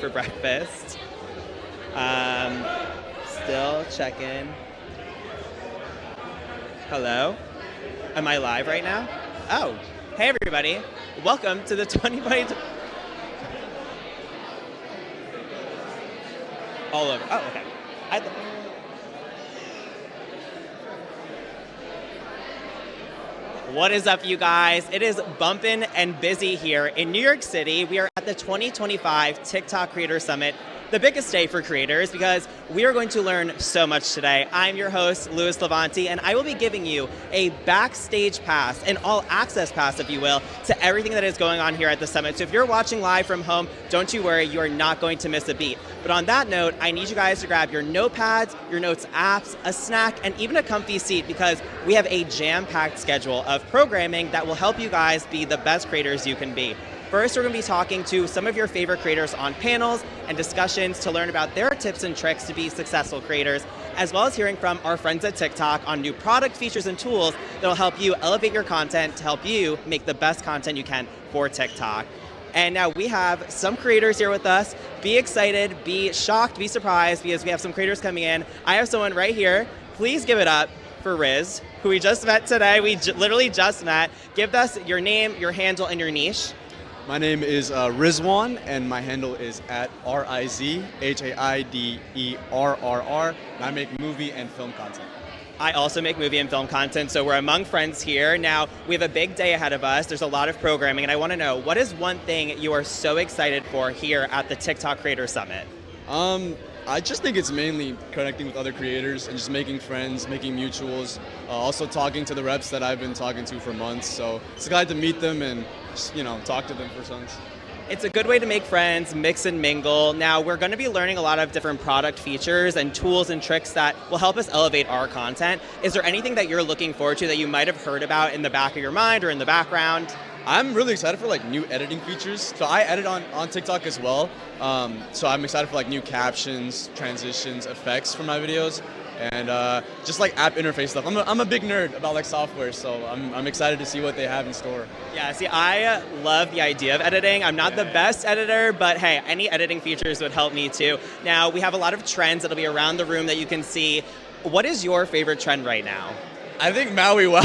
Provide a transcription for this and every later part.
for breakfast. Still checking. Hello? Am I live right now? Oh, hey everybody. Welcome to the 2020... All over. Oh, okay. What is up, you guys? It is bumpin' and busy here in New York City. We are at the 2025 TikTok Creator Summit, the biggest day for creators because we are going to learn so much today. I'm your host, Louis Levanti, and I will be giving you a backstage pass, an all-access pass, if you will, to everything that is going on here at the summit. So if you're watching live from home, don't you worry, you are not going to miss a beat. But on that note, I need you guys to grab your notepads, your notes apps, a snack, and even a comfy seat because we have a jam-packed schedule of programming that will help you guys be the best creators you can be. First, we're going to be talking to some of your favorite creators on panels and discussions to learn about their tips and tricks to be successful creators, as well as hearing from our friends at TikTok on new product features and tools that will help you elevate your content to help you make the best content you can for TikTok. And now we have some creators here with us. Be excited, be shocked, be surprised because we have some creators coming in. I have someone right here. Please give it up for Riz, who we just met today. We literally just met. Give us your name, your handle, and your niche. My name is Rizwan, and my handle is at RizHaiderr, and I make movie and film content. I also make movie and film content, so we're among friends here. Now, we have a big day ahead of us. There's a lot of programming, and I want to know, what is one thing you are so excited for here at the TikTok Creator Summit? I just think it's mainly connecting with other creators and just making friends, making mutuals, also talking to the reps that I've been talking to for months. So it's glad to meet them and just, talk to them for songs. It's a good way to make friends, mix and mingle. Now, we're going to be learning a lot of different product features and tools and tricks that will help us elevate our content. Is there anything that you're looking forward to that you might have heard about in the back of your mind or in the background? I'm really excited for new editing features. So I edit on TikTok as well. So I'm excited for new captions, transitions, effects for my videos, and just app interface stuff. I'm a big nerd about software, so I'm excited to see what they have in store. Yeah, see, I love the idea of editing. I'm not the best editor, but hey, any editing features would help me too. Now, we have a lot of trends that'll be around the room that you can see. What is your favorite trend right now? I think Maui Wow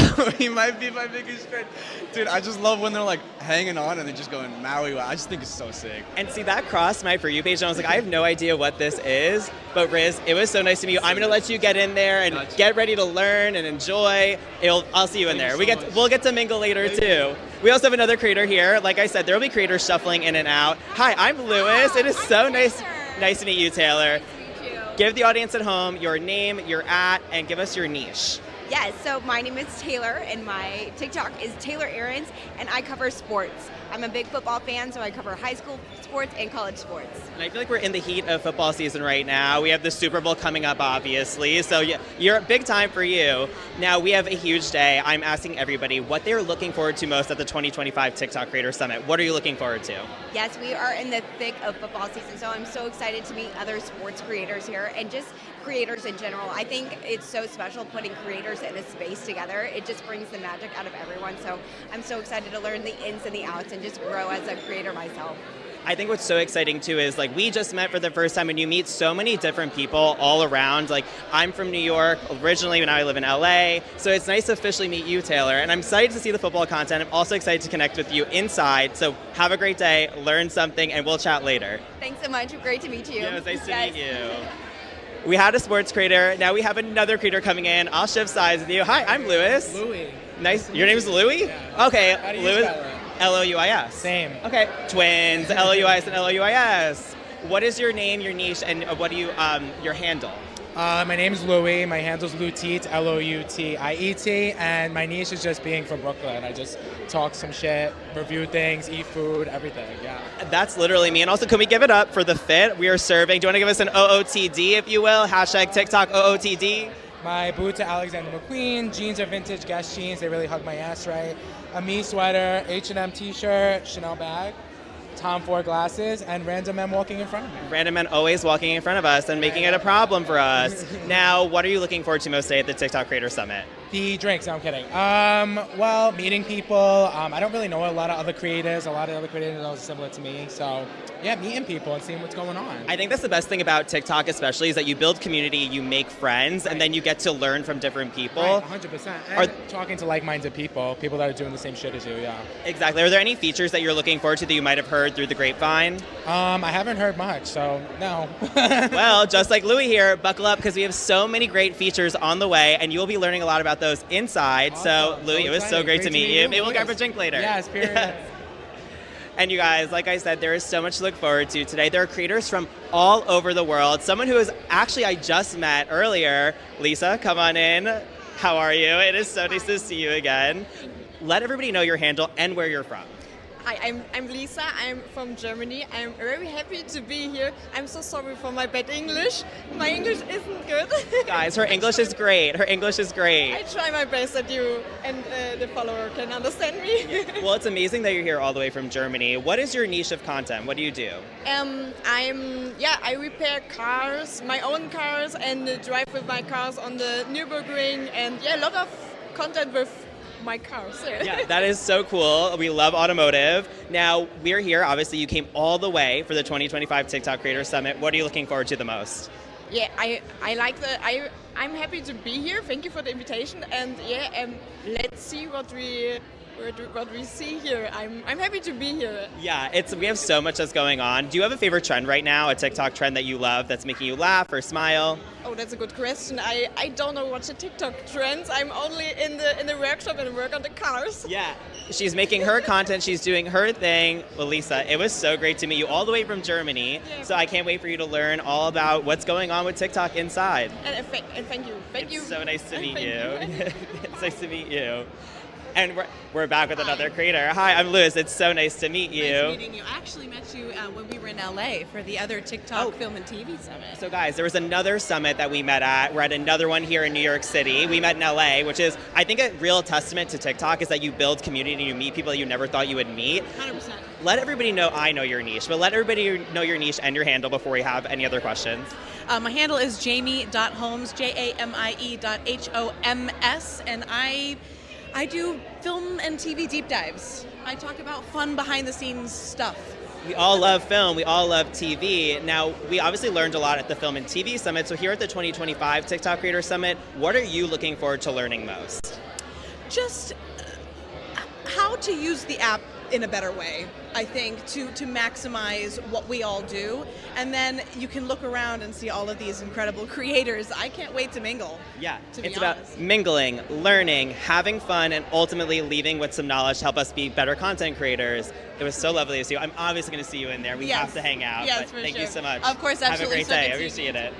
might be my biggest trend. Dude, I just love when they're hanging on and they're just going Maui Wow. I just think it's so sick. And see, that crossed my For You page and I was like, I have no idea what this is. But Riz, it was so nice to meet you. I'm gonna let you get in there and get ready to learn and enjoy. I'll see you in there. We'll get to mingle later too. We also have another creator here. Like I said, there will be creators shuffling in and out. Hi, I'm Louis. It is so nice to meet you, Taylor. Nice to meet you. Give the audience at home your name, your and give us your niche. Yes, so my name is Taylor, and my TikTok is Taylor Aarons, and I cover sports. I'm a big football fan, so I cover high school sports and college sports. And I feel like we're in the heat of football season right now. We have the Super Bowl coming up, obviously, so you're big time for you. Now, we have a huge day. I'm asking everybody what they're looking forward to most at the 2025 TikTok Creator Summit. What are you looking forward to? Yes, we are in the thick of football season, so I'm so excited to meet other sports creators here, and just creators in general. I think it's so special putting creators in a space together. It just brings the magic out of everyone. So I'm so excited to learn the ins and the outs and just grow as a creator myself. I think what's so exciting too is we just met for the first time and you meet so many different people all around. I'm from New York originally, but now I live in LA. So it's nice to officially meet you, Taylor. And I'm excited to see the football content. I'm also excited to connect with you inside. So have a great day, learn something, and we'll chat later. Thanks so much. Great to meet you. Yeah, it was nice to meet you. We had a sports creator. Now we have another creator coming in. I'll shift sides with you. Hi, I'm Louis. Louis. Nice. Your name's Louis? Yeah. Okay. How do you Louis. spell it? L-O-U-I-S. Same. Okay. Twins. L-O-U-I-S and L-O-U-I-S. What is your name, your niche, and what do you your handle? My name is Louis. My handle's Loutiet, L-O-U-T-I-E-T, and my niche is just being from Brooklyn. I just talk some shit, review things, eat food, everything. Yeah. That's literally me. And also, can we give it up for the fit we are serving? Do you want to give us an OOTD, if you will? Hashtag TikTok OOTD. My boots are Alexander McQueen. Jeans are vintage Guess jeans. They really hug my ass right. A me sweater, H&M t-shirt, Chanel bag, Tom Ford glasses, and random men walking in front of me. Random men always walking in front of us and making it a problem for us. Now, what are you looking forward to most today at the TikTok Creator Summit? The drinks, no, I'm kidding. Well, meeting people. I don't really know a lot of other creators. A lot of other creators are similar to me. So, yeah, meeting people and seeing what's going on. I think that's the best thing about TikTok, especially, is that you build community, you make friends, and then you get to learn from different people. Right, 100%. And talking to like-minded people that are doing the same shit as you, yeah. Exactly. Are there any features that you're looking forward to that you might have heard through the grapevine? I haven't heard much, so no. Well, just like Louis here, buckle up because we have so many great features on the way, and you'll be learning a lot about those inside. Awesome. So, Louis, it was so great to meet you. Maybe we'll grab a drink later. Yes, period. And you guys, like I said, there is so much to look forward to today. There are creators from all over the world. Someone who is actually I just met earlier. Lisa, come on in. How are you? It is so nice to see you again. Let everybody know your handle and where you're from. Hi, I'm Lisa. I'm from Germany. I'm very happy to be here. I'm so sorry for my bad English. My English isn't good. Guys, her English is great. Her English is great. I try my best that you and the follower can understand me. Well, it's amazing that you're here all the way from Germany. What is your niche of content? What do you do? I repair cars, my own cars, and drive with my cars on the Nürburgring, and a lot of content with my cars. Yeah, that is so cool. We love automotive. Now, we're here. Obviously, you came all the way for the 2025 TikTok Creator Summit. What are you looking forward to the most? Yeah, I'm happy to be here. Thank you for the invitation. And let's see what we see here. I'm happy to be here. Yeah, we have so much that's going on. Do you have a favorite trend right now, a TikTok trend that you love that's making you laugh or smile? Oh, that's a good question. I don't know what's the TikTok trends. I'm only in the workshop and work on the cars. Yeah, she's making her content. She's doing her thing. Well, Lisa, it was so great to meet you all the way from Germany. Yeah. So I can't wait for you to learn all about what's going on with TikTok inside. And thank you. Thank you. It's so nice to meet Thank you. It's nice to meet you. And we're back with another creator. Hi, I'm Louis. It's so nice to meet you. Nice meeting you. I actually met you when we were in LA for the other TikTok Film and TV Summit. So guys, there was another summit that we met at. We're at another one here in New York City. We met in LA, which is, I think, a real testament to TikTok is that you build community and you meet people that you never thought you would meet. 100%. Let everybody know I know your niche, but let everybody know your niche and your handle before we have any other questions. My handle is jamie.holmes, JAMIE.HOMS, and I do film and TV deep dives. I talk about fun behind-the-scenes stuff. We all love film. We all love TV. Now, we obviously learned a lot at the Film and TV Summit. So here at the 2025 TikTok Creator Summit, what are you looking forward to learning most? Just how to use the app in a better way, I think, to maximize what we all do. And then you can look around and see all of these incredible creators. I can't wait to mingle. Yeah, to be it's honest. about mingling, learning, having fun, and ultimately leaving with some knowledge to help us be better content creators. It was so lovely to see you. I'm obviously going to see you in there. We Yes. have to hang out. Yes, but for thank sure. you so much. Of course, absolutely. Have a great So day. good I to appreciate meet it.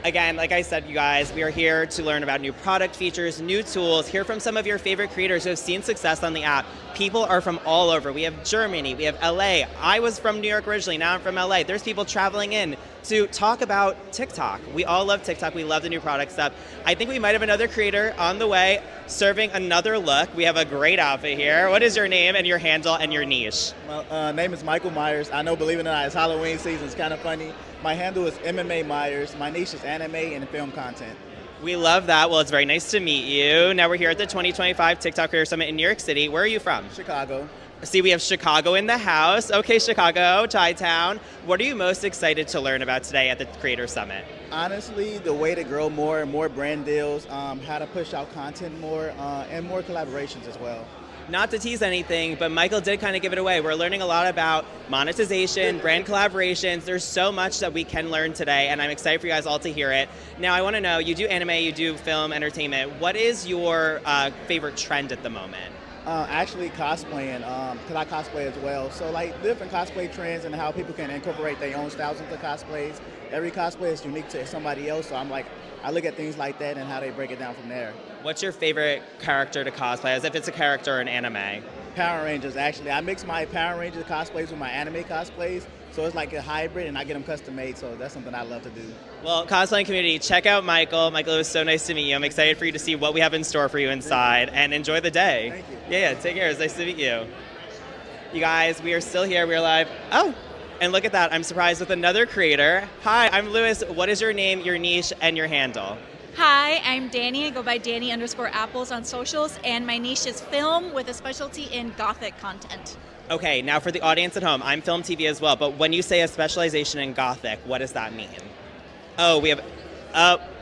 Again, like I said, you guys, we are here to learn about new product features, new tools, hear from some of your favorite creators who have seen success on the app. People are from all over. We have Germany, we have LA. I was from New York originally, now I'm from LA. There's people traveling in to talk about TikTok. We all love TikTok, we love the new product stuff. I think we might have another creator on the way serving another look. We have a great outfit here. What is your name and your handle and your niche? My name is Michael Myers. I know, believe it or not, it's Halloween season. It's kind of funny. My handle is MMA Myers. My niche is anime and film content. We love that. Well, it's very nice to meet you. Now we're here at the 2025 TikTok Creator Summit in New York City. Where are you from? Chicago. See, we have Chicago in the house. Okay, Chicago, Chi-Town. What are you most excited to learn about today at the Creator Summit? Honestly, the way to grow more brand deals, how to push out content more, and more collaborations as well. Not to tease anything, but Michael did kind of give it away. We're learning a lot about monetization, brand collaborations. There's so much that we can learn today, and I'm excited for you guys all to hear it. Now, I want to know, you do anime, you do film, entertainment. What is your favorite trend at the moment? Actually cosplaying, because I cosplay as well. So like different cosplay trends and how people can incorporate their own styles into cosplays. Every cosplay is unique to somebody else, so I look at things like that and how they break it down from there. What's your favorite character to cosplay, as if it's a character or an anime? Power Rangers, actually. I mix my Power Rangers cosplays with my anime cosplays, so it's like a hybrid, and I get them custom made, so that's something I love to do. Well, cosplaying community, check out Michael. Michael, it was so nice to meet you. I'm excited for you to see what we have in store for you inside, and enjoy the day. Thank you. Yeah, take care. It's nice to meet you. You guys, we are still here. We are live. Oh, and look at that. I'm surprised with another creator. Hi, I'm Louis. What is your name, your niche, and your handle? Hi, I'm Danny. I go by Danny_apples on socials, and my niche is film with a specialty in Gothic content. Okay, now for the audience at home, I'm film TV as well, but when you say a specialization in Gothic, what does that mean? Oh, we have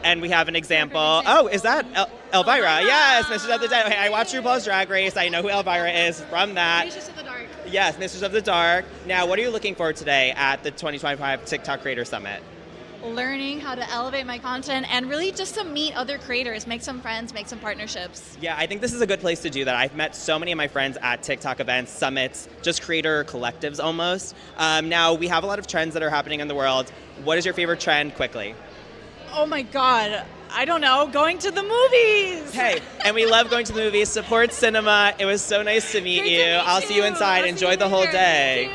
an example. Oh, is that Elvira? Yes, Mistress of the Dead. Okay, I watched RuPaul's Drag Race. I know who Elvira is from that. Mistress of the Dark. Yes, Mistress of the Dark. Now, what are you looking for today at the 2025 TikTok Creator Summit? Learning how to elevate my content and really just to meet other creators, make some friends, make some partnerships. Yeah, I think this is a good place to do that. I've met so many of my friends at TikTok events, summits, just creator collectives almost. Now, we have a lot of trends that are happening in the world. What is your favorite trend, quickly? Oh my God, I don't know, going to the movies. Hey, and we love going to the movies. Support cinema. It was so nice to meet you. I'll see you inside. Enjoy the whole day.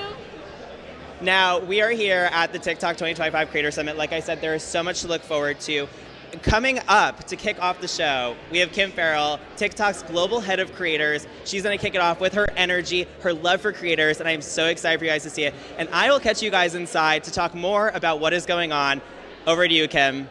Now, we are here at the TikTok 2025 Creator Summit. Like I said, there is so much to look forward to. Coming up to kick off the show, we have Kim Farrell, TikTok's global head of creators. She's going to kick it off with her energy, her love for creators, and I'm so excited for you guys to see it. And I will catch you guys inside to talk more about what is going on. Over to you, Kim.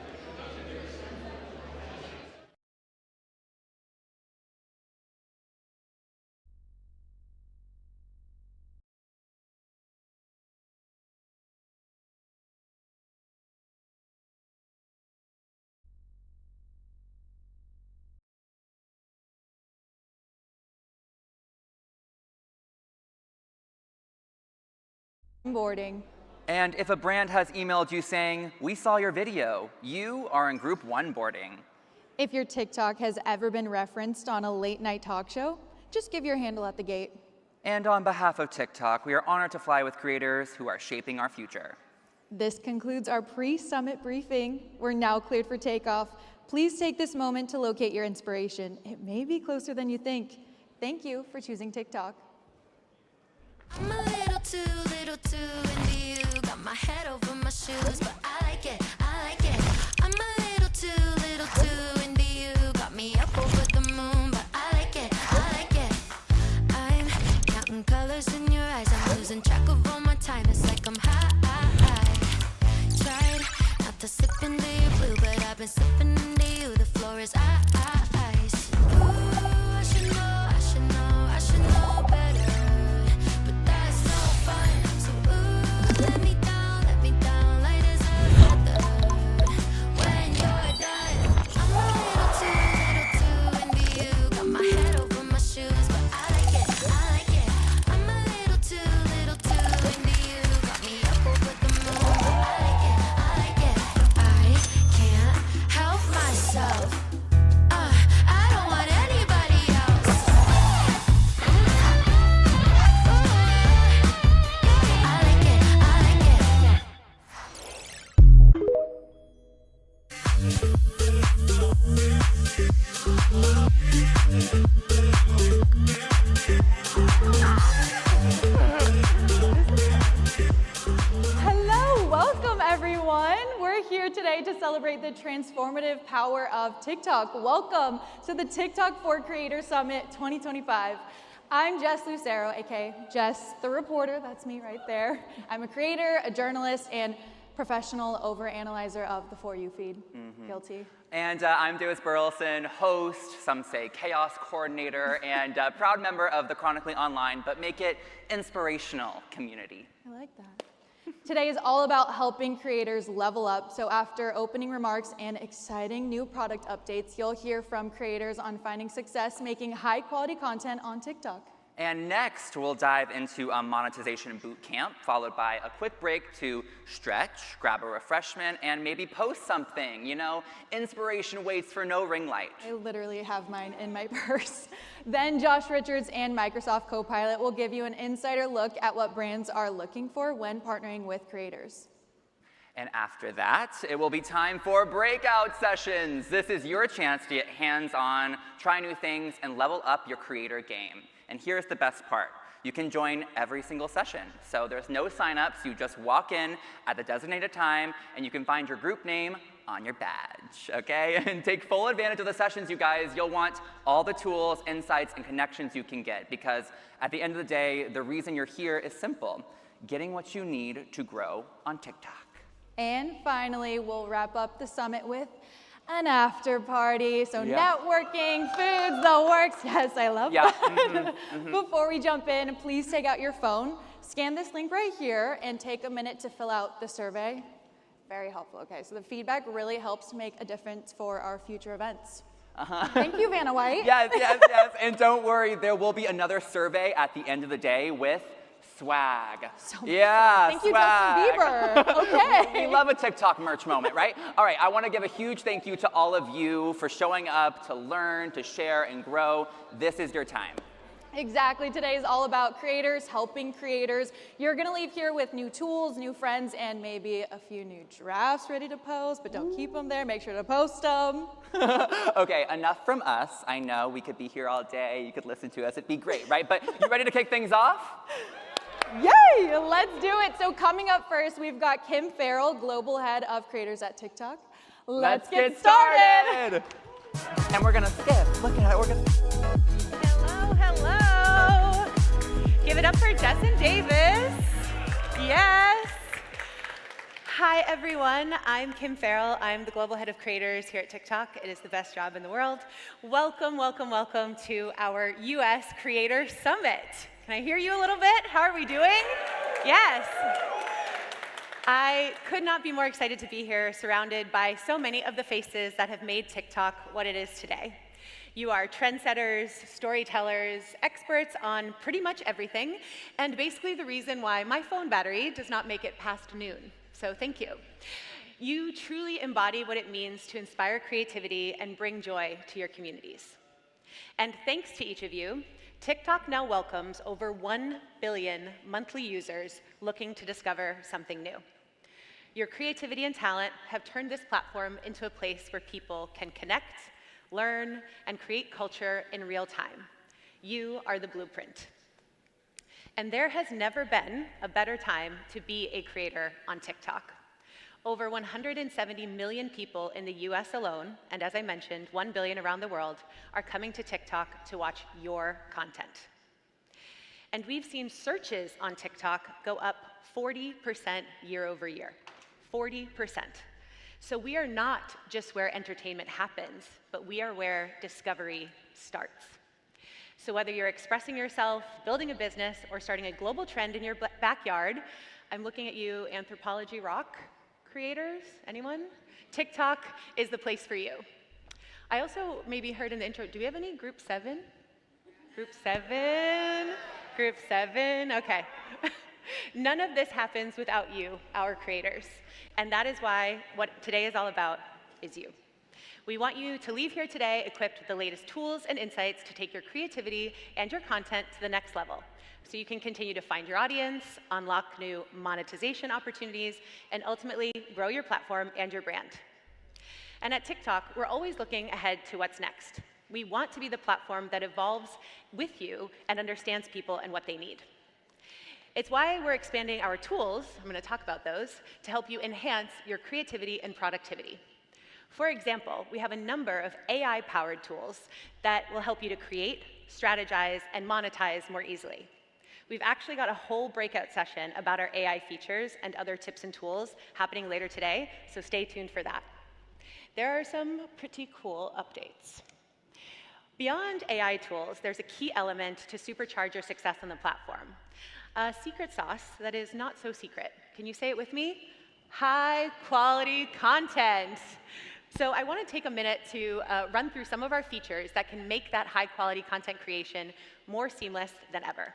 Boarding. And if a brand has emailed you saying, "We saw your video," you are in group 1 boarding. If your TikTok has ever been referenced on a late night talk show, just give your handle at the gate. And on behalf of TikTok, we are honored to fly with creators who are shaping our future. This concludes our pre-summit briefing. We're now cleared for takeoff. Please take this moment to locate your inspiration. It may be closer than you think. Thank you for choosing TikTok. I'm a little too into you. Got my head over my shoes, but I like it, I like it. I'm a little too into you. Got me up over the moon, but I like it, I like it. I'm counting colors in your eyes. I'm losing track of all my time. It's like I'm high. Tried not to slip into your blue, but I've been slipping into you. The floor is ice. Ooh, I should know better. Let me down, light as a feather. When you're done, I'm a little too into you. Got my head over my shoes, but I like it. I'm a little too into you. Got me up over the moon, but I like it. I can't help myself. I don't want anybody else. Hello, welcome everyone. We're here today to celebrate the transformative power of TikTok. Welcome to the TikTok for Creators Summit 2025. I'm Jess Lucero, aka Jess the reporter, that's me right there. I'm a creator, a journalist, and professional overanalyzer of the For You feed. Guilty. And I'm Davis Burleson, host, some say chaos coordinator, and proud member of the Chronically Online, but make it inspirational community. I like that. Today is all about helping creators level up. So after opening remarks and exciting new product updates, you'll hear from creators on finding success making high quality content on TikTok. And next, we'll dive into a monetization boot camp, followed by a quick break to stretch, grab a refreshment, and maybe post something. You know, inspiration waits for no ring light. I literally have mine in my purse. Then Josh Richards and Microsoft Copilot will give you an insider look at what brands are looking for when partnering with creators. And after that, it will be time for breakout sessions. This is your chance to get hands-on, try new things, and level up your creator game. And here's the best part. You can join every single session. So there's no signups. You just walk in at the designated time, and you can find your group name on your badge, okay? And take full advantage of the sessions, you guys. You'll want all the tools, insights, and connections you can get, because at the end of the day, the reason you're here is simple: getting what you need to grow on TikTok. And finally, we'll wrap up the summit with an after party. So Yeah. networking, foods, the works. Yes, I love Yeah. that. Before we jump in, please take out your phone, scan this link right here, and take a minute to fill out the survey. Very helpful. Okay, so the feedback really helps to make a difference for our future events. Thank you, Vanna White. Yes, yes, yes. And don't worry, there will be another survey at the end of the day with swag. Yeah, Thank you, swag. Justin Bieber. Okay. We love a TikTok merch moment, right? All right, I want to give a huge thank you to all of you for showing up to learn, to share, and grow. This is your time. Exactly. Today is all about creators, helping creators. You're going to leave here with new tools, new friends, and maybe a few new drafts ready to post, but don't keep them there. Make sure to post them. Okay, enough from us. I know we could be here all day. You could listen to us. It'd be great, right? But you ready to kick things off? Yay! Let's do it. So coming up first, we've got Kim Farrell, Global Head of Creators at TikTok. Let's get started. And we're going to skip. Look at it. We're going to... Hello. Give it up for Justin Davis. Yes. Hi, everyone. I'm Kim Farrell. I'm the Global Head of Creators here at TikTok. It is the best job in the world. Welcome, welcome, welcome to our US Creator Summit. Can I hear you a little bit? How are we doing? Yes. I could not be more excited to be here, surrounded by so many of the faces that have made TikTok what it is today. You are trendsetters, storytellers, experts on pretty much everything, and basically the reason why my phone battery does not make it past noon. So thank you. You truly embody what it means to inspire creativity and bring joy to your communities. And thanks to each of you, TikTok now welcomes over 1 billion monthly users looking to discover something new. Your creativity and talent have turned this platform into a place where people can connect, learn, and create culture in real time. You are the blueprint. And there has never been a better time to be a creator on TikTok. Over 170 million people in the US alone, and as I mentioned, 1 billion around the world, are coming to TikTok to watch your content. And we've seen searches on TikTok go up 40% year over year. 40%. So we are not just where entertainment happens, but we are where discovery starts. So whether you're expressing yourself, building a business, or starting a global trend in your backyard, I'm looking at you, Anthropology Rock creators, anyone? TikTok is the place for you. I also maybe heard in the intro, do we have any Group 7? Group 7? Group 7, okay. None of this happens without you, our creators. And that is why what today is all about is you. We want you to leave here today equipped with the latest tools and insights to take your creativity and your content to the next level, so you can continue to find your audience, unlock new monetization opportunities, and ultimately grow your platform and your brand. And at TikTok, we're always looking ahead to what's next. We want to be the platform that evolves with you and understands people and what they need. It's why we're expanding our tools, I'm going to talk about those, to help you enhance your creativity and productivity. For example, we have a number of AI-powered tools that will help you to create, strategize, and monetize more easily. We've actually got a whole breakout session about our AI features and other tips and tools happening later today, so stay tuned for that. There are some pretty cool updates. Beyond AI tools, there's a key element to supercharge your success on the platform. A secret sauce that is not so secret. Can you say it with me? High quality content. So I want to take a minute to run through some of our features that can make that high quality content creation more seamless than ever.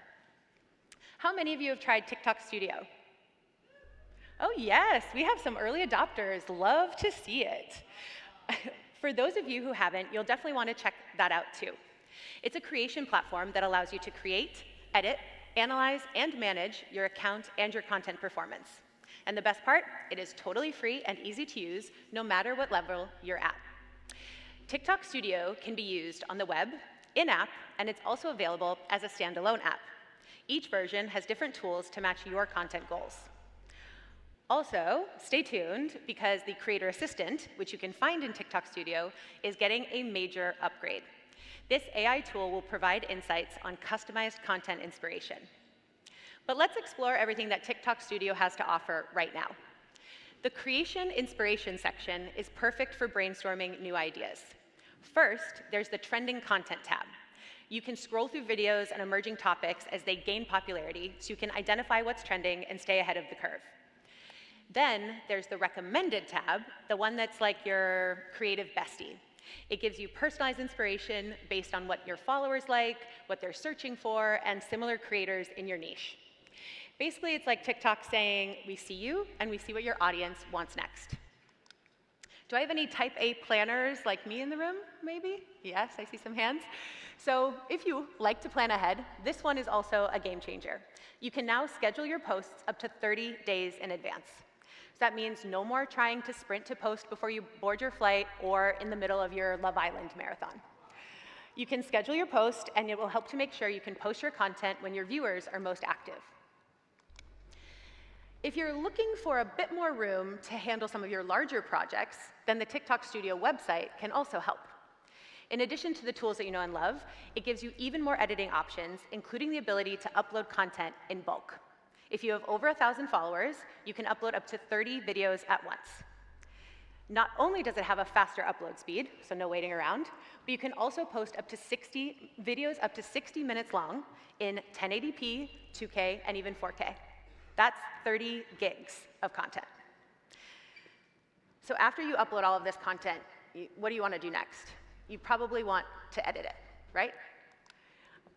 How many of you have tried TikTok Studio? Oh yes, we have some early adopters. Love to see it. For those of you who haven't, you'll definitely want to check that out too. It's a creation platform that allows you to create, edit, analyze, and manage your account and your content performance. And the best part, it is totally free and easy to use, no matter what level you're at. TikTok Studio can be used on the web, in-app, and it's also available as a standalone app. Each version has different tools to match your content goals. Also, stay tuned, because the Creator Assistant, which you can find in TikTok Studio, is getting a major upgrade. This AI tool will provide insights on customized content inspiration. But let's explore everything that TikTok Studio has to offer right now. The creation inspiration section is perfect for brainstorming new ideas. First, there's the trending content tab. You can scroll through videos and emerging topics as they gain popularity, so you can identify what's trending and stay ahead of the curve. Then there's the recommended tab, the one that's like your creative bestie. It gives you personalized inspiration based on what your followers like, what they're searching for, and similar creators in your niche. Basically, it's like TikTok saying, we see you, and we see what your audience wants next. Do I have any type A planners like me in the room, maybe? Yes, I see some hands. So if you like to plan ahead, this one is also a game changer. You can now schedule your posts up to 30 days in advance. So that means no more trying to sprint to post before you board your flight or in the middle of your Love Island marathon. You can schedule your post, and it will help to make sure you can post your content when your viewers are most active. If you're looking for a bit more room to handle some of your larger projects, then the TikTok Studio website can also help. In addition to the tools that you know and love, it gives you even more editing options, including the ability to upload content in bulk. If you have over 1,000 followers, you can upload up to 30 videos at once. Not only does it have a faster upload speed, so no waiting around, but you can also post up to 60 videos up to 60 minutes long in 1080p, 2K, and even 4K. That's 30 gigs of content. So after you upload all of this content, what do you want to do next? You probably want to edit it, right?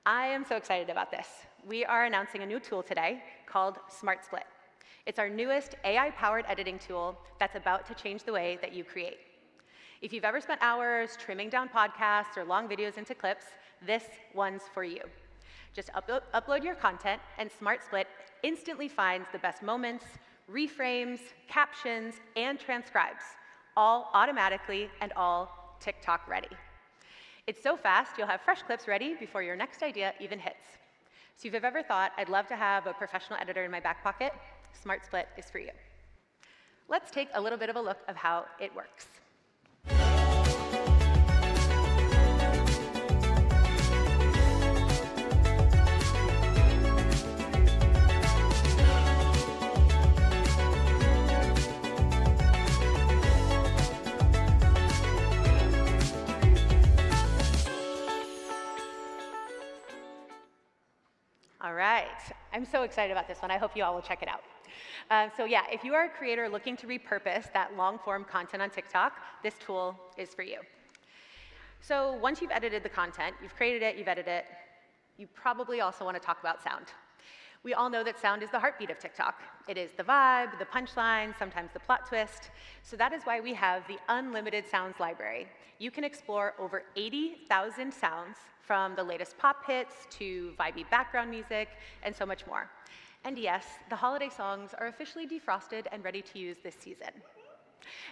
I am so excited about this. We are announcing a new tool today called Smart Split. It's our newest AI-powered editing tool that's about to change the way that you create. If you've ever spent hours trimming down podcasts or long videos into clips, this one's for you. Just upload your content, and Smart Split instantly finds the best moments, reframes, captions, and transcribes, all automatically and all TikTok ready. It's so fast, you'll have fresh clips ready before your next idea even hits. So if you've ever thought, I'd love to have a professional editor in my back pocket, Smart Split is for you. Let's take a little bit of a look of how it works. All right, I'm so excited about this one. I hope you all will check it out. So yeah, if you are a creator looking to repurpose that long-form content on TikTok, this tool is for you. So once you've edited the content, you've created it, you've edited it, you probably also want to talk about sound. We all know that sound is the heartbeat of TikTok. It is the vibe, the punchline, sometimes the plot twist. So that is why we have the Unlimited Sounds library. You can explore over 80,000 sounds, from the latest pop hits to vibey background music, and so much more. And yes, the holiday songs are officially defrosted and ready to use this season.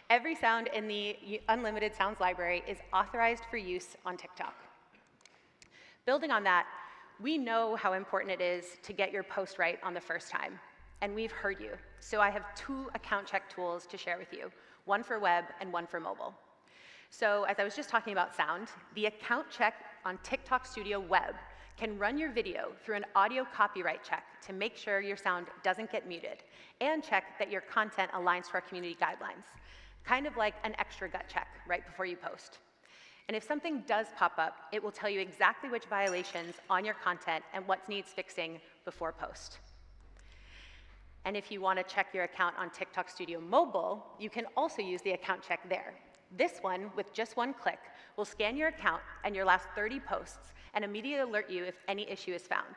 Every sound in the Unlimited Sounds library is authorized for use on TikTok. Building on that, we know how important it is to get your post right on the first time, and we've heard you. So I have 2 account check tools to share with you, one for web and one for mobile. So as I was just talking about sound, the account check on TikTok Studio Web can run your video through an audio copyright check to make sure your sound doesn't get muted, and check that your content aligns to our community guidelines, kind of like an extra gut check right before you post. And if something does pop up, it will tell you exactly which violations on your content and what needs fixing before post. And if you want to check your account on TikTok Studio Mobile, you can also use the account check there. This one, with just one click, will scan your account and your last 30 posts and immediately alert you if any issue is found.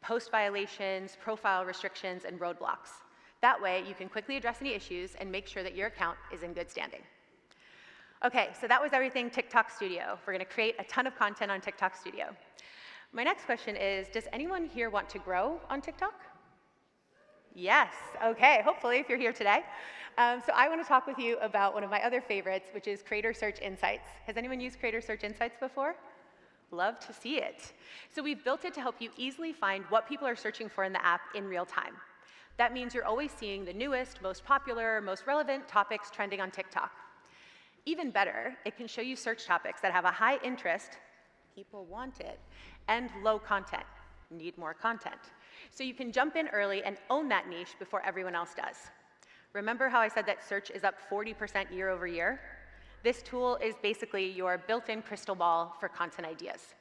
Post violations, profile restrictions, and roadblocks. That way, you can quickly address any issues and make sure that your account is in good standing. Okay, so that was everything TikTok Studio. We're going to create a ton of content on TikTok Studio. My next question is, does anyone here want to grow on TikTok? Yes, okay, hopefully if you're here today. So I want to talk with you about one of my other favorites, which is Creator Search Insights. Has anyone used Creator Search Insights before? Love to see it. So we've built it to help you easily find what people are searching for in the app in real time. That means you're always seeing the newest, most popular, most relevant topics trending on TikTok. Even better, it can show you search topics that have a high interest, people want it, and low content, need more content. So you can jump in early and own that niche before everyone else does. Remember how I said that search is up 40% year over year? This tool is basically your built-in crystal ball for content ideas.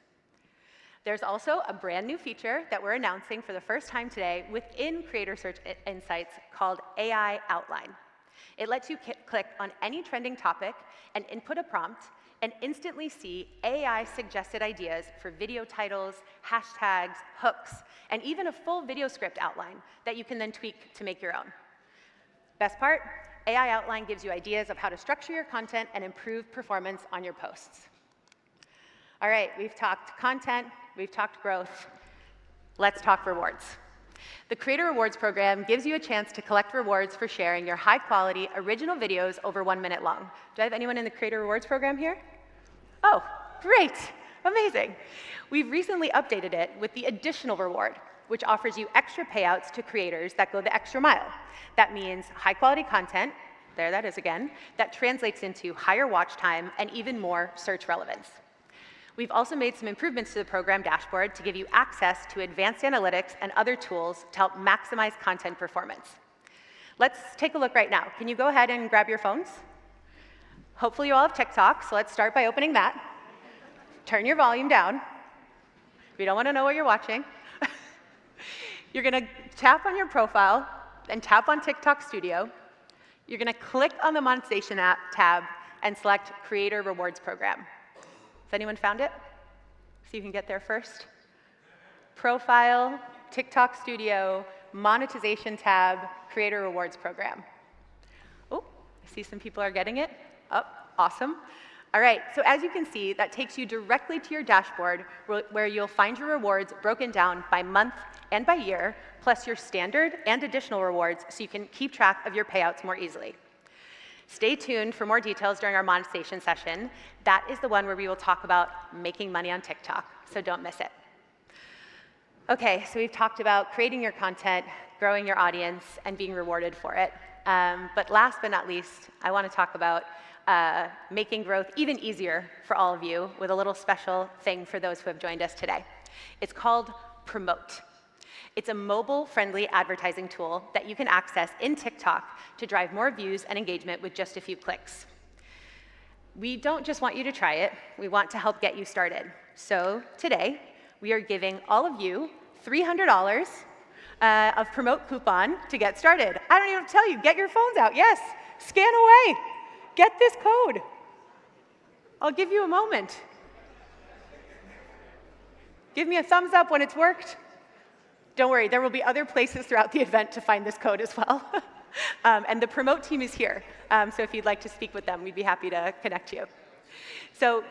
There's also a brand new feature that we're announcing for the first time today within Creator Search Insights called AI Outline. It lets you click on any trending topic and input a prompt and instantly see AI-suggested ideas for video titles, hashtags, hooks, and even a full video script outline that you can then tweak to make your own. Best part, AI Outline gives you ideas of how to structure your content and improve performance on your posts. All right, we've talked content, we've talked growth. Let's talk rewards. The Creator Rewards program gives you a chance to collect rewards for sharing your high-quality original videos over 1 minute long. Do I have anyone in the Creator Rewards program here? Oh, great, amazing. We've recently updated it with the additional reward, which offers you extra payouts to creators that go the extra mile. That means high-quality content, there that is again, that translates into higher watch time and even more search relevance. We've also made some improvements to the program dashboard to give you access to advanced analytics and other tools to help maximize content performance. Let's take a look right now. Can you go ahead and grab your phones? Hopefully you all have TikTok, so let's start by opening that. Turn your volume down. We don't want to know what you're watching. You're going to tap on your profile and tap on TikTok Studio. You're going to click on the monetization app tab and select Creator Rewards Program. Has anyone found it? So you can get there first. Profile, TikTok Studio, monetization tab, Creator Rewards Program. Oh, I see some people are getting it. Oh, awesome. All right, so as you can see, that takes you directly to your dashboard where you'll find your rewards broken down by month and by year, plus your standard and additional rewards so you can keep track of your payouts more easily. Stay tuned for more details during our monetization session. That is the one where we will talk about making money on TikTok, so don't miss it. Okay, so we've talked about creating your content, growing your audience, and being rewarded for it. But last but not least, I want to talk about making growth even easier for all of you with a little special thing for those who have joined us today. It's called Promote. It's a mobile-friendly advertising tool that you can access in TikTok to drive more views and engagement with just a few clicks. We don't just want you to try it, we want to help get you started. So today, we are giving all of you $300 of Promote coupon to get started. I don't even have to tell you, get your phones out. Yes, scan away. Get this code. I'll give you a moment. Give me a thumbs up when it's worked. Don't worry, there will be other places throughout the event to find this code as well. And the Promote team is here. So if you'd like to speak with them, we'd be happy to connect you. So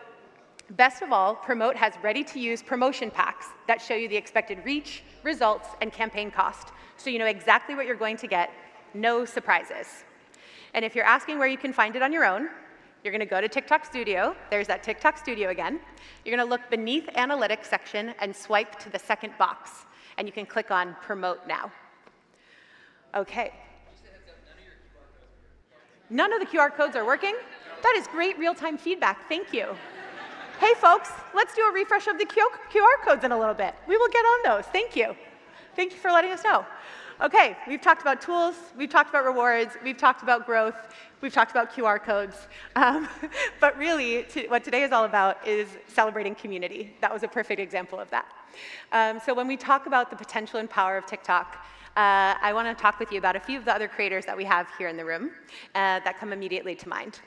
best of all, Promote has ready-to-use promotion packs that show you the expected reach, results, and campaign cost. So you know exactly what you're going to get, no surprises. And if you're asking where you can find it on your own, you're going to go to TikTok Studio. There's that TikTok Studio again. You're going to look beneath Analytics section and swipe to the second box. And you can click on Promote now. Okay. None of the QR codes are working? That is great real-time feedback. Thank you. Hey, folks, let's do a refresh of the QR codes in a little bit. We will get on those. Thank you. Thank you for letting us know. Okay, we've talked about tools, we've talked about rewards, we've talked about growth, we've talked about QR codes. But really, what today is all about is celebrating community. That was a perfect example of that. So when we talk about the potential and power of TikTok, I want to talk with you about a few of the other creators that we have here in the room that come immediately to mind.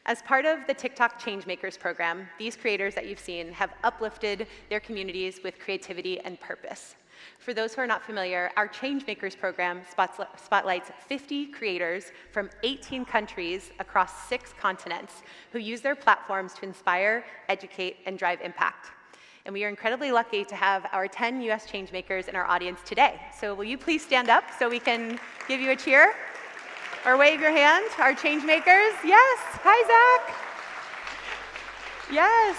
As part of the TikTok Changemakers program, these creators that you've seen have uplifted their communities with creativity and purpose. For those who are not familiar, our Changemakers program spotlights 50 creators from 18 countries across 6 continents who use their platforms to inspire, educate, and drive impact. And we are incredibly lucky to have our 10 US Changemakers in our audience today. So will you please stand up so we can give you a cheer? Or wave your hand, our Changemakers. Yes, hi Zach. Yes.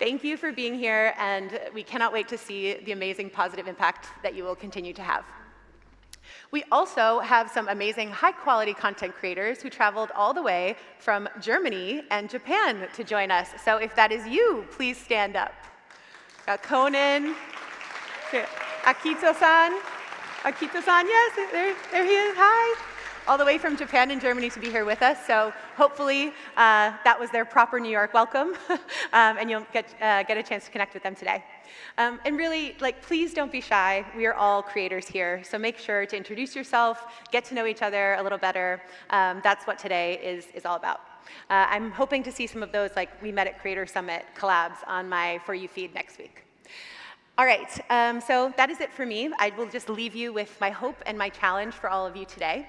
Thank you for being here, and we cannot wait to see the amazing positive impact that you will continue to have. We also have some amazing high-quality content creators who traveled all the way from Germany and Japan to join us. So if that is you, please stand up. Got Conan, Akito-san, Akito-san, yes, there he is. Hi. All the way from Japan and Germany to be here with us. So hopefully that was their proper New York welcome, and you'll get a chance to connect with them today. And really, please don't be shy. We are all creators here, so make sure to introduce yourself, get to know each other a little better. That's what today is all about. I'm hoping to see some of those, like we met at Creator Summit collabs on my For You feed next week. All right, so that is it for me. I will just leave you with my hope and my challenge for all of you today.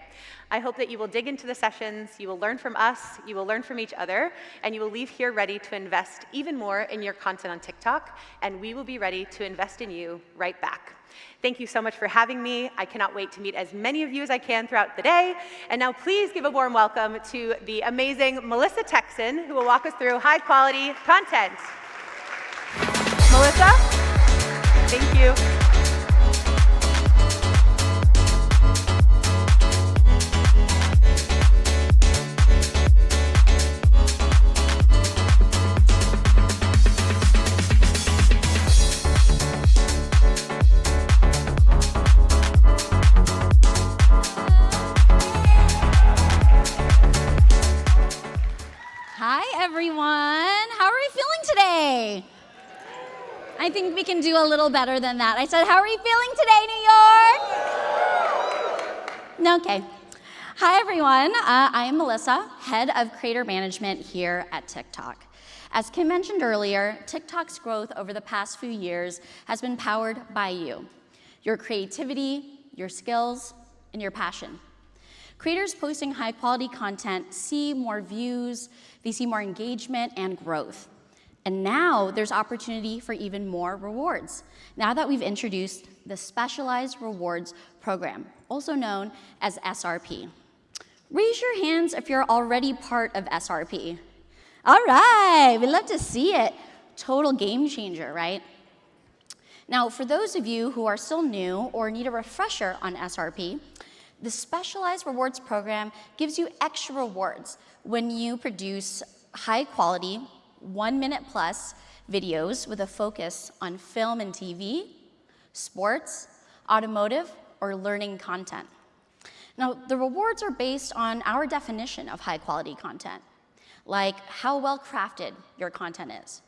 I hope that you will dig into the sessions, you will learn from us, you will learn from each other, and you will leave here ready to invest even more in your content on TikTok, and we will be ready to invest in you right back. Thank you so much for having me. I cannot wait to meet as many of you as I can throughout the day. And now please give a warm welcome to the amazing Melissa Texan, who will walk us through high-quality content. Melissa? Thank you. Hi, everyone. How are we feeling today? I think we can do a little better than that. I said, how are you feeling today, New York? Okay. Hi, everyone. I am Melissa, head of creator management here at TikTok. As Kim mentioned earlier, TikTok's growth over the past few years has been powered by you, your creativity, your skills, and your passion. Creators posting high-quality content see more views, they see more engagement and growth. And now there's opportunity for even more rewards, now that we've introduced the Specialized Rewards Program, also known as SRP. Raise your hands if you're already part of SRP. All right, we'd love to see it. Total game changer, right? Now, for those of you who are still new or need a refresher on SRP, the Specialized Rewards Program gives you extra rewards when you produce high-quality, 1-minute plus videos with a focus on film and TV, sports, automotive, or learning content. Now, the rewards are based on our definition of high-quality content, like how well-crafted your content is.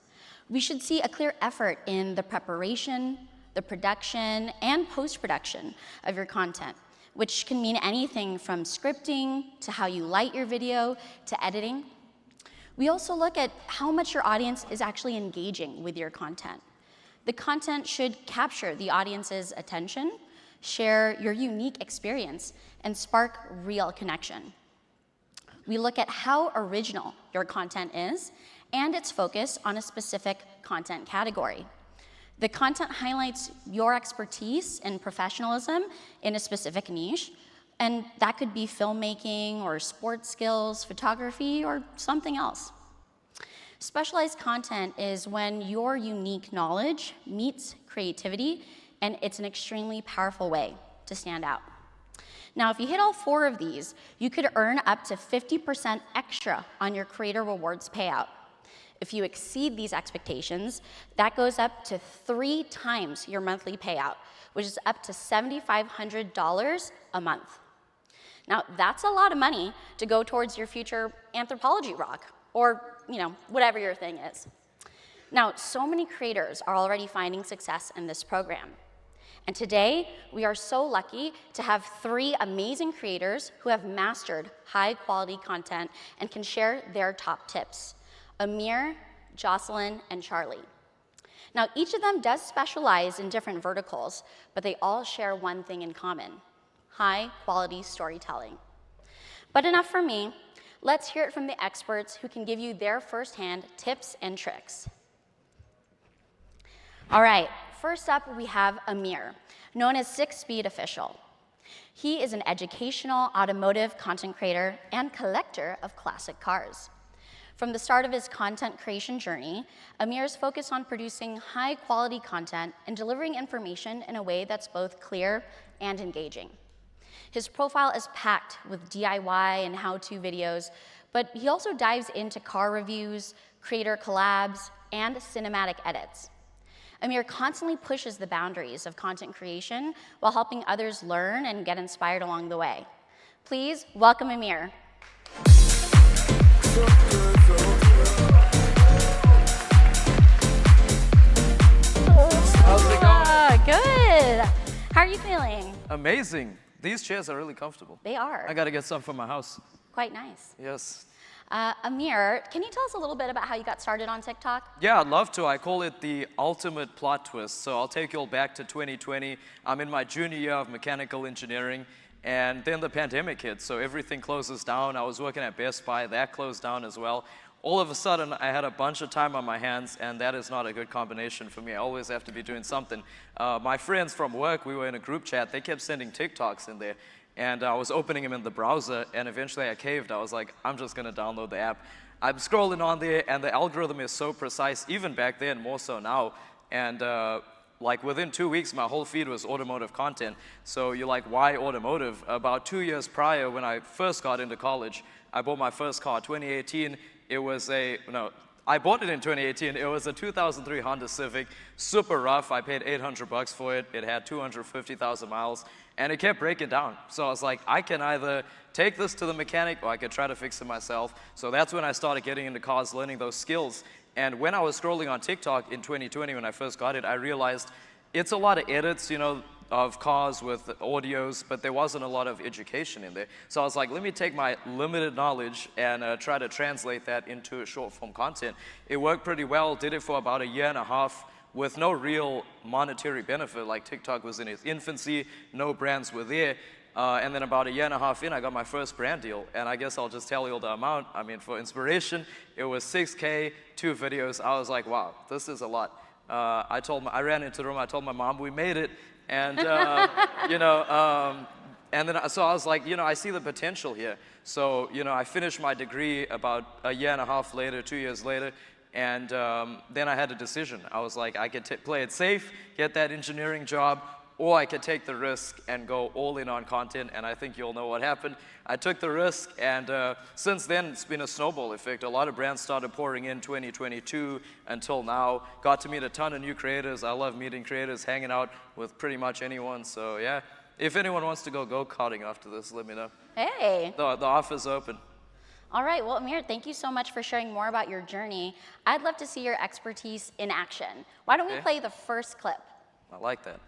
We should see a clear effort in the preparation, the production, and post-production of your content, which can mean anything from scripting to how you light your video to editing. We also look at how much your audience is actually engaging with your content. The content should capture the audience's attention, share your unique experience, and spark real connection. We look at how original your content is and its focus on a specific content category. The content highlights your expertise and professionalism in a specific niche, and that could be filmmaking or sports skills, photography, or something else. Specialized content is when your unique knowledge meets creativity, and it's an extremely powerful way to stand out. Now, if you hit all 4 of these, you could earn up to 50% extra on your Creator Rewards payout. If you exceed these expectations, that goes up to 3 times your monthly payout, which is up to $7,500 a month. Now, that's a lot of money to go towards your future anthropology rock, or whatever your thing is. Now, so many creators are already finding success in this program. And today, we are so lucky to have 3 amazing creators who have mastered high-quality content and can share their top tips: Amir, Jocelyn, and Charlie. Now, each of them does specialize in different verticals, but they all share one thing in common: high-quality storytelling. But enough from me. Let's hear it from the experts who can give you their firsthand tips and tricks. All right, first up we have Amir, known as 6 Speed Official. He is an educational automotive content creator and collector of classic cars. From the start of his content creation journey, Amir's focused on producing high-quality content and delivering information in a way that's both clear and engaging. His profile is packed with DIY and how-to videos, but he also dives into car reviews, creator collabs, and cinematic edits. Amir constantly pushes the boundaries of content creation while helping others learn and get inspired along the way. Please welcome Amir. How's it going? Good. How are you feeling? Amazing. These chairs are really comfortable. They are. I gotta get some for my house. Quite nice. Yes. Amir, can you tell us a little bit about how you got started on TikTok? Yeah, I'd love to. I call it the ultimate plot twist. So I'll take you all back to 2020. I'm in my junior year of mechanical engineering, and then the pandemic hit, so everything closes down. I was working at Best Buy, that closed down as well. All of a sudden, I had a bunch of time on my hands, and that is not a good combination for me. I always have to be doing something. My friends from work, we were in a group chat, they kept sending TikToks in there, and I was opening them in the browser, and eventually I caved. I was like, I'm just gonna download the app. I'm scrolling on there, and the algorithm is so precise, even back then, more so now, and like within 2 weeks, my whole feed was automotive content. So you're like, why automotive? About 2 years prior, when I first got into college, I bought my first car, 2018. It was I bought it in 2018. It was a 2003 Honda Civic, super rough. I paid $800 for it. It had 250,000 miles, and it kept breaking down. So I was like, I can either take this to the mechanic or I could try to fix it myself. So that's when I started getting into cars, learning those skills. And when I was scrolling on TikTok in 2020, when I first got it, I realized it's a lot of edits, of cars with audios, but there wasn't a lot of education in there. So I was like, let me take my limited knowledge and try to translate that into short form content. It worked pretty well, did it for about 1.5 years with no real monetary benefit. Like TikTok was in its infancy, no brands were there. And then about 1.5 years in, I got my first brand deal. And I guess I'll just tell you the amount. I mean, for inspiration, it was $6K, 2 videos. I was like, wow, this is a lot. I ran into the room, I told my mom, we made it. And, and then, so I was like, I see the potential here. So, I finished my degree about 1.5 years later, 2 years later, and then I had a decision. I was like, I could play it safe, get that engineering job, or I could take the risk and go all in on content, and I think you'll know what happened. I took the risk, and since then, it's been a snowball effect. A lot of brands started pouring in 2022 until now. Got to meet a ton of new creators. I love meeting creators, hanging out with pretty much anyone, so yeah. If anyone wants to go go-karting after this, let me know. Hey. The offer's open. All right, well, Amir, thank you so much for sharing more about your journey. I'd love to see your expertise in action. Why don't we play the first clip? I like that.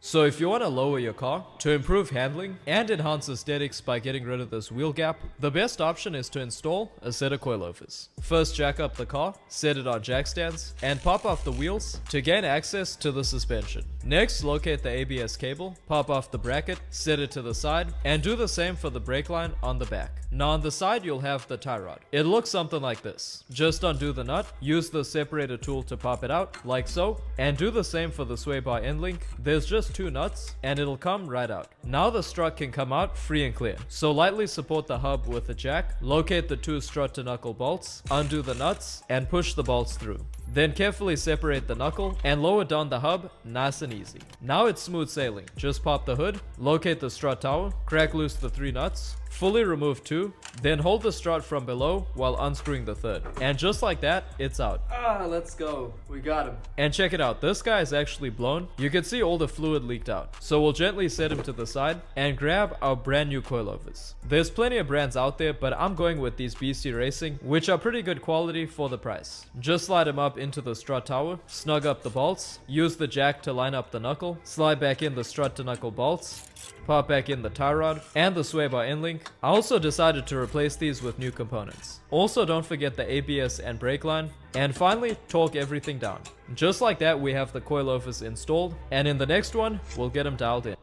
So if you want to lower your car to improve handling and enhance aesthetics by getting rid of this wheel gap, the best option is to install a set of coilovers. First, jack up the car, set it on jack stands, and pop off the wheels to gain access to the suspension. Next, locate the ABS cable, pop off the bracket, set it to the side, and do the same for the brake line on the back. Now on the side, you'll have the tie rod. It looks something like this. Just undo the nut, use the separator tool to pop it out, like so, and do the same for the sway bar end link. There's just 2 nuts, and it'll come right out. Now the strut can come out free and clear. So lightly support the hub with the jack, locate the 2 strut to knuckle bolts, undo the nuts, and push the bolts through. Then carefully separate the knuckle and lower down the hub, nice and easy. Now it's smooth sailing. Just pop the hood, locate the strut tower, crack loose the 3 nuts, fully remove 2, then hold the strut from below while unscrewing the 3rd. And just like that, it's out. Let's go. We got him. And check it out, this guy is actually blown. You can see all the fluid leaked out. So we'll gently set him to the side and grab our brand new coilovers. There's plenty of brands out there, but I'm going with these BC Racing, which are pretty good quality for the price. Just slide them up into the strut tower, snug up the bolts, use the jack to line up the knuckle, slide back in the strut to knuckle bolts, pop back in the tie rod and the sway bar end link. I also decided to replace these with new components. Also, don't forget the ABS and brake line. And finally, torque everything down. Just like that, we have the coilovers installed, and in the next one, we'll get them dialed in.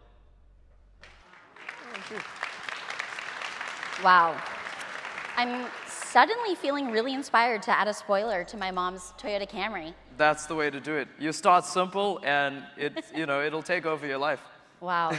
Wow. I'm suddenly feeling really inspired to add a spoiler to my mom's Toyota Camry. That's the way to do it. You start simple, and it'll take over your life. Wow.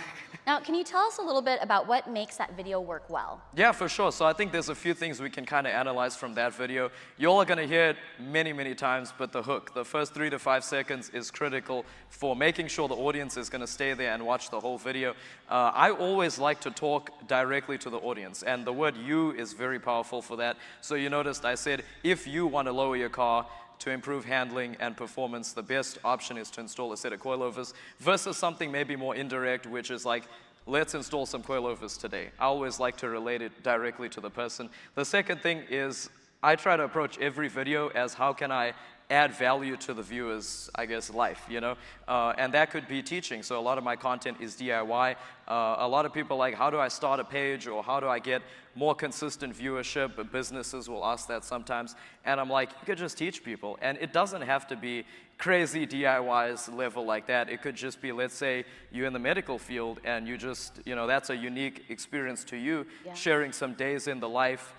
Now, can you tell us a little bit about what makes that video work well? Yeah, for sure. So I think there's a few things we can kind of analyze from that video. You all are going to hear it many, many times, but the hook, the first 3 to 5 seconds is critical for making sure the audience is going to stay there and watch the whole video. I always like to talk directly to the audience, and the word "you" is very powerful for that. So you noticed I said, if you want to lower your car to improve handling and performance, the best option is to install a set of coilovers versus something maybe more indirect, which is like, let's install some coilovers today. I always like to relate it directly to the person. The second thing is I try to approach every video as how can I add value to the viewer's, I guess, life, you know? And that could be teaching. So a lot of my content is DIY. A lot of people like, how do I start a page, or how do I get more consistent viewership? Businesses will ask that sometimes. And I'm like, you could just teach people. And it doesn't have to be crazy DIYs level like that. It could just be, let's say you're in the medical field and you just, you know, that's a unique experience to you, sharing some days in the life.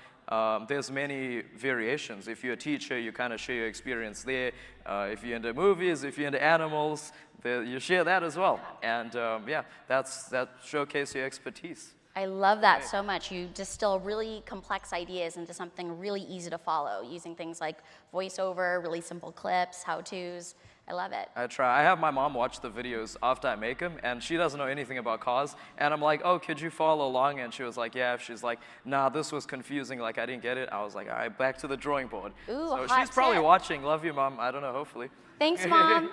There's many variations. If you're a teacher, you kind of share your experience there. If you're into movies, if you're into animals, you share that as well. And yeah, that showcases your expertise. I love that so much. You distill really complex ideas into something really easy to follow, using things like voiceover, really simple clips, how-tos. I love it. I try. I have my mom watch the videos after I make them, and she doesn't know anything about cars. And I'm like, oh, could you follow along? And she was like, yeah. She's like, nah, this was confusing. Like, I didn't get it. I was like, all right, back to the drawing board. Ooh, so hot she's probably tip. watching. Love you, Mom. I don't know, hopefully. Thanks, Mom.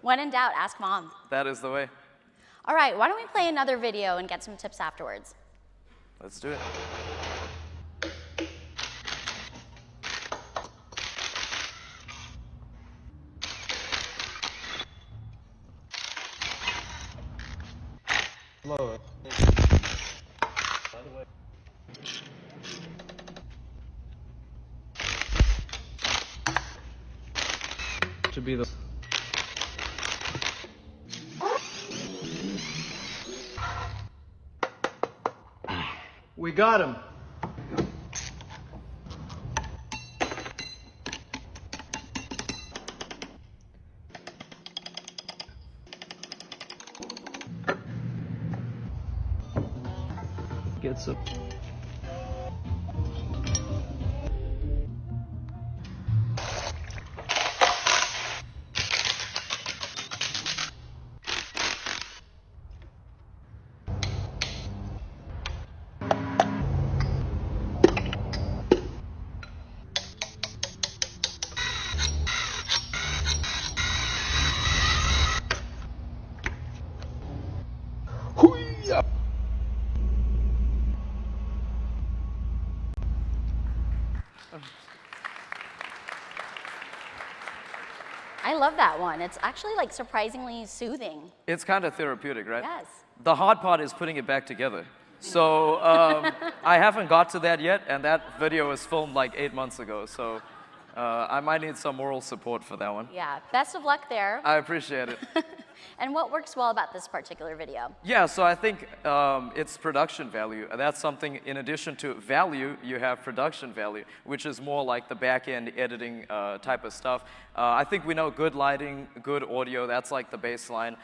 When in doubt, ask Mom. That is the way. All right, why don't we play another video and get some tips afterwards? Let's do it. Lower. To be the We got him. Get some. I love that one. It's actually like surprisingly soothing. It's kind of therapeutic, right? Yes. The hard part is putting it back together. So I haven't got to that yet, and that video was filmed like 8 months ago. So I might need some moral support for that one. Yeah, best of luck there. I appreciate it. And what works well about this particular video? Yeah, so I think it's production value. That's something, in addition to value, you have production value, which is more like the back-end editing type of stuff. I think we know good lighting, good audio, that's like the baseline.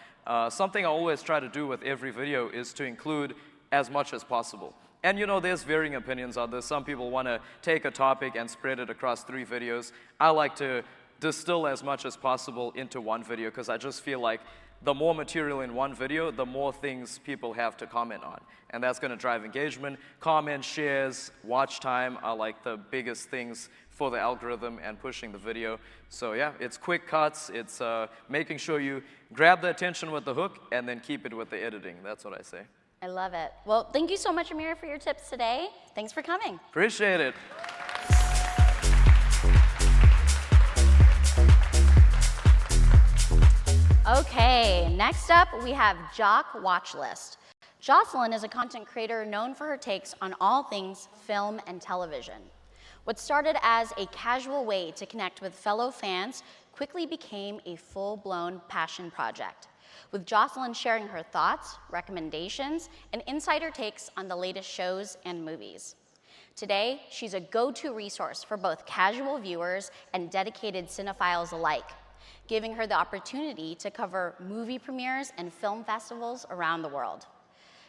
Something I always try to do with every video is to include as much as possible. And you know, there's varying opinions on this. Some people want to take a topic and spread it across 3 videos. I like to distill as much as possible into one video because I just feel like the more material in one video, the more things people have to comment on. And that's going to drive engagement. Comments, shares, watch time are like the biggest things for the algorithm and pushing the video. So yeah, it's quick cuts. It's making sure you grab the attention with the hook and then keep it with the editing. That's what I say. I love it. Well, thank you so much, Amir, for your tips today. Thanks for coming. Appreciate it. Okay, next up we have Jock Watchlist. Jocelyn is a content creator known for her takes on all things film and television. What started as a casual way to connect with fellow fans quickly became a full-blown passion project, with Jocelyn sharing her thoughts, recommendations, and insider takes on the latest shows and movies. Today, she's a go-to resource for both casual viewers and dedicated cinephiles alike, giving her the opportunity to cover movie premieres and film festivals around the world.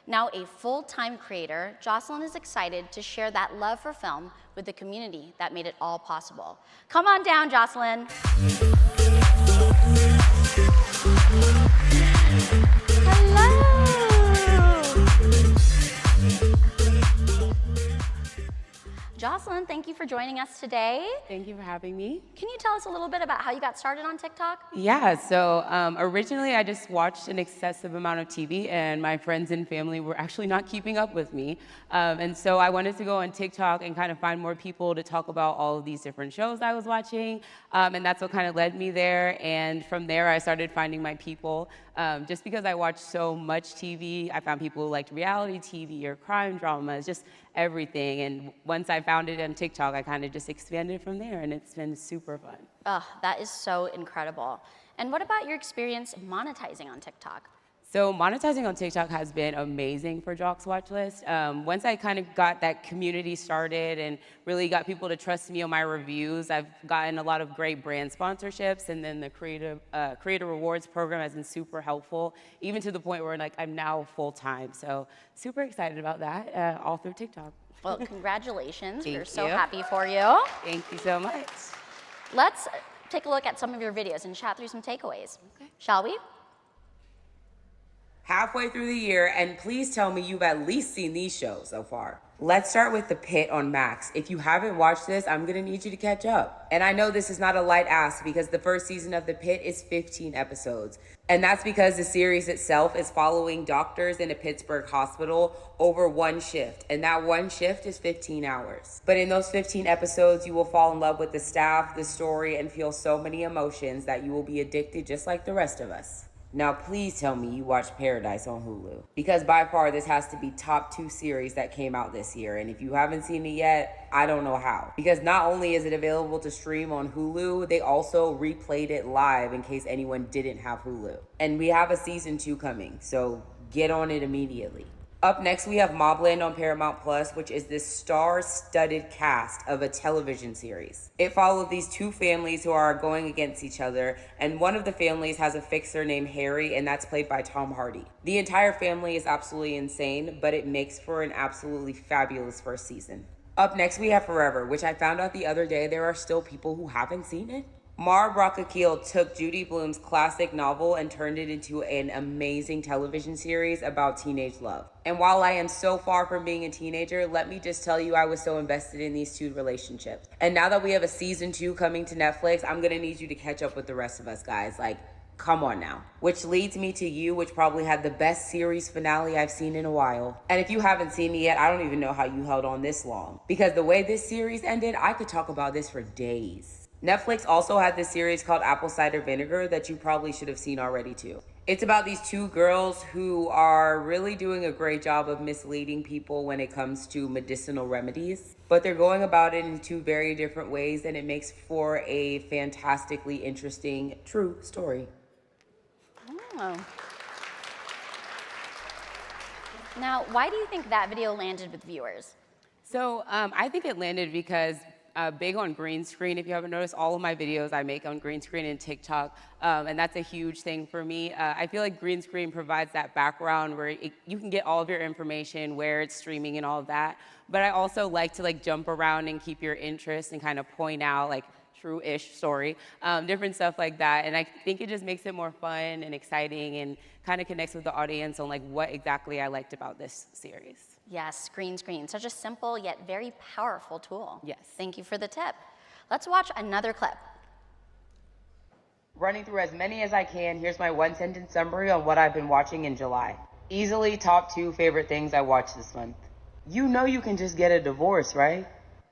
Now a full-time creator, Jocelyn is excited to share that love for film with the community that made it all possible. Come on down, Jocelyn. Hello. Jocelyn, thank you for joining us today. Thank you for having me. Can you tell us a little bit about how you got started on TikTok? Yeah, so originally I just watched an excessive amount of TV, and my friends and family were actually not keeping up with me. And so I wanted to go on TikTok and kind of find more people to talk about all of these different shows I was watching. And that's what kind of led me there. And from there, I started finding my people. Just because I watched so much TV, I found people who liked reality TV or crime dramas, just everything. And once I found it on TikTok, I kind of just expanded from there, and it's been super fun. Oh, that is so incredible. And what about your experience monetizing on TikTok? So monetizing on TikTok has been amazing for Jock's Watchlist. Once I kind of got that community started and really got people to trust me on my reviews, I've gotten a lot of great brand sponsorships, and then the creator rewards program has been super helpful, even to the point where like I'm now full-time. So super excited about that, all through TikTok. Well, congratulations. Thank We're so you. happy for you. Thank you so much. Let's take a look at some of your videos and chat through some takeaways. Okay. Shall we? Halfway through the year, and please tell me you've at least seen these shows so far. Let's start with The Pit on Max. If you haven't watched this, I'm gonna need you to catch up. And I know this is not a light ask because the first season of The Pit is 15 episodes. And that's because the series itself is following doctors in a Pittsburgh hospital over one shift. And that one shift is 15 hours. But in those 15 episodes, you will fall in love with the staff, the story, and feel so many emotions that you will be addicted just like the rest of us. Now, please tell me you watched Paradise on Hulu, because by far this has to be top 2 series that came out this year. And if you haven't seen it yet, I don't know how. Because not only is it available to stream on Hulu, they also replayed it live in case anyone didn't have Hulu. And we have a season 2 coming, so get on it immediately. Up next, we have Mobland on Paramount Plus, which is this star-studded cast of a television series. It followed these 2 families who are going against each other, and one of the families has a fixer named Harry, and that's played by Tom Hardy. The entire family is absolutely insane, but it makes for an absolutely fabulous first season. Up next, we have Forever, which I found out the other day there are still people who haven't seen it. Mara Brock-Akil took Judy Blume's classic novel and turned it into an amazing television series about teenage love. And while I am so far from being a teenager, let me just tell you I was so invested in these 2 relationships. And now that we have a season 2 coming to Netflix, I'm gonna need you to catch up with the rest of us, guys. Like, come on now. Which leads me to You, which probably had the best series finale I've seen in a while. And if you haven't seen it yet, I don't even know how you held on this long. Because the way this series ended, I could talk about this for days. Netflix also had this series called Apple Cider Vinegar that you probably should have seen already too. It's about these 2 girls who are really doing a great job of misleading people when it comes to medicinal remedies, but they're going about it in 2 very different ways, and it makes for a fantastically interesting, true story. Oh. Now, why do you think that video landed with viewers? So I think it landed because big on green screen. If you haven't noticed, all of my videos I make on green screen and TikTok, and that's a huge thing for me. I feel like green screen provides that background where you can get all of your information, where it's streaming and all of that. But I also like to jump around and keep your interest and kind of point out true-ish story, different stuff like that. And I think it just makes it more fun and exciting and kind of connects with the audience on what exactly I liked about this series. Yes, green screen, such a simple yet very powerful tool. Yes. Thank you for the tip. Let's watch another clip. Running through as many as I can, here's my 1-sentence summary on what I've been watching in July. Easily top 2 favorite things I watched this month. You know you can just get a divorce, right?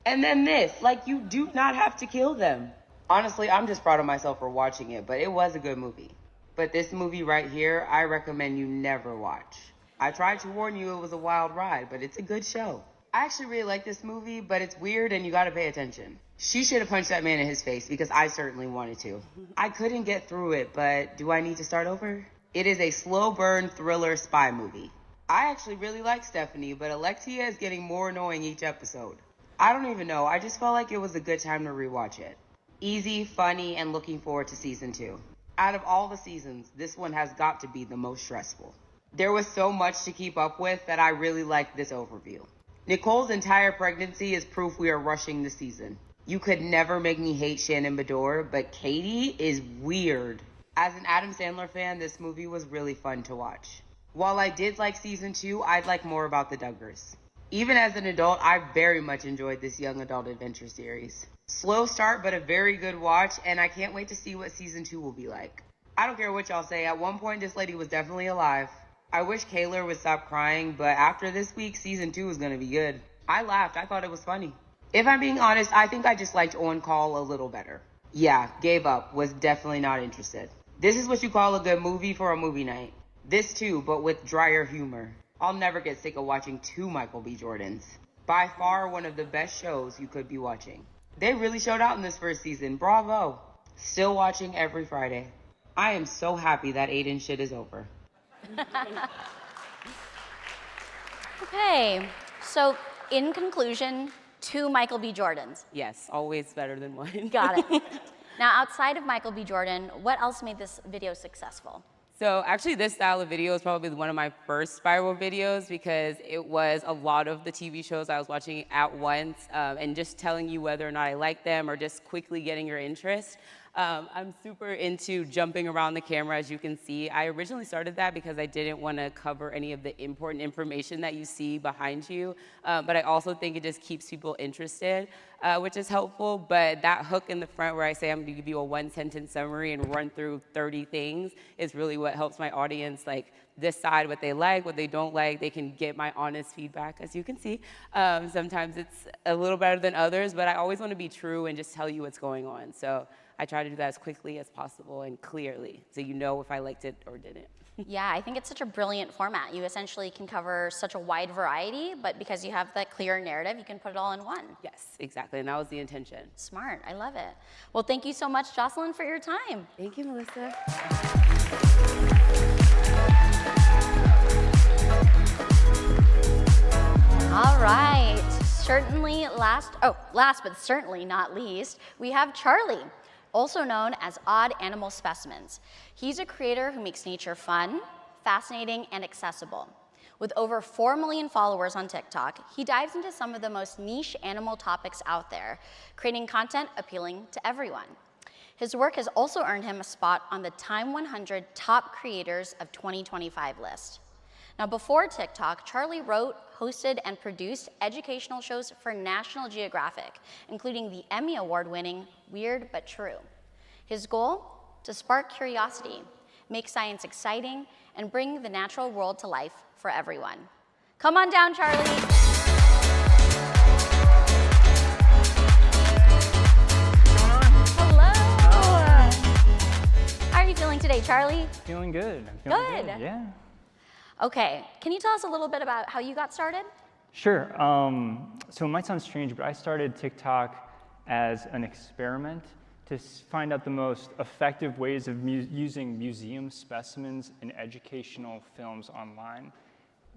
And then this, you do not have to kill them. Honestly, I'm just proud of myself for watching it, but it was a good movie. But this movie right here, I recommend you never watch. I tried to warn you it was a wild ride, but it's a good show. I actually really like this movie, but it's weird and you gotta pay attention. She should have punched that man in his face because I certainly wanted to. I couldn't get through it, but do I need to start over? It is a slow burn thriller spy movie. I actually really like Stephanie, but Alexia is getting more annoying each episode. I don't even know, I just felt like it was a good time to rewatch it. Easy, funny, and looking forward to season 2. Out of all the seasons, this one has got to be the most stressful. There was so much to keep up with that I really liked this overview. Nicole's entire pregnancy is proof we are rushing the season. You could never make me hate Shannon Bedore, but Katie is weird. As an Adam Sandler fan, this movie was really fun to watch. While I did like season 2, I'd like more about the Duggars. Even as an adult, I very much enjoyed this young adult adventure series. Slow start, but a very good watch, and I can't wait to see what season 2 will be like. I don't care what y'all say, at one point this lady was definitely alive. I wish Kaylor would stop crying, but after this week, season 2 is gonna be good. I laughed, I thought it was funny. If I'm being honest, I think I just liked On Call a little better. Yeah, gave up, was definitely not interested. This is what you call a good movie for a movie night. This too, but with drier humor. I'll never get sick of watching 2 Michael B. Jordans. By far one of the best shows you could be watching. They really showed out in this first season, bravo. Still watching every Friday. I am so happy that Aiden shit is over. Okay, so in conclusion, 2 Michael B. Jordans. Yes, always better than one. Got it. Now, outside of Michael B. Jordan, what else made this video successful? So actually this style of video is probably one of my first viral videos because it was a lot of the TV shows I was watching at once and just telling you whether or not I like them or just quickly getting your interest. I'm super into jumping around the camera, as you can see. I originally started that because I didn't want to cover any of the important information that you see behind you, but I also think it just keeps people interested, which is helpful. But that hook in the front where I say I'm going to give you a 1-sentence summary and run through 30 things is really what helps my audience decide what they like, what they don't like. They can get my honest feedback, as you can see. Sometimes it's a little better than others, but I always want to be true and just tell you what's going on. So I try to do that as quickly as possible and clearly, so you know if I liked it or didn't. Yeah, I think it's such a brilliant format. You essentially can cover such a wide variety, but because you have that clear narrative, you can put it all in one. Yes, exactly, and that was the intention. Smart, I love it. Well, thank you so much, Jocelyn, for your time. Thank you, Melissa. All right, last but certainly not least, we have Charlie, also known as Odd Animal Specimens. He's a creator who makes nature fun, fascinating, and accessible. With over 4 million followers on TikTok, he dives into some of the most niche animal topics out there, creating content appealing to everyone. His work has also earned him a spot on the Time 100 Top Creators of 2025 list. Now, before TikTok, Charlie wrote, hosted, and produced educational shows for National Geographic, including the Emmy Award-winning Weird But True. His goal? To spark curiosity, make science exciting, and bring the natural world to life for everyone. Come on down, Charlie. Hello. How are you feeling today, Charlie? Feeling good. I'm feeling Good. Yeah. Okay, can you tell us a little bit about how you got started? Sure. So it might sound strange, but I started TikTok as an experiment to find out the most effective ways of using museum specimens in educational films online.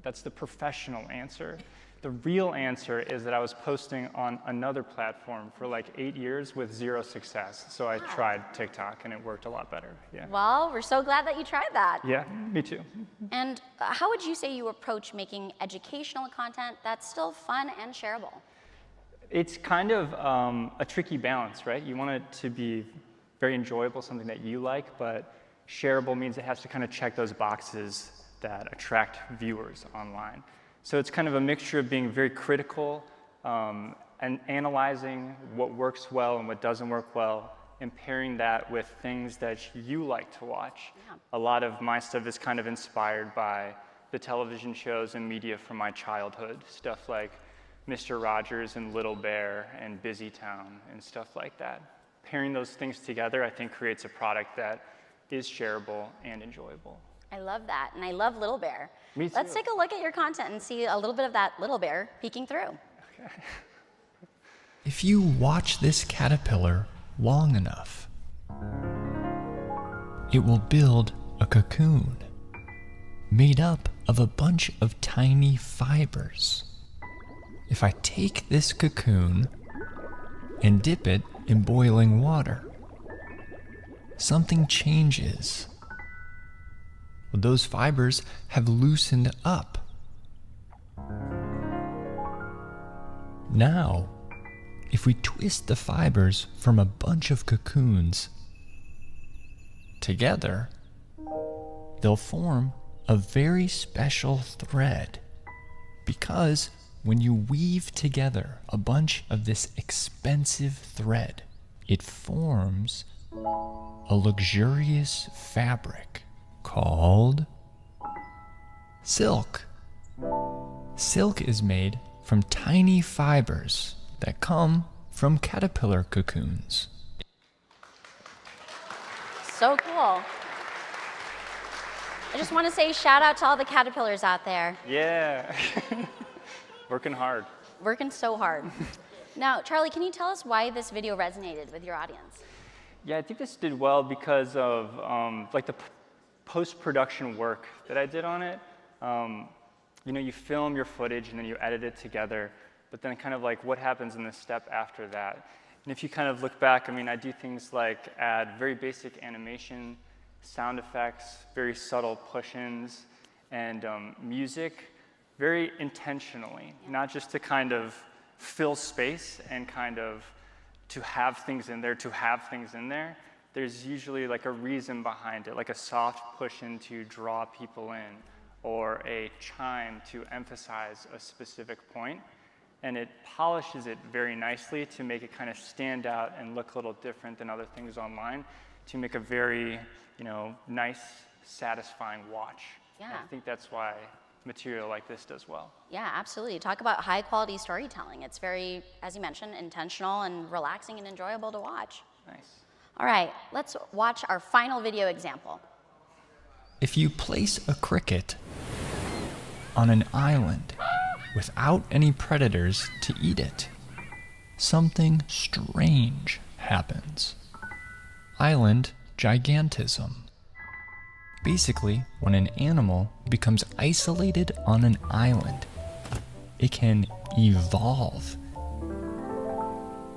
That's the professional answer. The real answer is that I was posting on another platform for like 8 years with 0 success. So I tried TikTok and it worked a lot better. Yeah. Well, we're so glad that you tried that. Yeah, me too. And how would you say you approach making educational content that's still fun and shareable? It's kind of a tricky balance, right? You want it to be very enjoyable, something that you like, but shareable means it has to kind of check those boxes that attract viewers online. So it's kind of a mixture of being very critical and analyzing what works well and what doesn't work well, and pairing that with things that you like to watch. Yeah. A lot of my stuff is kind of inspired by the television shows and media from my childhood, stuff like Mr. Rogers and Little Bear and Busy Town and stuff like that. Pairing those things together, I think, creates a product that is shareable and enjoyable. I love that, and I love Little Bear. Me too. Let's take a look at your content and see a little bit of that Little Bear peeking through. Okay. If you watch this caterpillar long enough, it will build a cocoon made up of a bunch of tiny fibers. If I take this cocoon and dip it in boiling water, something changes. Well, those fibers have loosened up. Now, if we twist the fibers from a bunch of cocoons together, they'll form a very special thread, because when you weave together a bunch of this expensive thread, it forms a luxurious fabric called silk. Silk is made from tiny fibers that come from caterpillar cocoons. So cool. I just want to say shout out to all the caterpillars out there. Yeah. Working hard. Working so hard. Now, Charlie, can you tell us why this video resonated with your audience? Yeah, I think this did well because of like the post-production work that I did on it. You know, you film your footage and then you edit it together, but then kind of like what happens in the step after that. And if you kind of look back, I mean, I do things like add very basic animation, sound effects, very subtle push-ins, and music very intentionally, not just to kind of fill space and kind of to have things in there, There's usually like a reason behind it, like a soft push-in to draw people in, or a chime to emphasize a specific point. And it polishes it very nicely to make it kind of stand out and look a little different than other things online, to make a very, you know, nice, satisfying watch. Yeah. And I think that's why material like this does well. Yeah, absolutely. Talk about high quality storytelling. It's very, as you mentioned, intentional and relaxing and enjoyable to watch. Nice. All right, let's watch our final video example. If you place a cricket on an island without any predators to eat it, something strange happens. Island gigantism. Basically, when an animal becomes isolated on an island, it can evolve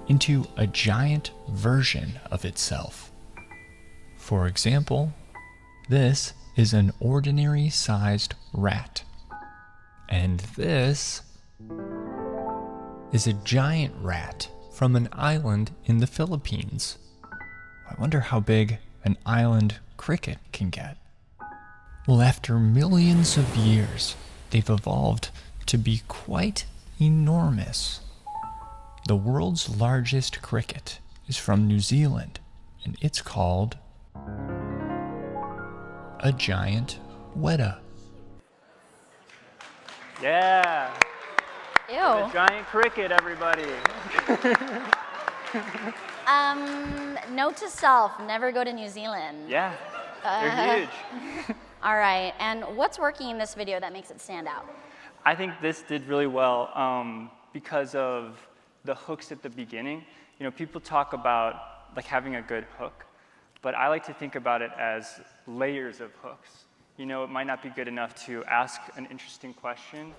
into a giant version of itself. For example, this is an ordinary sized rat, and this is a giant rat from an island in the Philippines. I wonder how big an island cricket can get. Well, after millions of years, they've evolved to be quite enormous. The world's largest cricket is from New Zealand, and it's called a giant weta. Yeah. Ew. The giant cricket, everybody. Note to self, never go to New Zealand. Yeah, they're huge. All right, and what's working in this video that makes it stand out? I think this did really well because of the hooks at the beginning. You know, people talk about like having a good hook, but I like to think about it as layers of hooks. You know, it might not be good enough to ask an interesting question.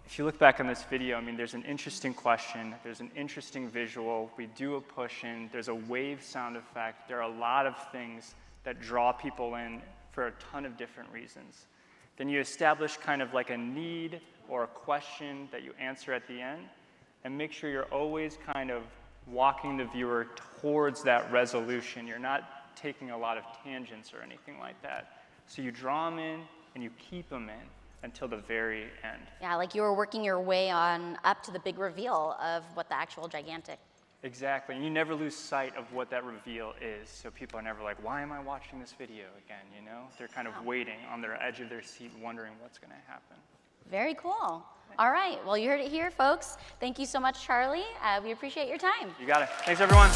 If you look back on this video, I mean, there's an interesting question, there's an interesting visual, we do a push-in, there's a wave sound effect, there are a lot of things that draw people in for a ton of different reasons. Then you establish kind of like a need or a question that you answer at the end, and make sure you're always kind of walking the viewer towards that resolution. You're not taking a lot of tangents or anything like that. So you draw them in and you keep them in until the very end. Yeah, like you were working your way on up to the big reveal of what the actual gigantic. Exactly, and you never lose sight of what that reveal is. So people are never like, why am I watching this video again, you know? They're kind of waiting on their edge of their seat, wondering what's gonna happen. Very cool. All right, well, you heard it here, folks. Thank you so much, Charlie. We appreciate your time. You got it. Thanks, everyone.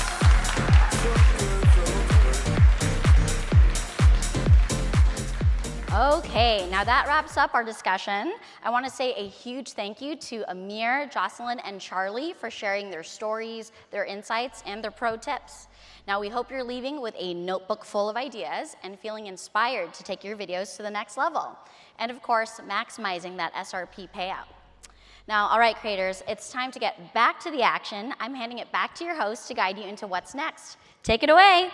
Okay, now that wraps up our discussion. I want to say a huge thank you to Amir, Jocelyn, and Charlie for sharing their stories, their insights, and their pro tips. Now, we hope you're leaving with a notebook full of ideas and feeling inspired to take your videos to the next level. And of course, maximizing that SRP payout. Now, all right, creators, it's time to get back to the action. I'm handing it back to your host to guide you into what's next. Take it away.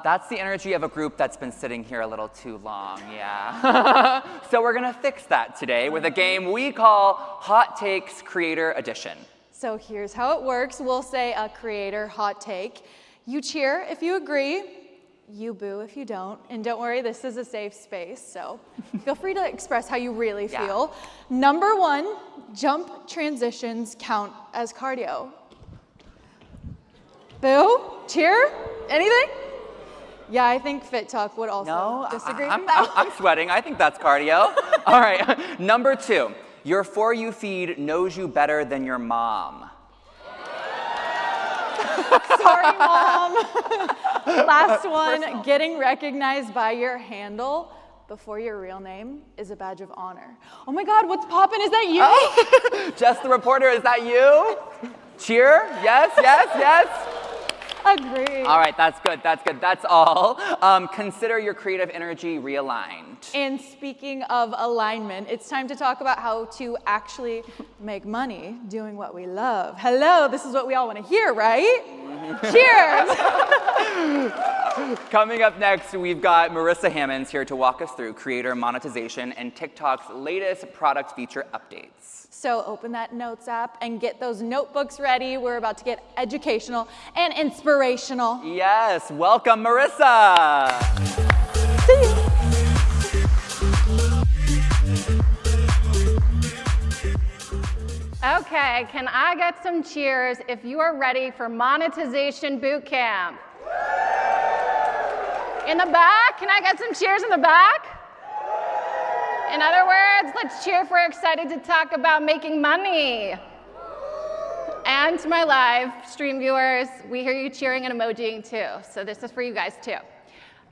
That's the energy of a group that's been sitting here a little too long, yeah. So we're gonna fix that today with a game we call Hot Takes Creator Edition. So here's how it works. We'll say a creator hot take. You cheer if you agree, you boo if you don't. And don't worry, this is a safe space, so feel free to express how you really feel. Number 1, jump transitions count as cardio. Boo? Cheer? Anything? Yeah, I think Fit Talk would also disagree with that. I'm sweating. I think that's cardio. All right. Number 2, your For You feed knows you better than your mom. Sorry, Mom. Last one, getting recognized by your handle before your real name is a badge of honor. Oh my God, what's poppin'? Is that you? Oh. Just the reporter, is that you? Cheer? Yes, yes, yes. Agree. All right, that's good, that's good. That's all. Consider your creative energy realigned. And speaking of alignment, it's time to talk about how to actually make money doing what we love. Hello, this is what we all want to hear, right? Cheers! Coming up next, we've got Marissa Hammonds here to walk us through creator monetization and TikTok's latest product feature updates. So open that Notes app and get those notebooks ready. We're about to get educational and inspirational. Yes, welcome Marissa. See you. Okay, can I get some cheers if you are ready for Monetization Bootcamp? In the back, can I get some cheers in the back? In other words, let's cheer if we're excited to talk about making money. And to my live stream viewers, we hear you cheering and emojiing too, so this is for you guys too.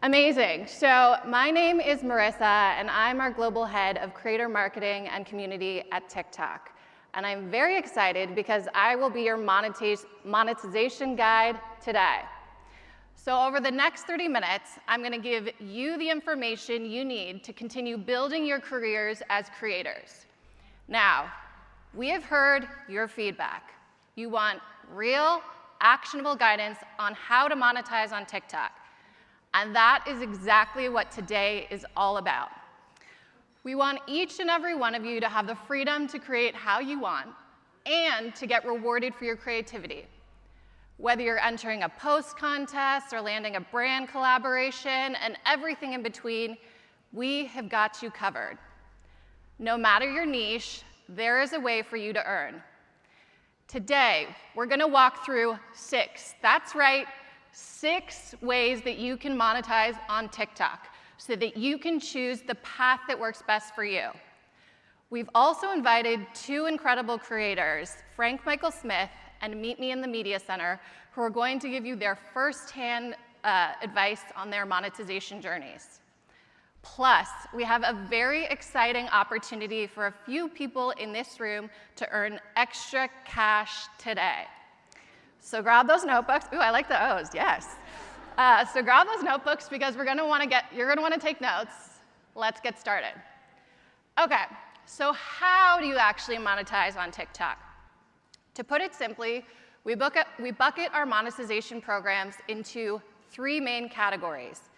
Amazing. So my name is Marissa, and I'm our global head of creator marketing and community at TikTok. And I'm very excited because I will be your monetization guide today. So over the next 30 minutes, I'm going to give you the information you need to continue building your careers as creators. Now, we have heard your feedback. You want real, actionable guidance on how to monetize on TikTok. And that is exactly what today is all about. We want each and every one of you to have the freedom to create how you want and to get rewarded for your creativity. Whether you're entering a post contest or landing a brand collaboration and everything in between, we have got you covered. No matter your niche, there is a way for you to earn. Today, we're going to walk through 6. That's right, 6 ways that you can monetize on TikTok so that you can choose the path that works best for you. We've also invited 2 incredible creators, Frank Michael Smith and Meet Me in the Media Center, who are going to give you their firsthand advice on their monetization journeys. Plus, we have a very exciting opportunity for a few people in this room to earn extra cash today. So grab those notebooks. Ooh, I like the O's, yes. So grab those notebooks because you're gonna wanna take notes. Let's get started. Okay, so how do you actually monetize on TikTok? To put it simply, we bucket our monetization programs into 3 main categories.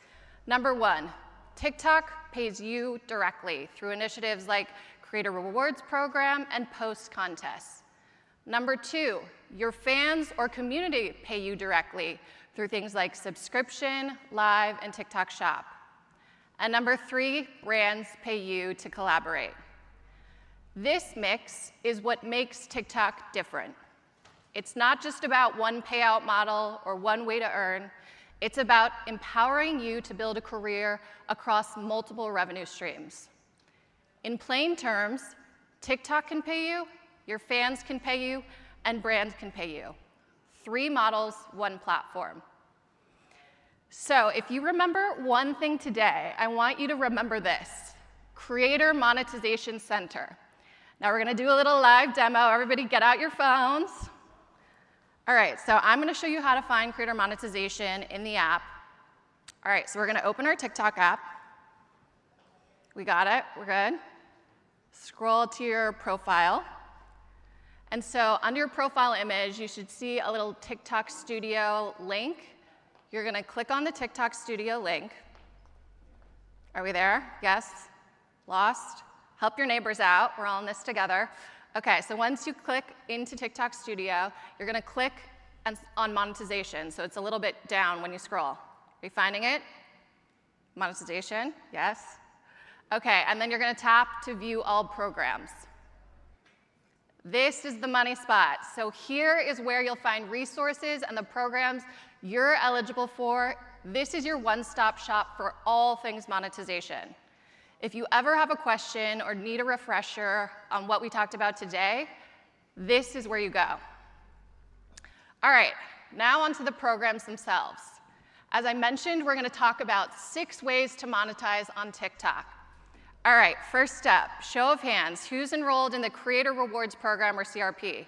Number 1, TikTok pays you directly through initiatives like Creator Rewards Program and post contests. Number 2, your fans or community pay you directly through things like subscription, live, and TikTok Shop. And number 3, brands pay you to collaborate. This mix is what makes TikTok different. It's not just about one payout model or one way to earn. It's about empowering you to build a career across multiple revenue streams. In plain terms, TikTok can pay you, your fans can pay you, and brands can pay you. 3 models, 1 platform. So if you remember one thing today, I want you to remember this: Creator Monetization Center. Now we're gonna do a little live demo. Everybody get out your phones. All right, so I'm gonna show you how to find Creator Monetization in the app. All right, so we're gonna open our TikTok app. We got it, we're good. Scroll to your profile. And so under your profile image, you should see a little TikTok Studio link. You're going to click on the TikTok Studio link. Are we there? Yes? Lost? Help your neighbors out. We're all in this together. Okay, so once you click into TikTok Studio, you're going to click on monetization. So it's a little bit down when you scroll. Are you finding it? Monetization? Yes? Okay, and then you're going to tap to view all programs. This is the money spot. So here is where you'll find resources and the programs you're eligible for. This is your one-stop shop for all things monetization. If you ever have a question or need a refresher on what we talked about today, this is where you go. All right, now onto the programs themselves. As I mentioned, we're going to talk about 6 ways to monetize on TikTok. All right, first up, show of hands. Who's enrolled in the Creator Rewards Program or CRP?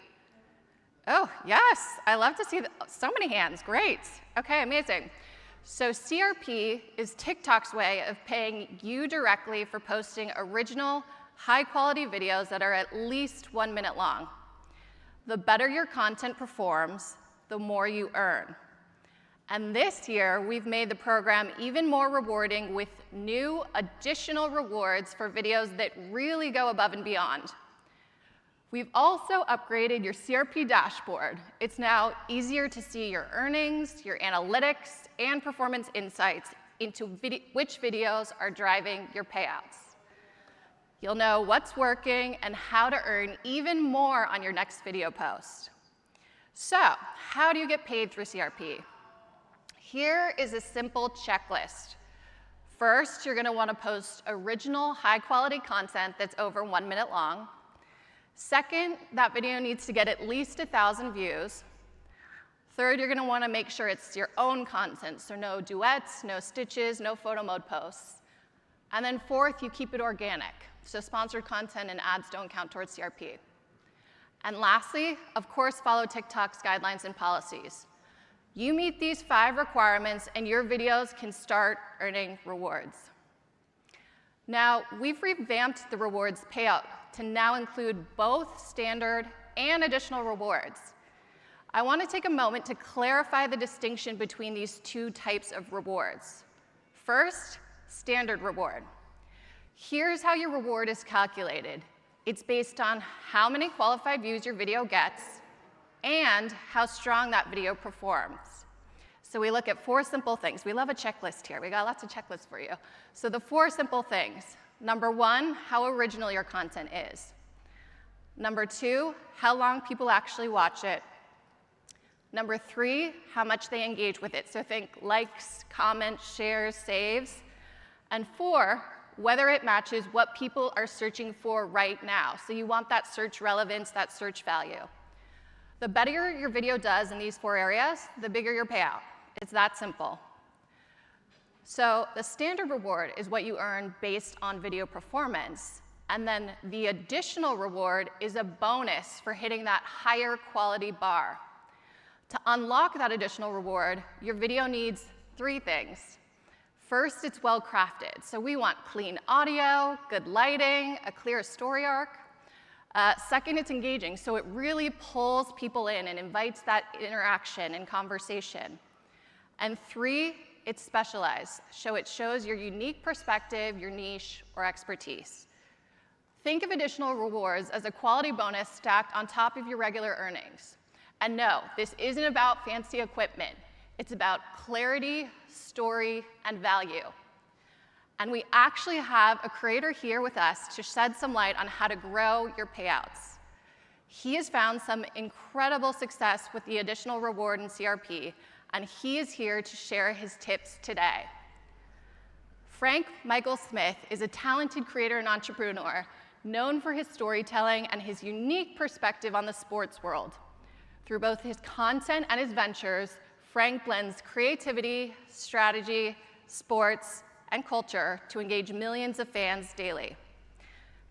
Oh, yes, I love to see so many hands. Great. Okay, amazing. So CRP is TikTok's way of paying you directly for posting original, high-quality videos that are at least 1 minute long. The better your content performs, the more you earn. And this year, we've made the program even more rewarding with new additional rewards for videos that really go above and beyond. We've also upgraded your CRP dashboard. It's now easier to see your earnings, your analytics, and performance insights into which videos are driving your payouts. You'll know what's working and how to earn even more on your next video post. So, how do you get paid through CRP? Here is a simple checklist. First, you're going to want to post original, high-quality content that's over 1 minute long. Second, that video needs to get at least 1,000 views. Third, you're going to want to make sure it's your own content, so no duets, no stitches, no photo mode posts. And then fourth, you keep it organic, so sponsored content and ads don't count towards CRP. And lastly, of course, follow TikTok's guidelines and policies. You meet these 5 requirements, and your videos can start earning rewards. Now, we've revamped the rewards payout to now include both standard and additional rewards. I want to take a moment to clarify the distinction between these 2 types of rewards. First, standard reward. Here's how your reward is calculated. It's based on how many qualified views your video gets and how strong that video performs. So we look at 4 simple things. We love a checklist here. We got lots of checklists for you. So the 4 simple things. Number 1, how original your content is. Number 2, how long people actually watch it. Number 3, how much they engage with it. So think likes, comments, shares, saves. And 4, whether it matches what people are searching for right now. So you want that search relevance, that search value. The better your video does in these 4 areas, the bigger your payout. It's that simple. So the standard reward is what you earn based on video performance. And then the additional reward is a bonus for hitting that higher quality bar. To unlock that additional reward, your video needs 3 things. First, it's well crafted. So we want clean audio, good lighting, a clear story arc. Second, it's engaging. So it really pulls people in and invites that interaction and conversation. And 3, it's specialized. So it shows your unique perspective, your niche, or expertise. Think of additional rewards as a quality bonus stacked on top of your regular earnings. And no, this isn't about fancy equipment. It's about clarity, story, and value. And we actually have a creator here with us to shed some light on how to grow your payouts. He has found some incredible success with the additional reward in CRP, and he is here to share his tips today. Frank Michael Smith is a talented creator and entrepreneur, known for his storytelling and his unique perspective on the sports world. Through both his content and his ventures, Frank blends creativity, strategy, sports, and culture to engage millions of fans daily.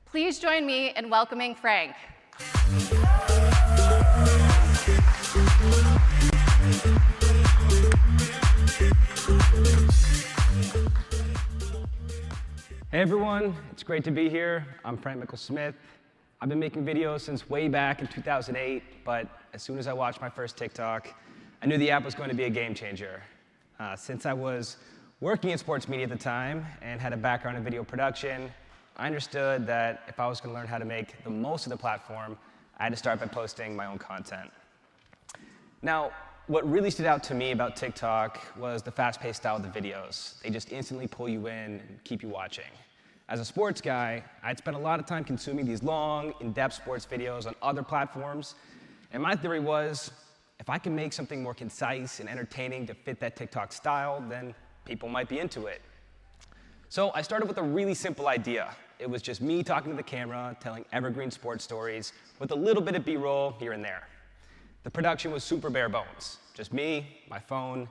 Please join me in welcoming Frank. Hey everyone, it's great to be here. I'm Frank Michael Smith. I've been making videos since way back in 2008, but as soon as I watched my first TikTok, I knew the app was going to be a game changer. Since I was working in sports media at the time and had a background in video production, I understood that if I was going to learn how to make the most of the platform, I had to start by posting my own content. Now, what really stood out to me about TikTok was the fast-paced style of the videos. They just instantly pull you in and keep you watching. As a sports guy, I'd spent a lot of time consuming these long, in-depth sports videos on other platforms, and my theory was, if I can make something more concise and entertaining to fit that TikTok style, then people might be into it. So I started with a really simple idea. It was just me talking to the camera, telling evergreen sports stories, with a little bit of B-roll here and there. The production was super bare bones. Just me, my phone,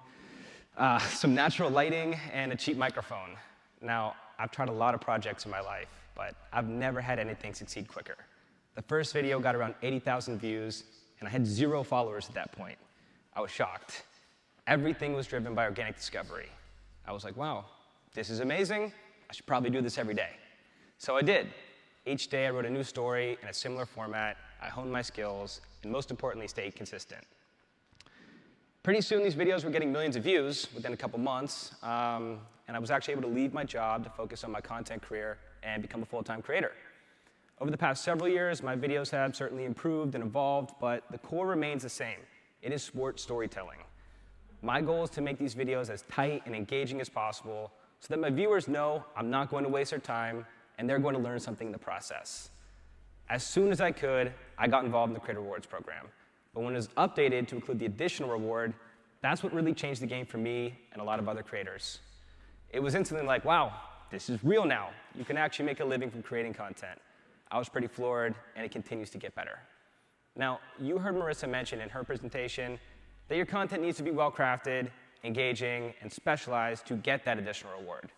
some natural lighting, and a cheap microphone. Now, I've tried a lot of projects in my life, but I've never had anything succeed quicker. The first video got around 80,000 views, and I had 0 followers at that point. I was shocked. Everything was driven by organic discovery. I was like, wow, this is amazing. I should probably do this every day. So I did. Each day I wrote a new story in a similar format. I honed my skills, and most importantly, stayed consistent. Pretty soon, these videos were getting millions of views within a couple months, and I was actually able to leave my job to focus on my content career and become a full-time creator. Over the past several years, my videos have certainly improved and evolved, but the core remains the same. It is sports storytelling. My goal is to make these videos as tight and engaging as possible so that my viewers know I'm not going to waste their time and they're going to learn something in the process. As soon as I could, I got involved in the Creator Rewards program. But when it was updated to include the additional reward, that's what really changed the game for me and a lot of other creators. It was instantly like, wow, this is real now. You can actually make a living from creating content. I was pretty floored, and it continues to get better. Now, you heard Marissa mention in her presentation that your content needs to be well-crafted, engaging, and specialized to get that additional reward.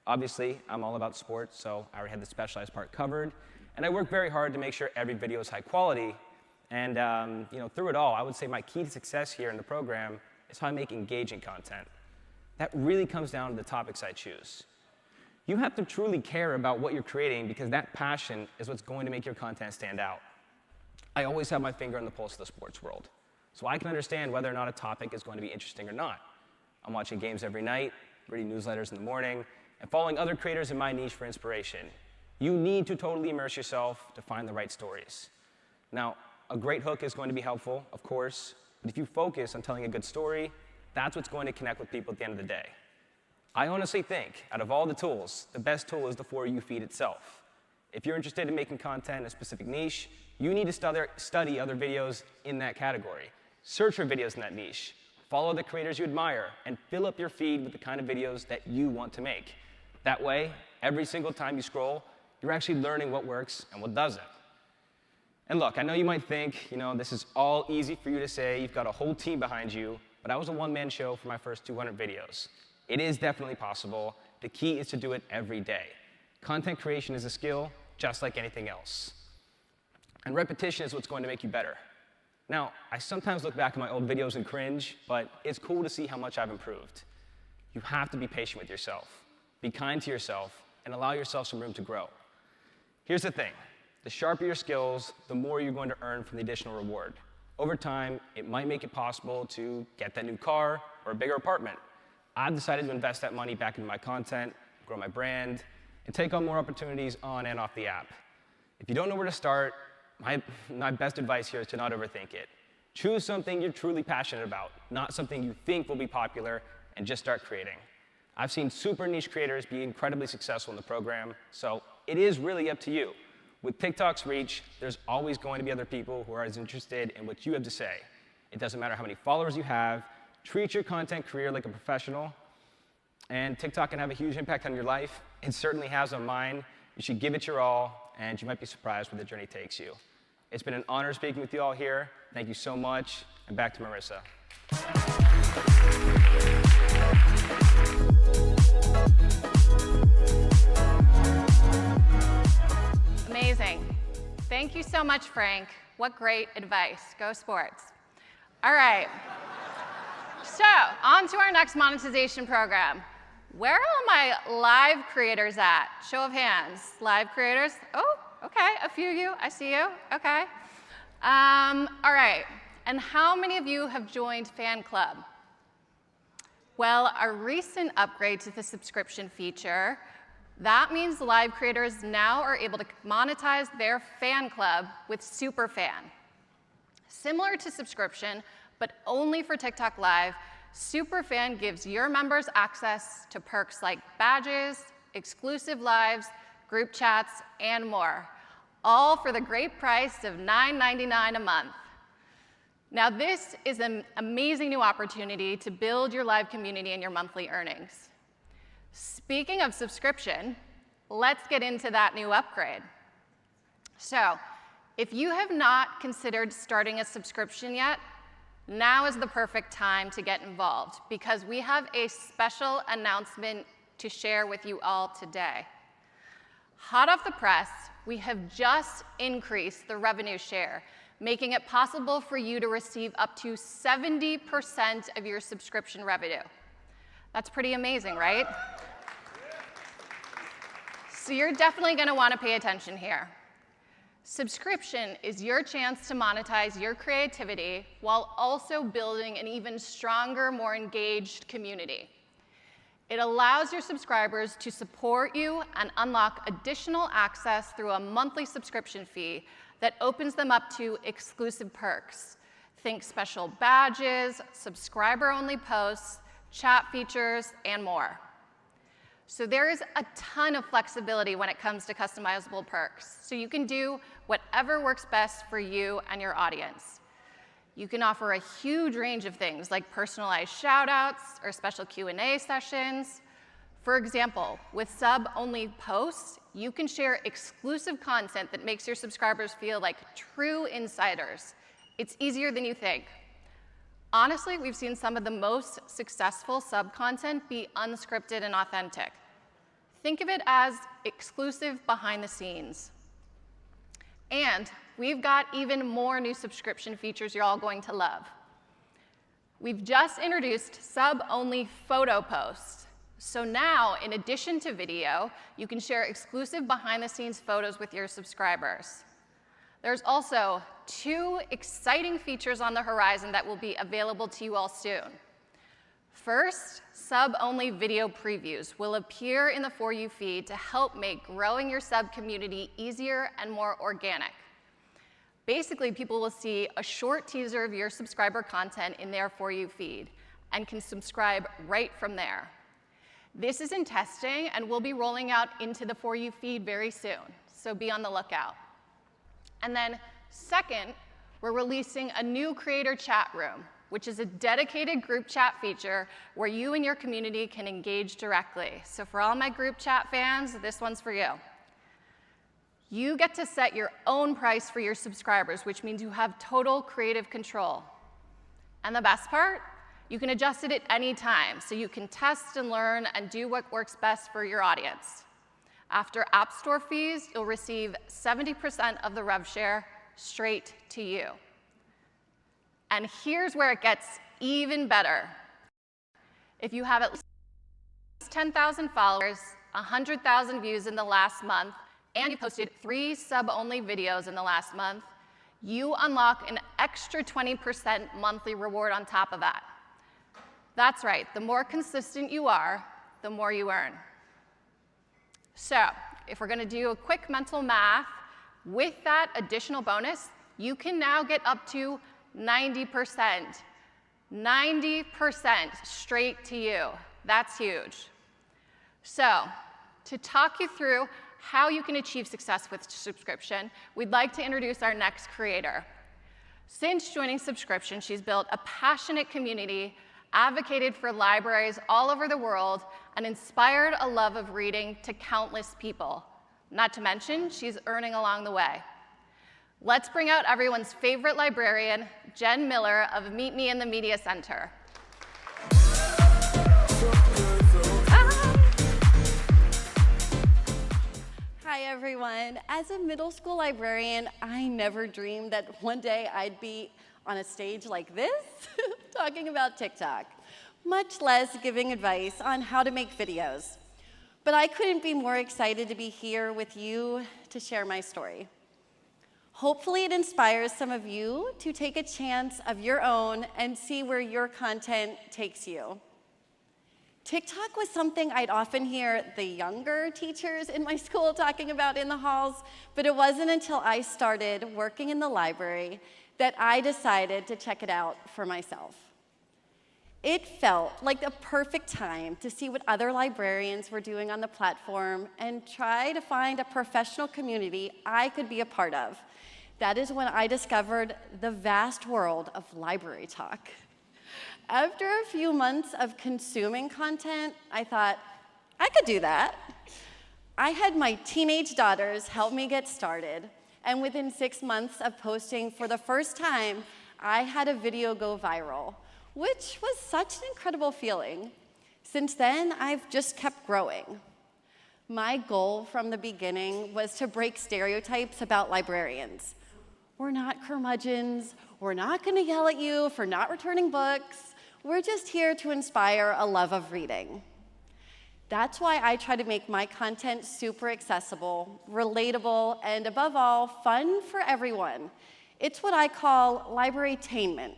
Obviously, I'm all about sports, so I already had the specialized part covered, and I work very hard to make sure every video is high quality. And through it all, I would say my key to success here in the program is how I make engaging content. That really comes down to the topics I choose. You have to truly care about what you're creating because that passion is what's going to make your content stand out. I always have my finger on the pulse of the sports world, so I can understand whether or not a topic is going to be interesting or not. I'm watching games every night, reading newsletters in the morning, and following other creators in my niche for inspiration. You need to totally immerse yourself to find the right stories. Now, a great hook is going to be helpful, of course, but if you focus on telling a good story, that's what's going to connect with people at the end of the day. I honestly think, out of all the tools, the best tool is the For You feed itself. If you're interested in making content in a specific niche, you need to study other videos in that category. Search for videos in that niche. Follow the creators you admire, and fill up your feed with the kind of videos that you want to make. That way, every single time you scroll, you're actually learning what works and what doesn't. And look, I know you might think, this is all easy for you to say, you've got a whole team behind you, but I was a one-man show for my first 200 videos. It is definitely possible. The key is to do it every day. Content creation is a skill, just like anything else. And repetition is what's going to make you better. Now, I sometimes look back at my old videos and cringe, but it's cool to see how much I've improved. You have to be patient with yourself. Be kind to yourself, and allow yourself some room to grow. Here's the thing. The sharper your skills, the more you're going to earn from the additional reward. Over time, it might make it possible to get that new car or a bigger apartment. I've decided to invest that money back into my content, grow my brand, and take on more opportunities on and off the app. If you don't know where to start, my best advice here is to not overthink it. Choose something you're truly passionate about, not something you think will be popular, and just start creating. I've seen super niche creators be incredibly successful in the program, so it is really up to you. With TikTok's reach, there's always going to be other people who are as interested in what you have to say. It doesn't matter how many followers you have. Treat your content career like a professional, and TikTok can have a huge impact on your life. It certainly has on mine. You should give it your all, and you might be surprised where the journey takes you. It's been an honor speaking with you all here. Thank you so much, and back to Marissa. Amazing. Thank you so much, Frank. What great advice. Go sports. All right. So, on to our next monetization program. Where are all my live creators at? Show of hands. Live creators? Oh, okay. A few of you. I see you. Okay. All right. And how many of you have joined Fan Club? Well, our recent upgrade to the subscription feature, that means live creators now are able to monetize their fan club with Superfan. Similar to subscription, but only for TikTok Live, Superfan gives your members access to perks like badges, exclusive lives, group chats, and more, all for the great price of $9.99 a month. Now, this is an amazing new opportunity to build your live community and your monthly earnings. Speaking of subscription, let's get into that new upgrade. So, if you have not considered starting a subscription yet, now is the perfect time to get involved because we have a special announcement to share with you all today. Hot off the press, we have just increased the revenue share, making it possible for you to receive up to 70% of your subscription revenue. That's pretty amazing, right? So you're definitely going to want to pay attention here. Subscription is your chance to monetize your creativity while also building an even stronger, more engaged community. It allows your subscribers to support you and unlock additional access through a monthly subscription fee that opens them up to exclusive perks. Think special badges, subscriber-only posts, chat features, and more. So there is a ton of flexibility when it comes to customizable perks. So you can do whatever works best for you and your audience. You can offer a huge range of things like personalized shout-outs or special Q&A sessions. For example, with sub-only posts, you can share exclusive content that makes your subscribers feel like true insiders. It's easier than you think. Honestly, we've seen some of the most successful sub-content be unscripted and authentic. Think of it as exclusive behind the scenes. And we've got even more new subscription features you're all going to love. We've just introduced sub-only photo posts. So now, in addition to video, you can share exclusive behind-the-scenes photos with your subscribers. There's also 2 exciting features on the horizon that will be available to you all soon. First, sub-only video previews will appear in the For You feed to help make growing your sub community easier and more organic. Basically, people will see a short teaser of your subscriber content in their For You feed and can subscribe right from there. This is in testing and will be rolling out into the For You feed very soon, so be on the lookout. And then second, we're releasing a new creator chat room, which is a dedicated group chat feature where you and your community can engage directly. So for all my group chat fans, this one's for you. You get to set your own price for your subscribers, which means you have total creative control. And the best part? You can adjust it at any time, so you can test and learn and do what works best for your audience. After App Store fees, you'll receive 70% of the rev share straight to you. And here's where it gets even better. If you have at least 10,000 followers, 100,000 views in the last month, and you posted 3 sub-only videos in the last month, you unlock an extra 20% monthly reward on top of that. That's right, the more consistent you are, the more you earn. So, if we're gonna do a quick mental math, with that additional bonus, you can now get up to 90%. 90% straight to you. That's huge. So, to talk you through how you can achieve success with subscription, we'd like to introduce our next creator. Since joining subscription, she's built a passionate community, advocated for libraries all over the world, and inspired a love of reading to countless people. Not to mention, she's earning along the way. Let's bring out everyone's favorite librarian, Jen Miller of Meet Me in the Media Center. Hi everyone. As a middle school librarian, I never dreamed that one day I'd be on a stage like this talking about TikTok, much less giving advice on how to make videos. But I couldn't be more excited to be here with you to share my story. Hopefully it inspires some of you to take a chance of your own and see where your content takes you. TikTok was something I'd often hear the younger teachers in my school talking about in the halls, but it wasn't until I started working in the library that I decided to check it out for myself. It felt like the perfect time to see what other librarians were doing on the platform and try to find a professional community I could be a part of. That is when I discovered the vast world of library talk. After a few months of consuming content, I thought, I could do that. I had my teenage daughters help me get started, and within 6 months of posting for the first time, I had a video go viral, which was such an incredible feeling. Since then, I've just kept growing. My goal from the beginning was to break stereotypes about librarians. We're not curmudgeons, we're not gonna yell at you for not returning books, we're just here to inspire a love of reading. That's why I try to make my content super accessible, relatable, and above all, fun for everyone. It's what I call library-tainment.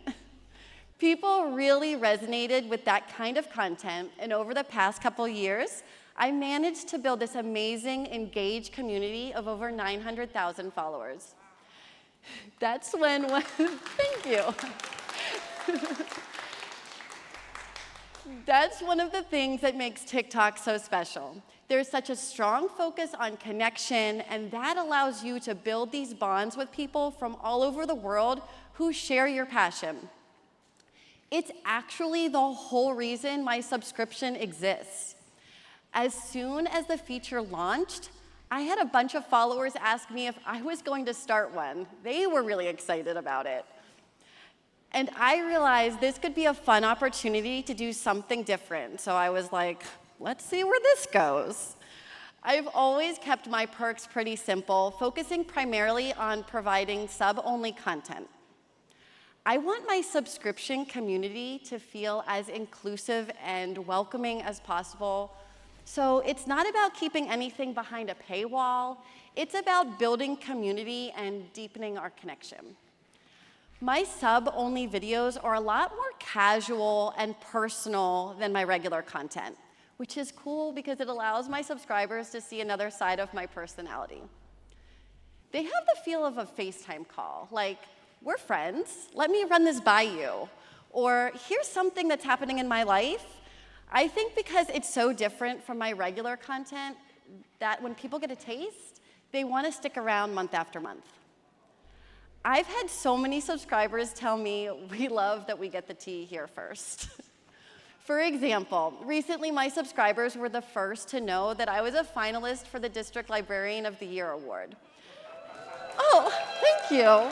People really resonated with that kind of content, and over the past couple years, I managed to build this amazing, engaged community of over 900,000 followers. That's when, thank you. That's one of the things that makes TikTok so special. There's such a strong focus on connection, and that allows you to build these bonds with people from all over the world who share your passion. It's actually the whole reason my subscription exists. As soon as the feature launched, I had a bunch of followers ask me if I was going to start one. They were really excited about it. And I realized this could be a fun opportunity to do something different. So I was like, let's see where this goes. I've always kept my perks pretty simple, focusing primarily on providing sub-only content. I want my subscription community to feel as inclusive and welcoming as possible. So it's not about keeping anything behind a paywall. It's about building community and deepening our connection. My sub-only videos are a lot more casual and personal than my regular content, which is cool because it allows my subscribers to see another side of my personality. They have the feel of a FaceTime call, like, we're friends, let me run this by you, or here's something that's happening in my life. I think because it's so different from my regular content that when people get a taste, they want to stick around month after month. I've had so many subscribers tell me we love that we get the tea here first. For example, recently my subscribers were the first to know that I was a finalist for the District Librarian of the Year award. Oh, thank you.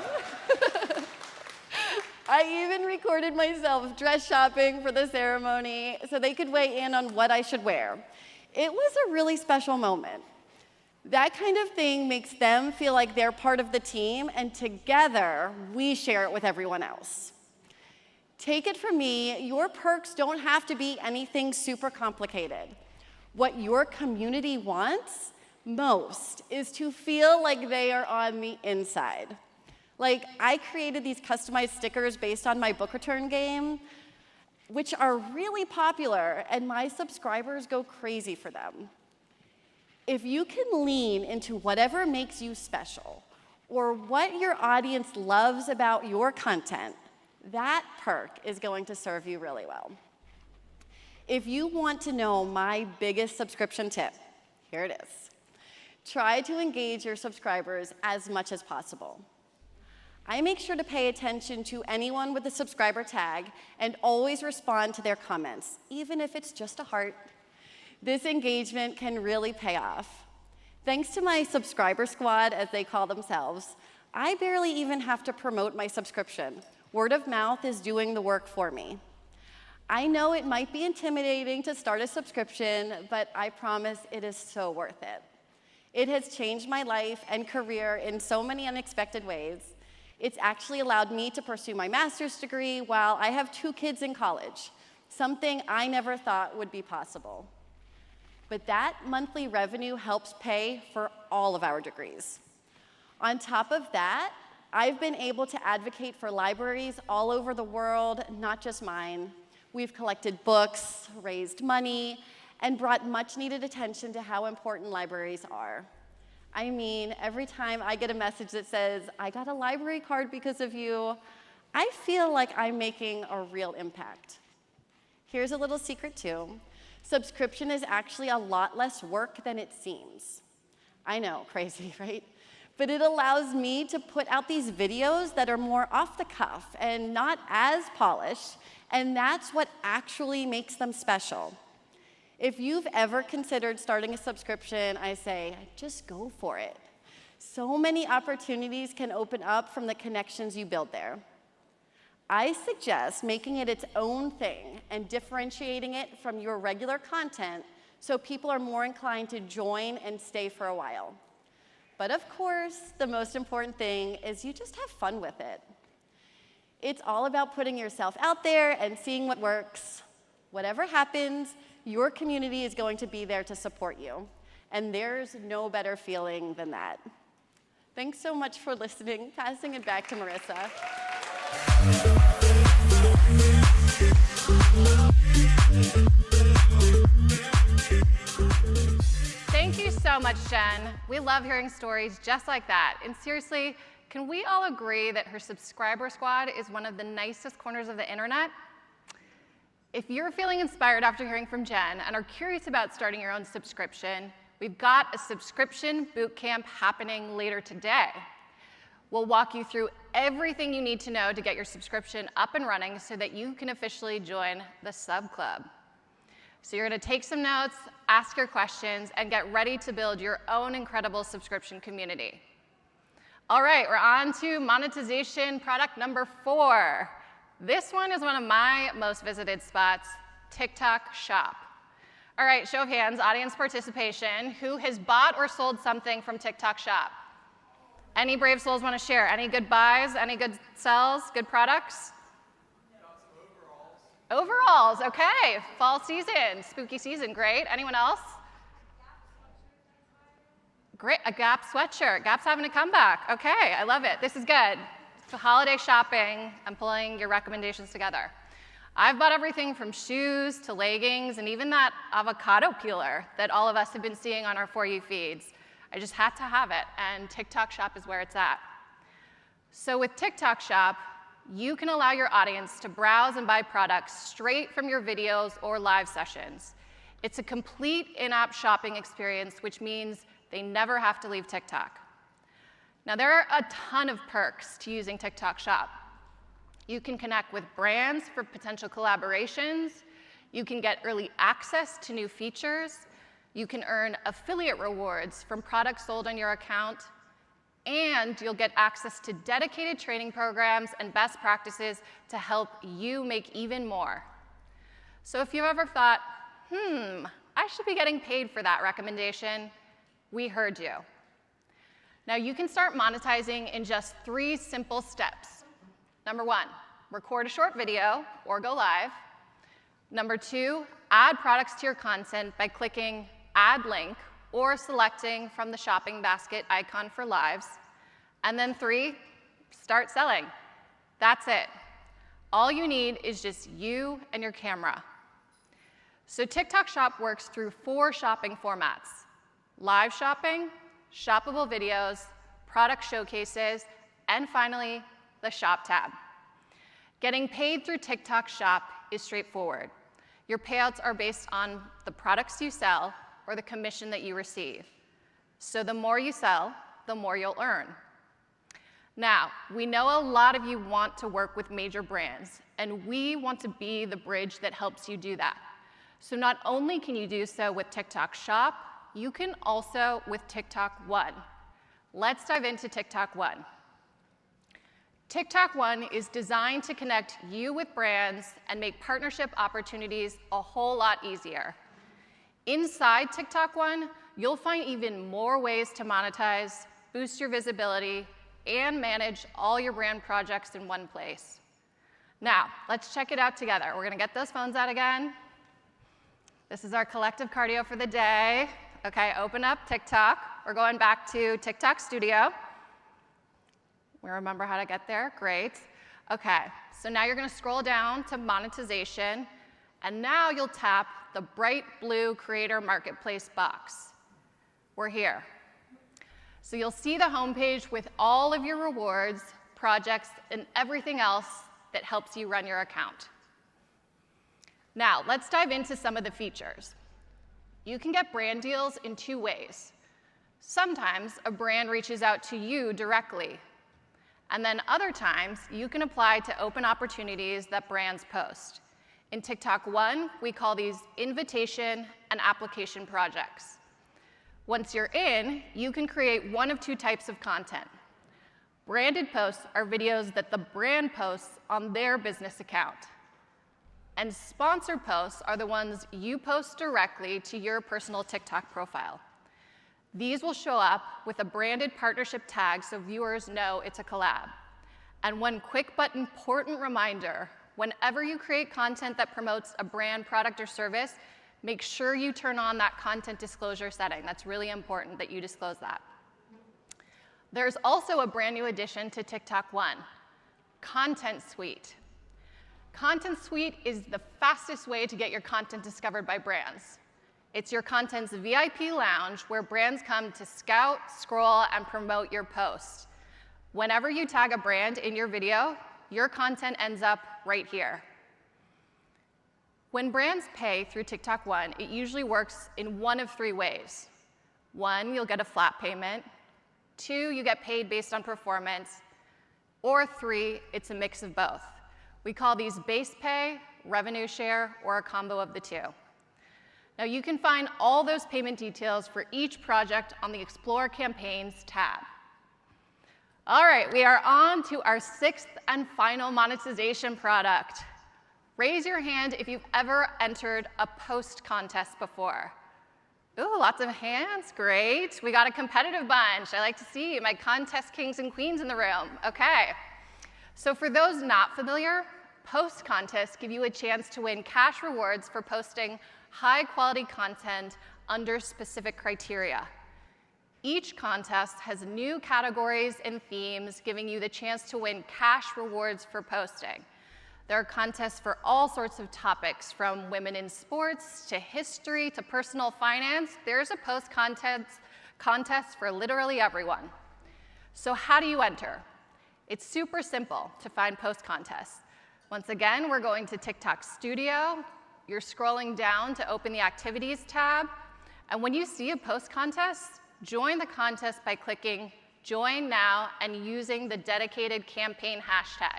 I even recorded myself dress shopping for the ceremony so they could weigh in on what I should wear. It was a really special moment. That kind of thing makes them feel like they're part of the team, and together, we share it with everyone else. Take it from me, your perks don't have to be anything super complicated. What your community wants most is to feel like they are on the inside. Like, I created these customized stickers based on my book return game, which are really popular, and my subscribers go crazy for them. If you can lean into whatever makes you special, or what your audience loves about your content, that perk is going to serve you really well. If you want to know my biggest subscription tip, here it is. Try to engage your subscribers as much as possible. I make sure to pay attention to anyone with a subscriber tag and always respond to their comments, even if it's just a heart. This engagement can really pay off. Thanks to my subscriber squad, as they call themselves, I barely even have to promote my subscription. Word of mouth is doing the work for me. I know it might be intimidating to start a subscription, but I promise it is so worth it. It has changed my life and career in so many unexpected ways. It's actually allowed me to pursue my master's degree while I have 2 kids in college, something I never thought would be possible. But that monthly revenue helps pay for all of our degrees. On top of that, I've been able to advocate for libraries all over the world, not just mine. We've collected books, raised money, and brought much needed attention to how important libraries are. I mean, every time I get a message that says, I got a library card because of you, I feel like I'm making a real impact. Here's a little secret too. Subscription is actually a lot less work than it seems. I know, crazy, right? But it allows me to put out these videos that are more off the cuff and not as polished, and that's what actually makes them special. If you've ever considered starting a subscription, I say, just go for it. So many opportunities can open up from the connections you build there. I suggest making it its own thing and differentiating it from your regular content so people are more inclined to join and stay for a while. But of course, the most important thing is you just have fun with it. It's all about putting yourself out there and seeing what works. Whatever happens, your community is going to be there to support you. And there's no better feeling than that. Thanks so much for listening. Passing it back to Marissa. Thank you so much, Jen. We love hearing stories just like that. And seriously, can we all agree that her subscriber squad is one of the nicest corners of the internet? If you're feeling inspired after hearing from Jen and are curious about starting your own subscription, we've got a subscription bootcamp happening later today. We'll walk you through everything you need to know to get your subscription up and running so that you can officially join the Sub Club. So you're going to take some notes, ask your questions, and get ready to build your own incredible subscription community. All right, we're on to monetization product number 4. This one is one of my most visited spots, TikTok Shop. All right, show of hands, audience participation. Who has bought or sold something from TikTok Shop? Any brave souls want to share? Any good buys? Any good sells? Good products? Overalls, okay. Fall season, spooky season, great. Anyone else? Great, a Gap sweatshirt. Gap's having a comeback. Okay, I love it. This is good. For holiday shopping, I'm pulling your recommendations together. I've bought everything from shoes to leggings and even that avocado peeler that all of us have been seeing on our For You feeds. I just had to have it, and TikTok Shop is where it's at. So with TikTok Shop, you can allow your audience to browse and buy products straight from your videos or live sessions. It's a complete in-app shopping experience, which means they never have to leave TikTok. Now, there are a ton of perks to using TikTok Shop. You can connect with brands for potential collaborations. You can get early access to new features. You can earn affiliate rewards from products sold on your account. And you'll get access to dedicated training programs and best practices to help you make even more. So if you've ever thought, I should be getting paid for that recommendation, we heard you. Now you can start monetizing in just 3 simple steps. Number 1, record a short video or go live. Number 2, add products to your content by clicking Add Link or selecting from the shopping basket icon for lives. And then 3, start selling. That's it. All you need is just you and your camera. So TikTok Shop works through 4 shopping formats: live shopping, shoppable videos, product showcases, and finally, the Shop tab. Getting paid through TikTok Shop is straightforward. Your payouts are based on the products you sell or the commission that you receive. So the more you sell, the more you'll earn. Now, we know a lot of you want to work with major brands, and we want to be the bridge that helps you do that. So not only can you do so with TikTok Shop, you can also with TikTok One. Let's dive into TikTok One. TikTok One is designed to connect you with brands and make partnership opportunities a whole lot easier. Inside TikTok One, you'll find even more ways to monetize, boost your visibility, and manage all your brand projects in one place. Now, let's check it out together. We're gonna get those phones out again. This is our collective cardio for the day. Okay, open up TikTok. We're going back to TikTok Studio. We remember how to get there, great. Okay, so now you're gonna scroll down to monetization. And now you'll tap the bright blue Creator Marketplace box. We're here. So you'll see the homepage with all of your rewards, projects, and everything else that helps you run your account. Now, let's dive into some of the features. You can get brand deals in 2 ways. Sometimes a brand reaches out to you directly, and then other times you can apply to open opportunities that brands post. In TikTok One, we call these invitation and application projects. Once you're in, you can create one of 2 types of content. Branded posts are videos that the brand posts on their business account. And sponsored posts are the ones you post directly to your personal TikTok profile. These will show up with a branded partnership tag so viewers know it's a collab. And one quick but important reminder, whenever you create content that promotes a brand, product, or service, make sure you turn on that content disclosure setting. That's really important that you disclose that. There's also a brand new addition to TikTok One, Content Suite. Content Suite is the fastest way to get your content discovered by brands. It's your content's VIP lounge where brands come to scout, scroll, and promote your post. Whenever you tag a brand in your video, your content ends up right here. When brands pay through TikTok One, it usually works in one of 3 ways. 1, you'll get a flat payment. 2, you get paid based on performance. Or 3, it's a mix of both. We call these base pay, revenue share, or a combo of the 2. Now you can find all those payment details for each project on the Explore Campaigns tab. All right, we are on to our 6th and final monetization product. Raise your hand if you've ever entered a post contest before. Ooh, lots of hands, great. We got a competitive bunch. I like to see my contest kings and queens in the room. Okay. So for those not familiar, post contests give you a chance to win cash rewards for posting high quality content under specific criteria. Each contest has new categories and themes, giving you the chance to win cash rewards for posting. There are contests for all sorts of topics, from women in sports to history to personal finance. There's a post contest for literally everyone. So how do you enter? It's super simple to find post contests. Once again, we're going to TikTok Studio. You're scrolling down to open the Activities tab. And when you see a post contest, join the contest by clicking Join Now and using the dedicated campaign hashtag.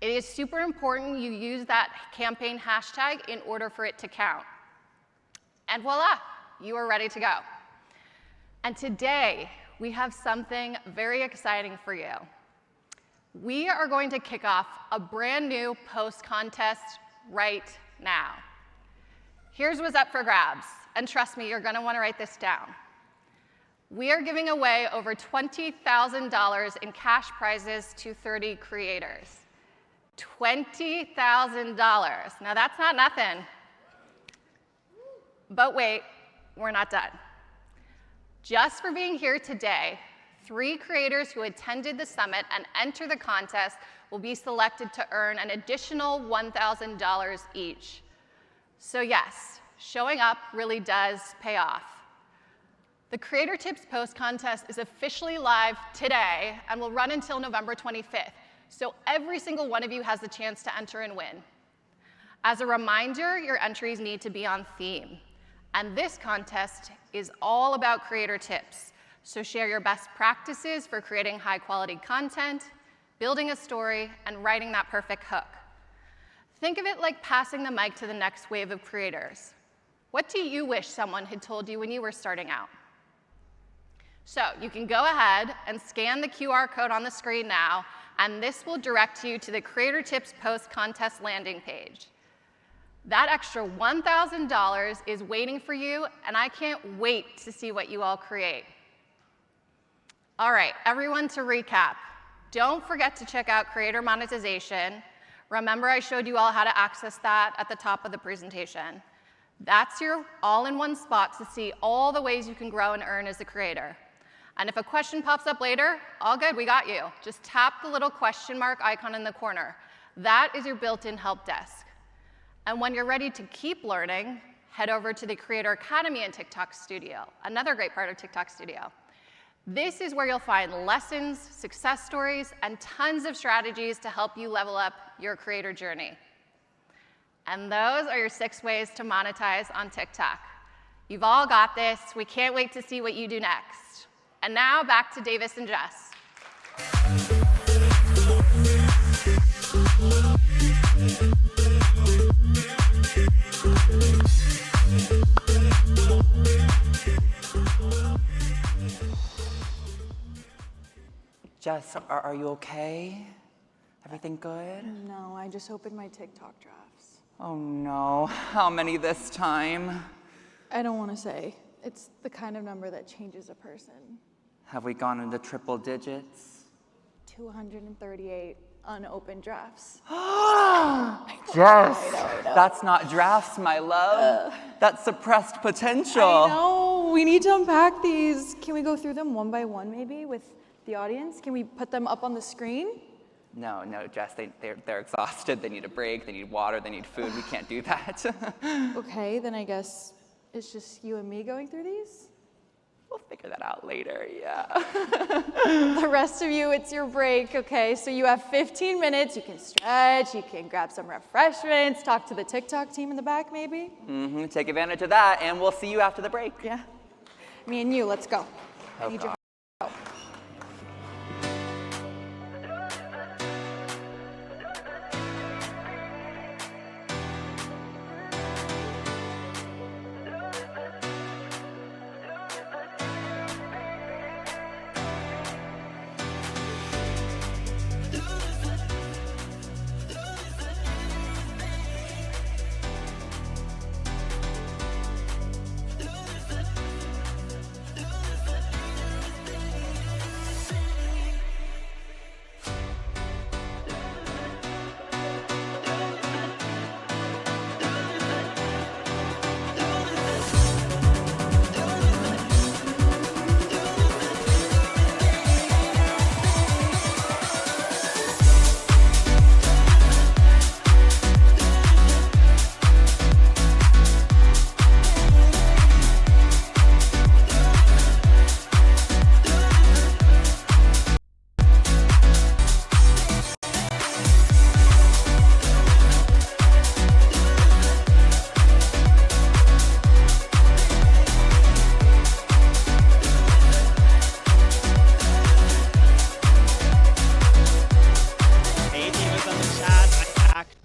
It is super important you use that campaign hashtag in order for it to count. And voila, you are ready to go. And today, we have something very exciting for you. We are going to kick off a brand new post contest right now. Here's what's up for grabs, and trust me, you're going to want to write this down. We are giving away over $20,000 in cash prizes to 30 creators. $20,000. Now that's not nothing. But wait, we're not done. Just for being here today, 3 creators who attended the summit and enter the contest will be selected to earn an additional $1,000 each. So yes, showing up really does pay off. The Creator Tips Post Contest is officially live today and will run until November 25th. So every single one of you has the chance to enter and win. As a reminder, your entries need to be on theme. And this contest is all about creator tips. So share your best practices for creating high quality content, building a story, and writing that perfect hook. Think of it like passing the mic to the next wave of creators. What do you wish someone had told you when you were starting out? So you can go ahead and scan the QR code on the screen now, and this will direct you to the Creator Tips Post Contest landing page. That extra $1,000 is waiting for you, and I can't wait to see what you all create. All right, everyone, to recap, don't forget to check out Creator Monetization. Remember, I showed you all how to access that at the top of the presentation. That's your all-in-one spot to see all the ways you can grow and earn as a creator. And if a question pops up later, all good, we got you. Just tap the little question mark icon in the corner. That is your built-in help desk. And when you're ready to keep learning, head over to the Creator Academy in TikTok Studio, another great part of TikTok Studio. This is where you'll find lessons, success stories, and tons of strategies to help you level up your creator journey. And those are your 6 ways to monetize on TikTok. You've all got this. We can't wait to see what you do next. And now back to Davis and Jess. Jess, are you okay? Everything good? No, I just opened my TikTok drafts. Oh no, how many this time? I don't want to say. It's the kind of number that changes a person. Have we gone into triple digits? 238 unopened drafts. Jess, that's not drafts, my love. That's suppressed potential. I know, we need to unpack these. Can we go through them one by one maybe with the audience? Can we put them up on the screen? No, Jess, they're exhausted. They need a break, they need water, they need food. We can't do that. Okay, then I guess it's just you and me going through these? We'll figure that out later, yeah. The rest of you, it's your break, okay? So you have 15 minutes. You can stretch, you can grab some refreshments, talk to the TikTok team in the back maybe. Mm-hmm, take advantage of that, and we'll see you after the break. Yeah. Me and you, let's go. I need your help.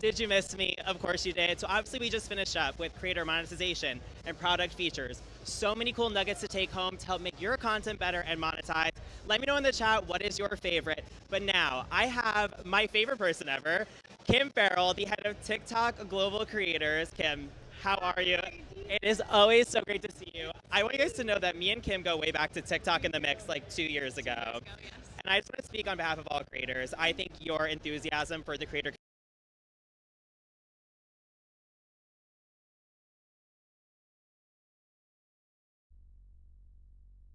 Did you miss me? Of course you did. So obviously we just finished up with creator monetization and product features. So many cool nuggets to take home to help make your content better and monetize. Let me know in the chat what is your favorite. But now I have my favorite person ever, Kim Farrell, the head of TikTok Global Creators. Kim, how are you? It is always so great to see you. I want you guys to know that me and Kim go way back to TikTok in the Mix like 2 years ago. And I just want to speak on behalf of all creators. I think your enthusiasm for the creator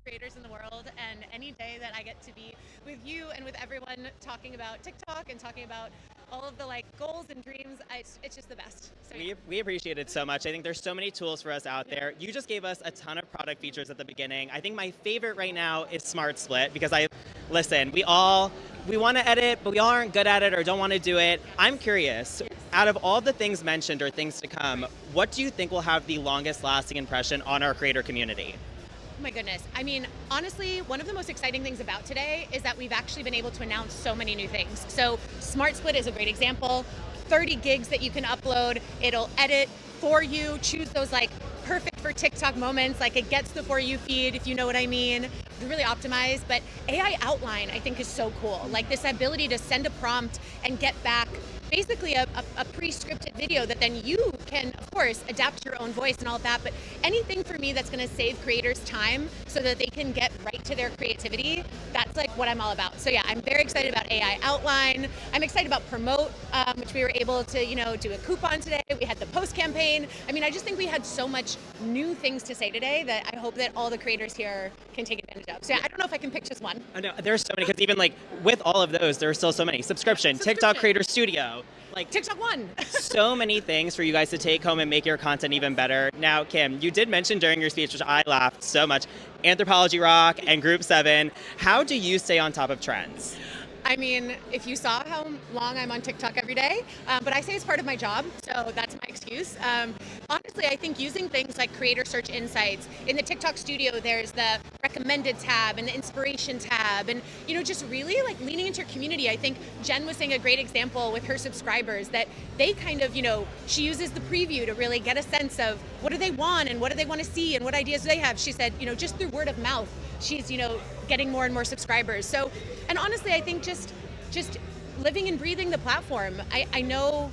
creators in the world, and any day that I get to be with you and with everyone talking about TikTok and talking about all of the goals and dreams, it's just the best. So, yeah. We appreciate it so much. I think there's so many tools for us out there. You just gave us a ton of product features at the beginning. I think my favorite right now is Smart Split, because we want to edit, but we all aren't good at it or don't want to do it. I'm curious, out of all the things mentioned or things to come, what do you think will have the longest lasting impression on our creator community? Oh my goodness. I mean, honestly, one of the most exciting things about today is that we've actually been able to announce so many new things. So Smart Split is a great example. 30 gigs that you can upload. It'll edit for you, choose those perfect for TikTok moments. It gets the For You feed, if you know what I mean. It's really optimized, but AI Outline I think is so cool. This ability to send a prompt and get back basically a pre-scripted video that then you can, of course, adapt to your own voice and all of that, but anything for me that's going to save creators time so that they can get right to their creativity, that's what I'm all about. So yeah, I'm very excited about AI Outline. I'm excited about Promote, which we were able to, do a coupon today. We had the post campaign. I mean, I just think we had so much new things to say today that I hope that all the creators here can take advantage advantage of. So yeah, I don't know if I can pick just one. I know there's so many because even like with all of those, there's still so many. Subscription, TikTok Creator Studio, like TikTok One. so many things for you guys to take home and make your content even better. Now, Kim, you did mention during your speech, which I laughed so much, Anthropology Rock and Group 7. How do you stay on top of trends? I mean, if you saw how long I'm on TikTok every day, but I say it's part of my job, so that's my excuse. Honestly, I think using things like Creator Search Insights, in the TikTok Studio, there's the recommended tab and the inspiration tab, and just really like leaning into your community. I think Jen was saying a great example with her subscribers that they kind of, she uses the preview to really get a sense of what do they want and what do they want to see and what ideas do they have. She said, just through word of mouth, she's, getting more and more subscribers. So, and honestly, I think just living and breathing the platform. I know,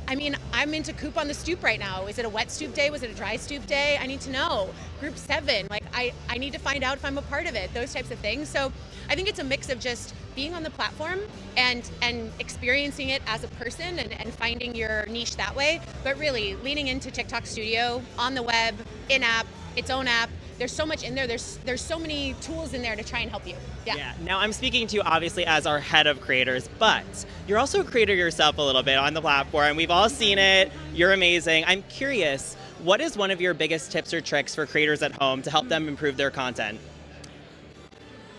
I mean, I'm into Coop on the Stoop right now. Is it a wet stoop day? Was it a dry stoop day? I need to know. Group 7, like I need to find out if I'm a part of it, those types of things. So I think it's a mix of just being on the platform and experiencing it as a person and finding your niche that way, but really leaning into TikTok Studio, on the web, in-app, its own app. There's so much in there. There's so many tools in there to try and help you. Yeah. Now I'm speaking to you obviously as our head of creators, but you're also a creator yourself a little bit on the platform. We've all seen it. You're amazing. I'm curious, what is one of your biggest tips or tricks for creators at home to help them improve their content?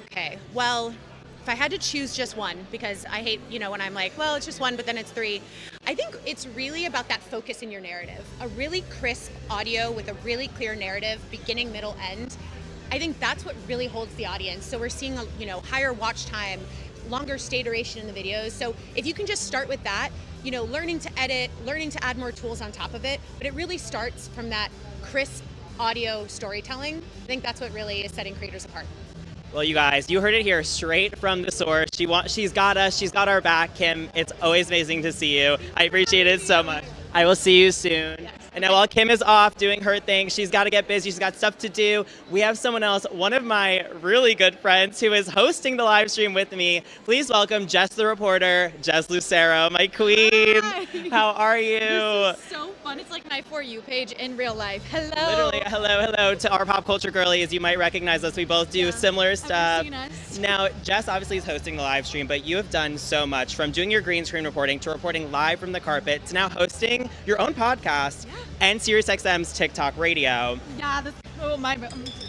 Okay. Well, if I had to choose just one, because I hate, when I'm like, well, it's just one, but then it's 3. I think it's really about that focus in your narrative. A really crisp audio with a really clear narrative, beginning, middle, end. I think that's what really holds the audience. So we're seeing, higher watch time, longer stay duration in the videos. So if you can just start with that, learning to edit, learning to add more tools on top of it, but it really starts from that crisp audio storytelling. I think that's what really is setting creators apart. Well, you guys, you heard it here straight from the source. She's got us. She's got our back, Kim. It's always amazing to see you. I appreciate it so much. I will see you soon. Yes. And now while Kim is off doing her thing, she's got to get busy. She's got stuff to do. We have someone else, one of my really good friends who is hosting the live stream with me. Please welcome Jess the reporter, Jess Lucero, my queen. Hi. How are you? This is so fun. It's like my For You page in real life. Hello. Literally, hello to our pop culture girlies. You might recognize us. We both do similar stuff. Seen us. Now, Jess obviously is hosting the live stream, but you have done so much, from doing your green screen reporting to reporting live from the carpet to now hosting your own podcast and SiriusXM's TikTok radio. Yeah,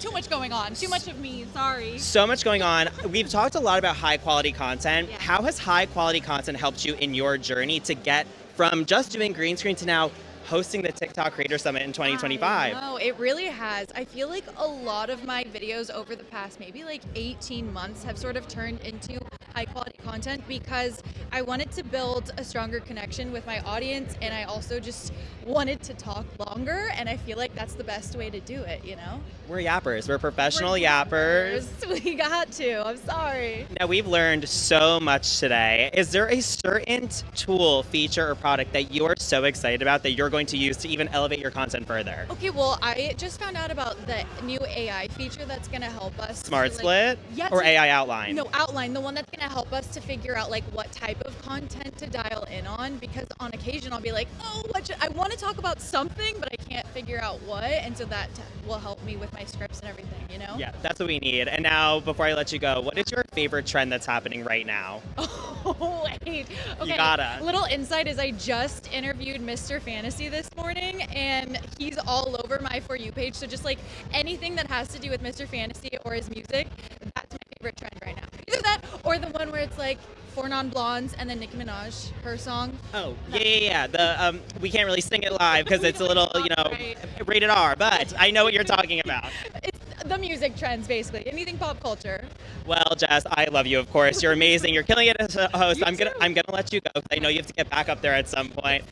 too much going on. Too much of me. Sorry. So much going on. We've talked a lot about high quality content. Yeah. How has high quality content helped you in your journey to get from just doing green screen to now hosting the TikTok Creator Summit in 2025? No, it really has. I feel like a lot of my videos over the past maybe like 18 months have sort of turned into high quality content because I wanted to build a stronger connection with my audience, and I also just wanted to talk longer, and I feel like that's the best way to do it, We're yappers. We're professional yappers. We got to. I'm sorry. Now, we've learned so much today. Is there a certain tool, feature, or product that you are so excited about that you're going to use to even elevate your content further? Okay, well, I just found out about the new AI feature that's going to help us. Smart Split? Or AI Outline? No, Outline, the one that's going to help us to figure out like what type of content to dial in on, because on occasion I'll be like, oh, I want to talk about something, but I can't figure out what, and so that will help me with my scripts and everything, Yeah, that's what we need. And now, before I let you go, what is your favorite trend that's happening right now? Oh, wait. Okay. You gotta. Little insight is I just interviewed Mr. Fantasy this morning, and he's all over my For You page. So just like anything that has to do with Mr. Fantasy or his music, that's my favorite trend right now. Either that or the one where it's like 4 Non-Blondes and then Nicki Minaj, her song. Oh, yeah. The we can't really sing it live because it's a little, rated R, but I know what you're talking about. It's the music trends, basically. Anything pop culture. Well, Jess, I love you, of course. You're amazing. You're killing it as a host. I'm gonna let you go because I know you have to get back up there at some point.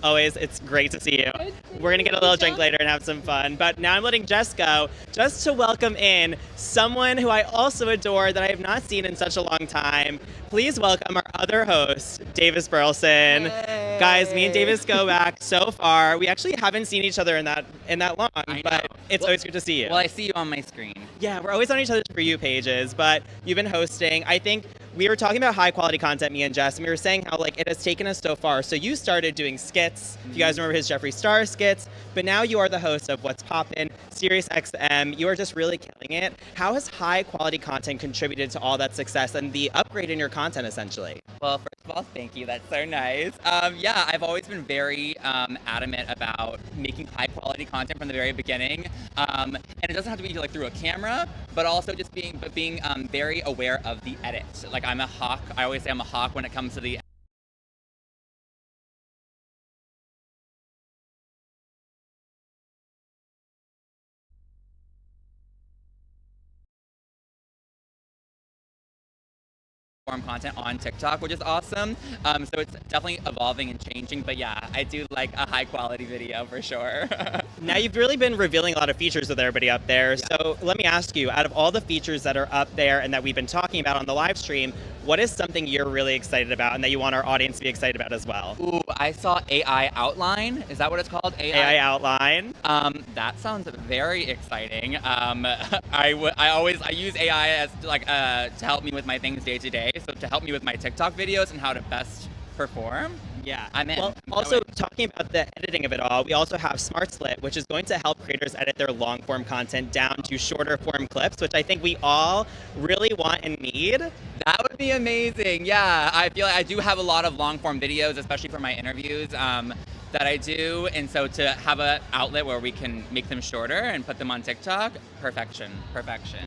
Always, it's great to see you. We're gonna get a little drink later and have some fun. But now I'm letting Jess go just to welcome in someone who I also adore that I have not seen in such a long time. Please welcome our other host, Davis Burleson. Hey. Guys, me and Davis go back so far. We actually haven't seen each other in that long, but it's always good to see you. Well, I see you on my screen. Yeah, we're always on each other's For You pages, but you've been hosting. I think we were talking about high quality content, me and Jess, and we were saying how like it has taken us so far. So you started doing skits, if you guys remember his Jeffree Star skits, but now you are the host of What's Poppin', Sirius XM. You are just really killing it. How has high quality content contributed to all that success and the upgrade in your content essentially? Well, first of all, thank you. That's so nice. Yeah, I've always been very adamant about making high quality content from the very beginning. And it doesn't have to be like through a camera, but also just being very aware of the edit. Like I'm a hawk. I always say I'm a hawk when it comes to the content on TikTok, which is awesome. So it's definitely evolving and changing, but yeah, I do like a high quality video for sure. Now you've really been revealing a lot of features with everybody up there. So let me ask you, out of all the features that are up there and that we've been talking about on the live stream, what is something you're really excited about and that you want our audience to be excited about as well? Ooh, I saw AI Outline. Is that what it's called? AI Outline. That sounds very exciting. I use AI as like to help me with my things day to day. So to help me with my TikTok videos and how to best perform. Yeah, I'm in. Well, also talking about the editing of it all, we also have Smart Split, which is going to help creators edit their long form content down to shorter form clips, which I think we all really want and need. That would be amazing. Yeah, I feel like I do have a lot of long form videos, especially for my interviews that I do. And so to have an outlet where we can make them shorter and put them on TikTok, perfection.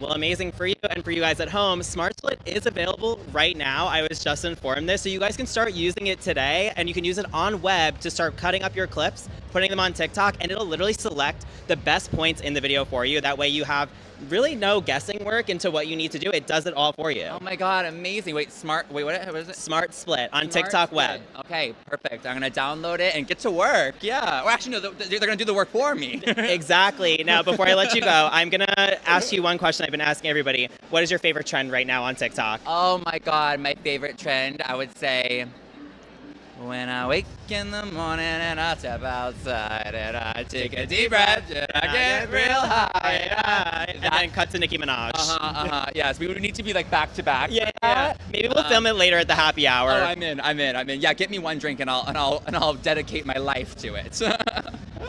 Well, amazing for you and for you guys at home. Smart Split is available right now. I was just informed this, so you guys can start using it today, and you can use it on web to start cutting up your clips, putting them on TikTok, and it'll literally select the best points in the video for you. That way you have really no guessing work into what you need to do. It does it all for you. Oh my God, amazing. Wait, what is it? Smart Split on TikTok Web. Okay, perfect. I'm gonna download it and get to work. Yeah. Well, actually, no, they're gonna do the work for me. Exactly. Now, before I let you go, I'm gonna ask you one question I've been asking everybody. What is your favorite trend right now on TikTok? Oh my God, my favorite trend, I would say, when I wake in the morning and I step outside and I take a deep breath and I get real high. And then cut to Nicki Minaj. Yes, we would need to be like back to back. Yeah. Maybe we'll film it later at the happy hour. Oh, I'm in. Yeah, get me one drink and I'll dedicate my life to it.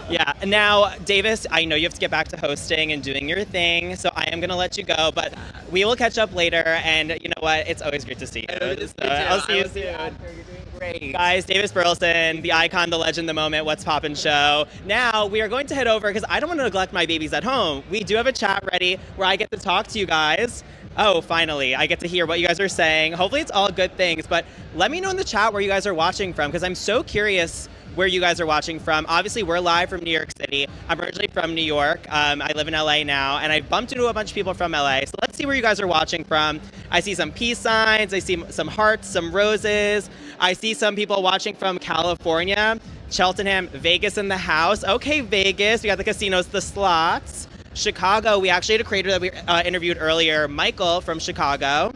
Yeah. Now, Davis, I know you have to get back to hosting and doing your thing, so I am going to let you go, but we will catch up later, and you know what? It's always great to see you. I'll see you soon. You're doing great. Guys, Davis Burleson, the icon, the legend, the moment, What's Poppin' show. Now, we are going to head over, because I don't want to neglect my babies at home. We do have a chat ready where I get to talk to you guys. Oh, finally, I get to hear what you guys are saying. Hopefully it's all good things, but let me know in the chat where you guys are watching from, because I'm so curious where you guys are watching from. Obviously, we're live from New York City. I'm originally from New York. I live in LA now, and I bumped into a bunch of people from LA. So let's see where you guys are watching from. I see some peace signs. I see some hearts, some roses. I see some people watching from California, Cheltenham, Vegas in the house. Okay, Vegas. We got the casinos, the slots. Chicago, we actually had a creator that we interviewed earlier, Michael from Chicago.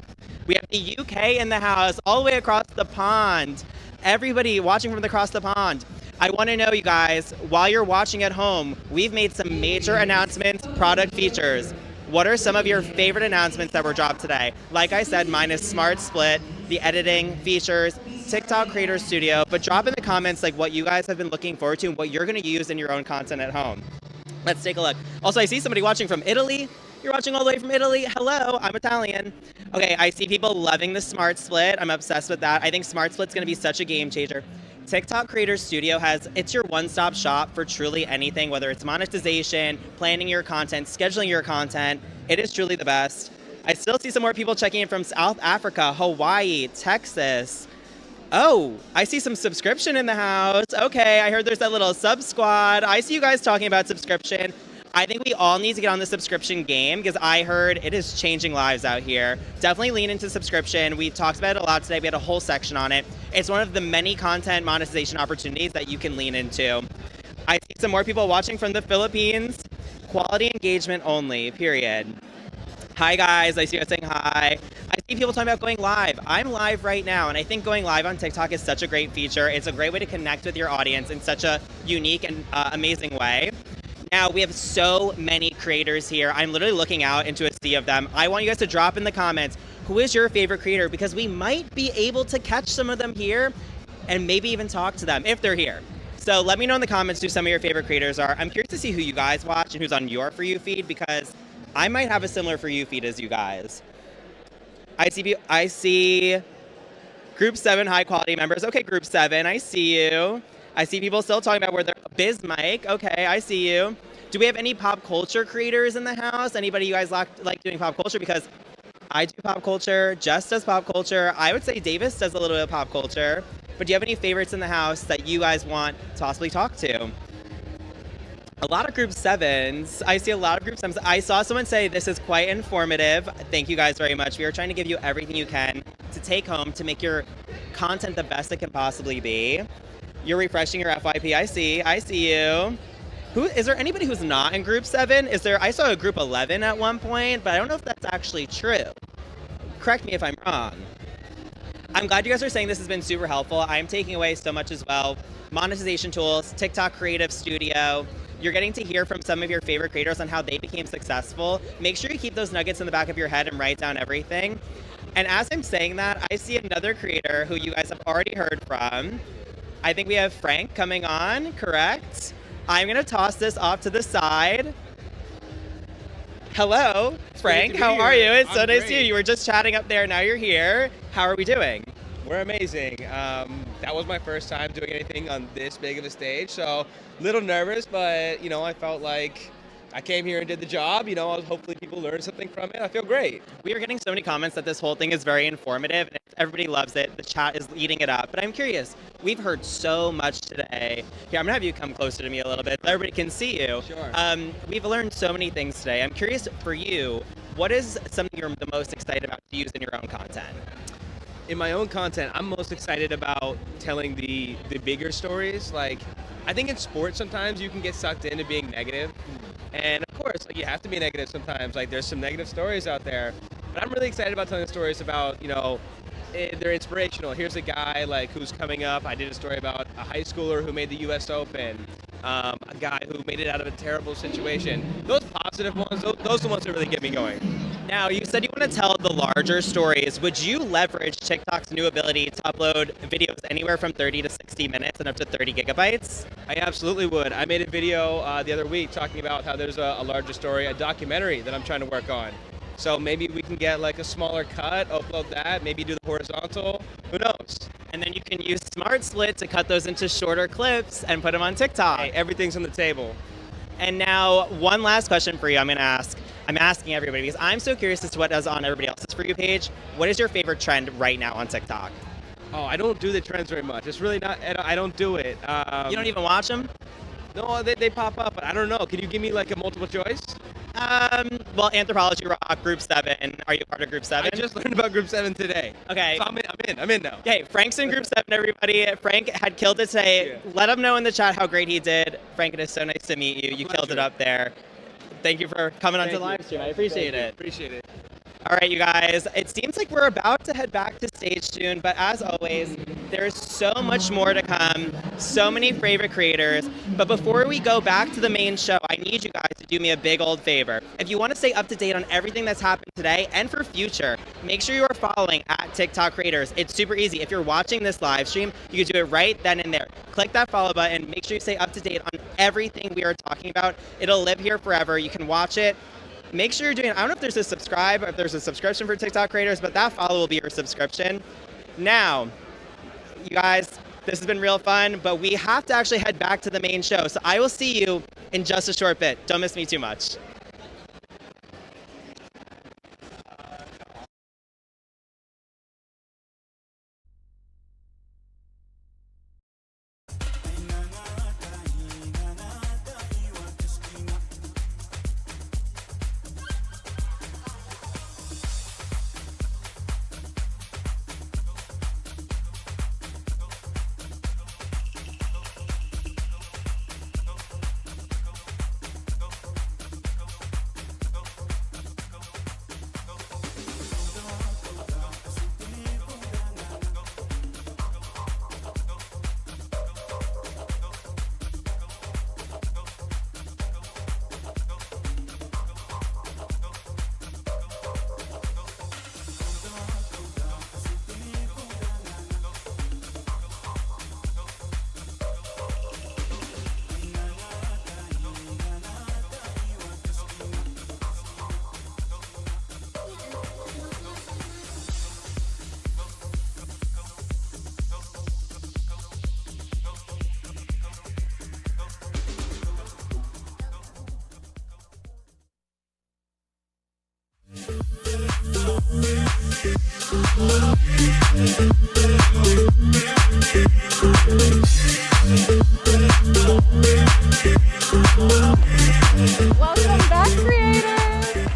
We have the UK in the house, all the way across the pond. Everybody watching from across the pond. I want to know, you guys, while you're watching at home, we've made some major announcements, product features. What are some of your favorite announcements that were dropped today? Like I said, mine is Smart Split, the editing features, TikTok Creator Studio, but drop in the comments like what you guys have been looking forward to and what you're going to use in your own content at home. Let's take a look. Also, I see somebody watching from Italy. You're watching all the way from Italy. Hello, I'm Italian. Okay, I see people loving the Smart Split. I'm obsessed with that. I think Smart Split's gonna be such a game changer. TikTok Creator Studio it's your one-stop shop for truly anything, whether it's monetization, planning your content, scheduling your content. It is truly the best. I still see some more people checking in from South Africa, Hawaii, Texas. Oh, I see some subscription in the house. Okay, I heard there's that little sub squad. I see you guys talking about subscription. I think we all need to get on the subscription game because I heard it is changing lives out here. Definitely lean into subscription. We talked about it a lot today. We had a whole section on it. It's one of the many content monetization opportunities that you can lean into. I see some more people watching from the Philippines. Quality engagement only, period. Hi guys, I see you guys saying hi. I see people talking about going live. I'm live right now, and I think going live on TikTok is such a great feature. It's a great way to connect with your audience in such a unique and amazing way. Now, we have so many creators here. I'm literally looking out into a sea of them. I want you guys to drop in the comments, who is your favorite creator? Because we might be able to catch some of them here and maybe even talk to them if they're here. So let me know in the comments who some of your favorite creators are. I'm curious to see who you guys watch and who's on your For You feed, because I might have a similar For You feed as you guys. I see Group 7 high quality members. Okay, Group 7, I see you. I see people still talking about where they're Biz Mike. Okay, I see you. Do we have any pop culture creators in the house? Anybody you guys like doing pop culture? Because I do pop culture, Jess does pop culture. I would say Davis does a little bit of pop culture. But do you have any favorites in the house that you guys want to possibly talk to? A lot of Group 7s. I see a lot of Group 7s. I saw someone say this is quite informative. Thank you guys very much. We are trying to give you everything you can to take home to make your content the best it can possibly be. You're refreshing your FYP. I see you. Is there anybody who's not in Group 7? I saw a Group 11 at one point, but I don't know if that's actually true. Correct me if I'm wrong. I'm glad you guys are saying this has been super helpful. I'm taking away so much as well. Monetization tools, TikTok Creative Studio. You're getting to hear from some of your favorite creators on how they became successful. Make sure you keep those nuggets in the back of your head and write down everything. And as I'm saying that, I see another creator who you guys have already heard from. I think we have Frank coming on, correct? I'm gonna toss this off to the side. Hello, Frank, how are you? It's so nice to see you. You were just chatting up there, now you're here. How are we doing? We're amazing. That was my first time doing anything on this big of a stage, so a little nervous, but I felt like I came here and did the job. Hopefully people learn something from it. I feel great. We are getting so many comments that this whole thing is very informative, and everybody loves it. The chat is eating it up. But I'm curious, we've heard so much today. Here, I'm gonna have you come closer to me a little bit so everybody can see you. Sure. We've learned so many things today. I'm curious for you, what is something you're the most excited about to use in your own content? In my own content, I'm most excited about telling the bigger stories. Like, I think in sports sometimes you can get sucked into being negative. And of course, you have to be negative sometimes. Like, there's some negative stories out there. But I'm really excited about telling stories about, they're inspirational. Here's a guy who's coming up. I did a story about a high schooler who made the US Open. A guy who made it out of a terrible situation. Those positive ones, those are the ones that really get me going. Now, you said you want to tell the larger stories. Would you leverage TikTok's new ability to upload videos anywhere from 30 to 60 minutes and up to 30 gigabytes? I absolutely would. I made a video the other week talking about how there's a larger story, a documentary that I'm trying to work on. So maybe we can get a smaller cut, upload that, maybe do the horizontal, who knows? And then you can use Smart Split to cut those into shorter clips and put them on TikTok. Hey, everything's on the table. And now, one last question for you I'm asking everybody because I'm so curious as to what is on everybody else's For You page. What is your favorite trend right now on TikTok? Oh, I don't do the trends very much. It's really not, I don't do it. You don't even watch them? No, they pop up, but I don't know. Can you give me a multiple choice? Well, Anthropology Rock, Group 7. Are you part of Group 7? I just learned about Group 7 today. Okay. So I'm in now. Okay, Frank's in Group 7, everybody. Frank had killed it today. Yeah. Let him know in the chat how great he did. Frank, it is so nice to meet you. You killed it up there. Thank you for coming onto the live stream. I appreciate it. Appreciate it. All right, you guys, it seems like we're about to head back to stage soon, but as always, there's so much more to come, so many favorite creators. But before we go back to the main show, I need you guys to do me a big old favor. If you want to stay up to date on everything that's happened today and for future, make sure you are following at TikTok Creators. It's super easy. If you're watching this live stream, you can do it right then and there. Click that follow button. Make sure you stay up to date on everything we are talking about. It'll live here forever. You can watch it. Make sure you're doing, I don't know if there's a subscribe or if there's a subscription for TikTok Creators, but that follow will be your subscription. Now, you guys, this has been real fun, but we have to actually head back to the main show. So I will see you in just a short bit. Don't miss me too much. Welcome back, creators.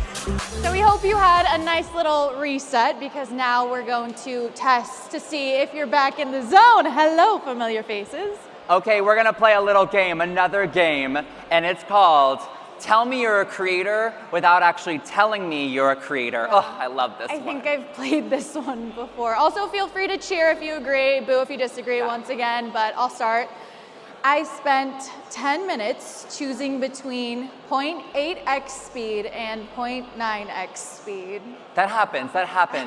So we hope you had a nice little reset because now we're going to test to see if you're back in the zone. Hello, familiar faces. Okay, we're gonna play a little game, another game, and it's called Tell Me You're a Creator Without Actually Telling Me You're a Creator. Oh, I love this I one. think I've played this one before. Also, feel free to cheer if you agree, boo if you disagree once again, but I'll start. I spent 10 minutes choosing between 0.8x speed and 0.9x speed. That happens,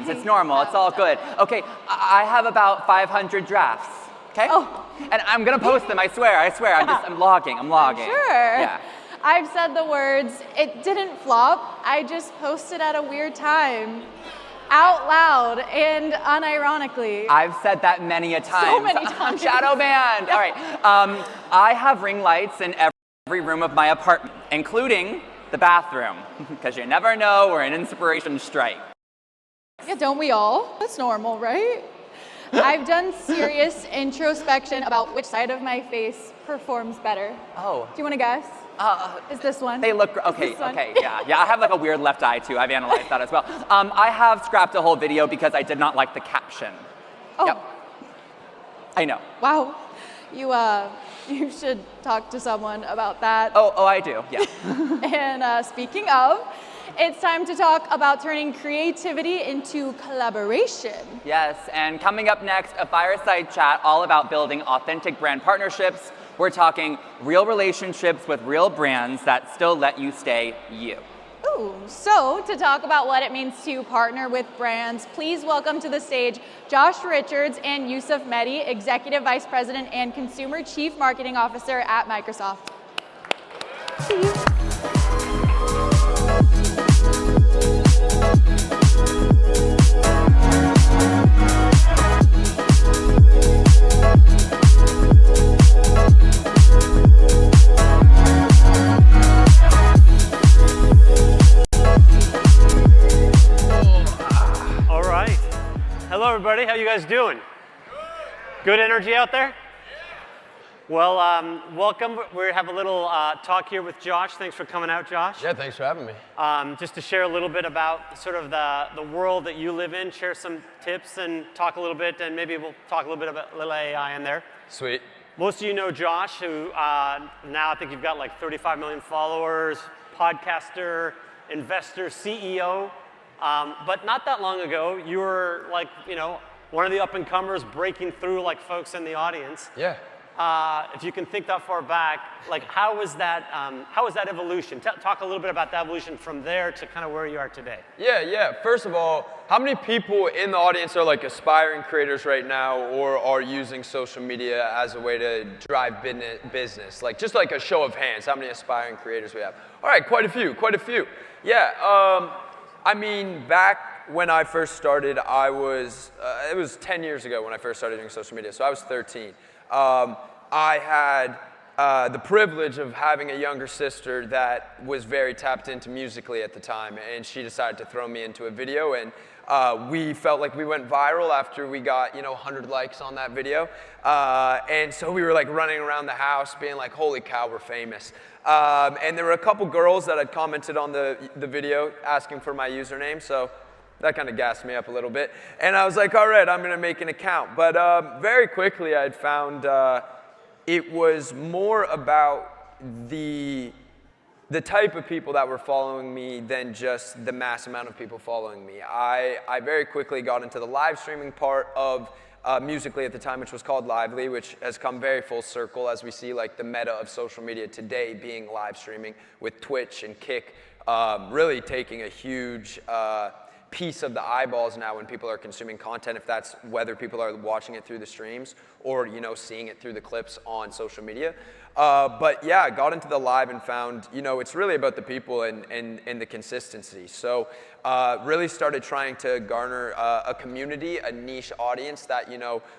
it's normal, it's all good. Okay, I have about 500 drafts, okay? Oh. And I'm gonna post them, I swear, I'm logging. Sure. Yeah. I've said the words, it didn't flop, I just posted at a weird time. Out loud and unironically. I've said that many a time. So many times. I'm shadow banned. All right. I have ring lights in every room of my apartment, including the bathroom, because you never know where an inspiration strikes. Yeah, don't we all? That's normal, right? I've done serious introspection about which side of my face performs better. Oh. Do you want to guess? Is this one? They look, okay, yeah, I have like a weird left eye too. I've analyzed that as well. I have scrapped a whole video because I did not like the caption. Oh. Yep. I know. Wow. You should talk to someone about that. Oh, I do, yeah. And speaking of, it's time to talk about turning creativity into collaboration. Yes, and coming up next, a fireside chat all about building authentic brand partnerships. We're talking real relationships with real brands that still let you stay you. Ooh, so to talk about what it means to partner with brands, please welcome to the stage Josh Richards and Yusuf Mehdi, Executive Vice President and Consumer Chief Marketing Officer at Microsoft. All right. Hello, everybody. How you guys doing? Good energy out there? Well, welcome. We have a little talk here with Josh. Thanks for coming out, Josh. Yeah, thanks for having me. Just to share a little bit about sort of the world that you live in, share some tips and talk a little bit, and maybe we'll talk a little bit about little AI in there. Sweet. Most of you know Josh, who now I think you've got like 35 million followers, podcaster, investor, CEO. But not that long ago, you were like, one of the up-and-comers breaking through like folks in the audience. Yeah. If you can think that far back, like how was that evolution? Talk a little bit about the evolution from there to kind of where you are today. Yeah. First of all, how many people in the audience are like aspiring creators right now or are using social media as a way to drive business? Like just like a show of hands, how many aspiring creators we have? All right, quite a few. Yeah, I mean, back when I first started, it was 10 years ago when I first started doing social media, so I was 13. I had the privilege of having a younger sister that was very tapped into musically at the time, and she decided to throw me into a video, and we felt like we went viral after we got 100 likes on that video, and so we were like running around the house being like, holy cow, we're famous. And there were a couple girls that had commented on the video asking for my username, so that kind of gassed me up a little bit. And I was like, all right, I'm going to make an account. But very quickly I had found it was more about the type of people that were following me than just the mass amount of people following me. I very quickly got into the live streaming part of Musical.ly at the time, which was called Lively, which has come very full circle as we see like the meta of social media today being live streaming, with Twitch and Kick really taking a huge piece of the eyeballs now when people are consuming content, if that's whether people are watching it through the streams or seeing it through the clips on social media. But yeah, I got into the live and found it's really about the people and the consistency. So really started trying to garner a community, a niche audience that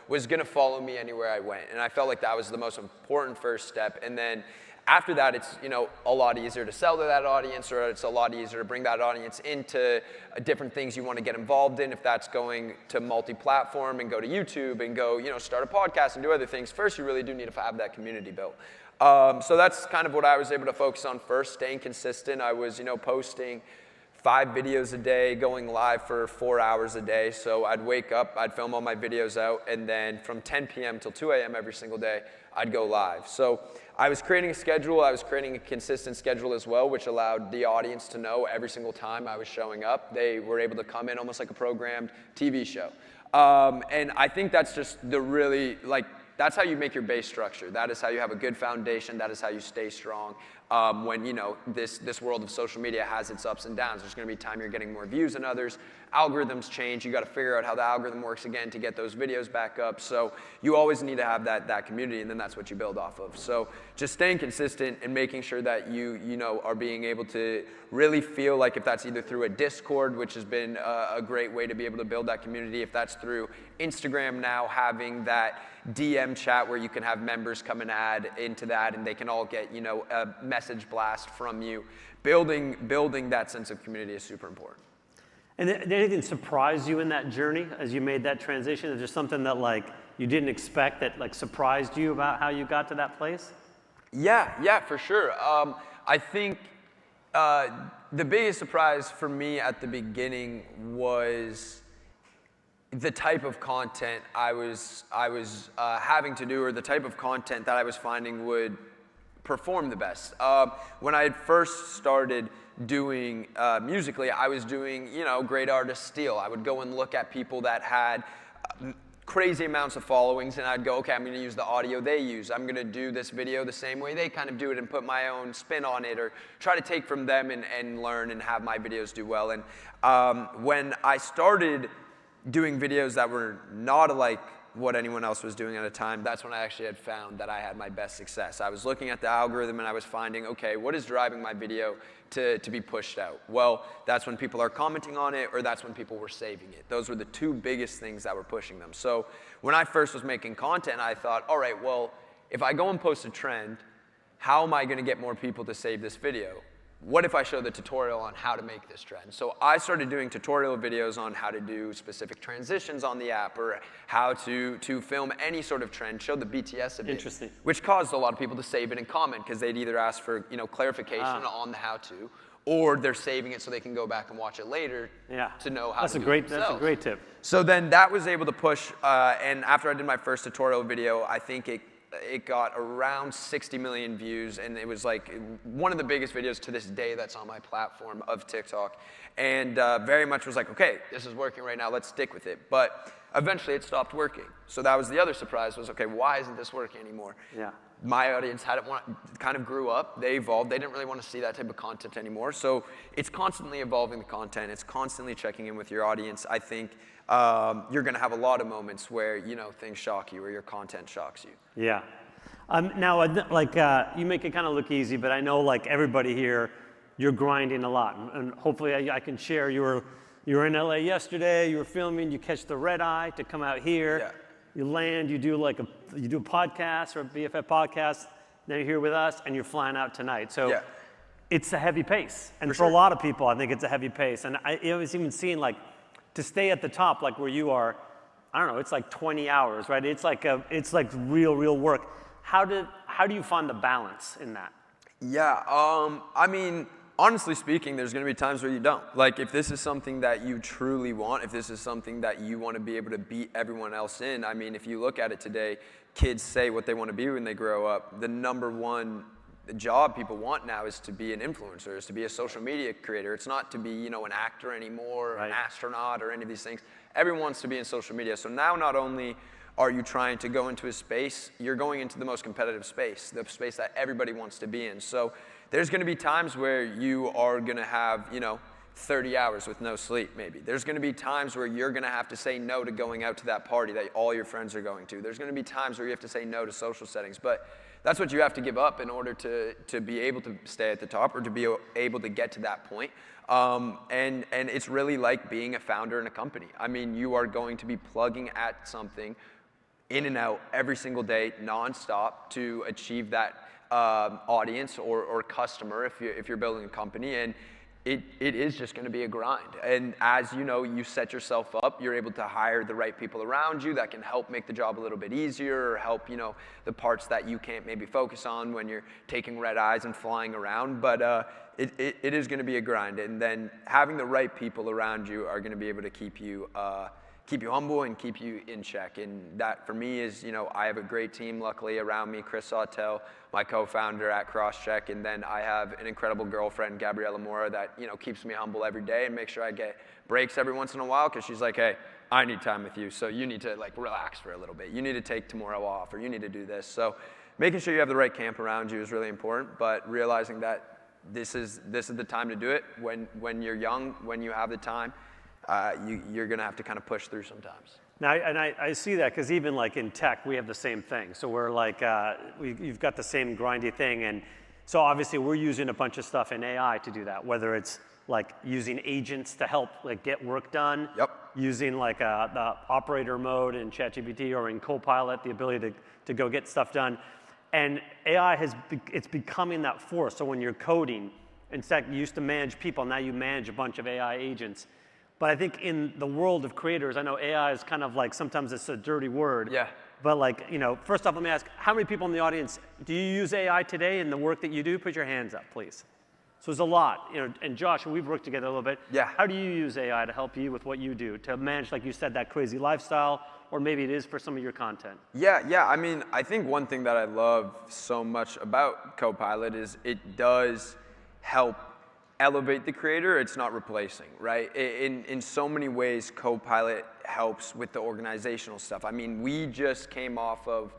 was going to follow me anywhere I went, and I felt like that was the most important first step. And then After that, it's, you know, a lot easier to sell to that audience, or it's a lot easier to bring that audience into different things you want to get involved in. If that's going to multi-platform and go to YouTube and go, you know, start a podcast and do other things, first you really do need to have that community built. So that's kind of what I was able to focus on first, staying consistent. I was, you know, posting 5 videos a day, going live for 4 hours a day. So I'd wake up, I'd film all my videos out, and then from 10 p.m. till 2 a.m. every single day, I'd go live. So I was creating a schedule, I was creating a consistent schedule as well, which allowed the audience to know every single time I was showing up. They were able to come in almost like a programmed TV show. And I think that's just the really, like, that's how you make your base structure. That is how you have a good foundation. That is how you stay strong. When, you know, this world of social media has its ups and downs. There's going to be time you're getting more views than others. Algorithms change. You got to figure out how the algorithm works again to get those videos back up. So you always need to have that community, and then that's what you build off of. So just staying consistent and making sure that you know, are being able to really feel like, if that's either through a Discord, which has been a great way to be able to build that community, if that's through Instagram now, having that DM chat where you can have members come and add into that, and they can all get, you know, a message blast from you. Building that sense of community is super important. And did anything surprise you in that journey as you made that transition? Is there something that, like, you didn't expect that, like, surprised you about how you got to that place? Yeah, for sure. I think the biggest surprise for me at the beginning was the type of content I was having to do, or the type of content that I was finding would perform the best. When I had first started doing Musical.ly, I was doing, you know, great artists steal. I would go and look at people that had crazy amounts of followings, and I'd go, okay, I'm going to use the audio they use. I'm going to do this video the same way they kind of do it and put my own spin on it, or try to take from them and learn and have my videos do well. And when I started doing videos that were not like what anyone else was doing at a time, that's when I actually had found that I had my best success. I was looking at the algorithm and I was finding, okay, what is driving my video to be pushed out? Well, that's when people are commenting on it, or that's when people were saving it. Those were the 2 biggest things that were pushing them. So when I first was making content, I thought, all right, well, if I go and post a trend, how am I going to get more people to save this video? What if I show the tutorial on how to make this trend? So I started doing tutorial videos on how to do specific transitions on the app, or how to film any sort of trend, show the BTS of it. Interesting. Which caused a lot of people to save it and comment, because they'd either ask for, you know, clarification on the how-to, or they're saving it so they can go back and watch it later to know how to do it themselves. That's a great tip. So then that was able to push, and after I did my first tutorial video, I think it got around 60 million views, and it was like one of the biggest videos to this day that's on my platform of TikTok. And very much was like, okay, this is working right now, let's stick with it. But eventually it stopped working. So that was the other surprise, was, okay, why isn't this working anymore? Yeah. My audience kind of grew up, they evolved, they didn't really want to see that type of content anymore. So it's constantly evolving the content, it's constantly checking in with your audience. I think you're going to have a lot of moments where, you know, things shock you, or your content shocks you. Yeah. Now, like, you make it kind of look easy, but I know, like, everybody here, you're grinding a lot. And hopefully I can share, you were in LA yesterday, you were filming, you catch the red eye to come out here. Yeah. You land, you do a podcast, or a BFF podcast, then you're here with us, and you're flying out tonight. So it's a heavy pace. And for a lot of people, I think it's a heavy pace. And I was even seeing, like, to stay at the top, like where you are, I don't know, it's like 20 hours, right? It's like real work. How do you find the balance in that? Yeah, I mean, honestly speaking, there's going to be times where you don't. Like, if this is something that you truly want, if this is something that you want to be able to beat everyone else in, I mean, if you look at it today, kids say what they want to be when they grow up. The number one job people want now is to be an influencer, is to be a social media creator. It's not to be, you know, an actor anymore, or an astronaut, or any of these things. Everyone wants to be in social media. So now not only are you trying to go into a space, you're going into the most competitive space, the space that everybody wants to be in. So there's going to be times where you are going to have, you know, 30 hours with no sleep, maybe. There's going to be times where you're going to have to say no to going out to that party that all your friends are going to. There's going to be times where you have to say no to social settings. But that's what you have to give up in order to be able to stay at the top, or to be able to get to that point. And it's really like being a founder in a company. I mean, you are going to be plugging at something in and out every single day, nonstop, to achieve that audience or customer if you're building a company, and it is just going to be a grind. And as you know, you set yourself up, you're able to hire the right people around you that can help make the job a little bit easier, or help, you know, the parts that you can't maybe focus on when you're taking red eyes and flying around. But it is going to be a grind, and then having the right people around you are going to be able to keep you humble and keep you in check. And that for me is, you know, I have a great team luckily around me. Chris Sawtell, my co-founder at Crosscheck, and then I have an incredible girlfriend, Gabriella Mora, that, you know, keeps me humble every day and makes sure I get breaks every once in a while, because she's like, hey, I need time with you, so you need to like relax for a little bit. You need to take tomorrow off, or you need to do this. So making sure you have the right camp around you is really important, but realizing that this is the time to do it. When you're young, when you have the time, you're going to have to kind of push through sometimes. Now, and I see that because even like in tech, we have the same thing. So we're like, you've got the same grindy thing. And so obviously we're using a bunch of stuff in AI to do that, whether it's like using agents to help like get work done. Yep. Using like the operator mode in ChatGPT or in Copilot, the ability to go get stuff done. And AI it's becoming that force. So when you're coding, instead you used to manage people, now you manage a bunch of AI agents. But I think in the world of creators, I know AI is kind of like, sometimes it's a dirty word. Yeah. But like, you know, first off, let me ask, how many people in the audience, do you use AI today in the work that you do? Put your hands up, please. So there's a lot, you know, and Josh, we've worked together a little bit. Yeah. How do you use AI to help you with what you do, to manage, like you said, that crazy lifestyle, or maybe it is for some of your content? Yeah. I mean, I think one thing that I love so much about Copilot is it does help elevate the creator. It's not replacing, right? In so many ways, Copilot helps with the organizational stuff. I mean, we just came off of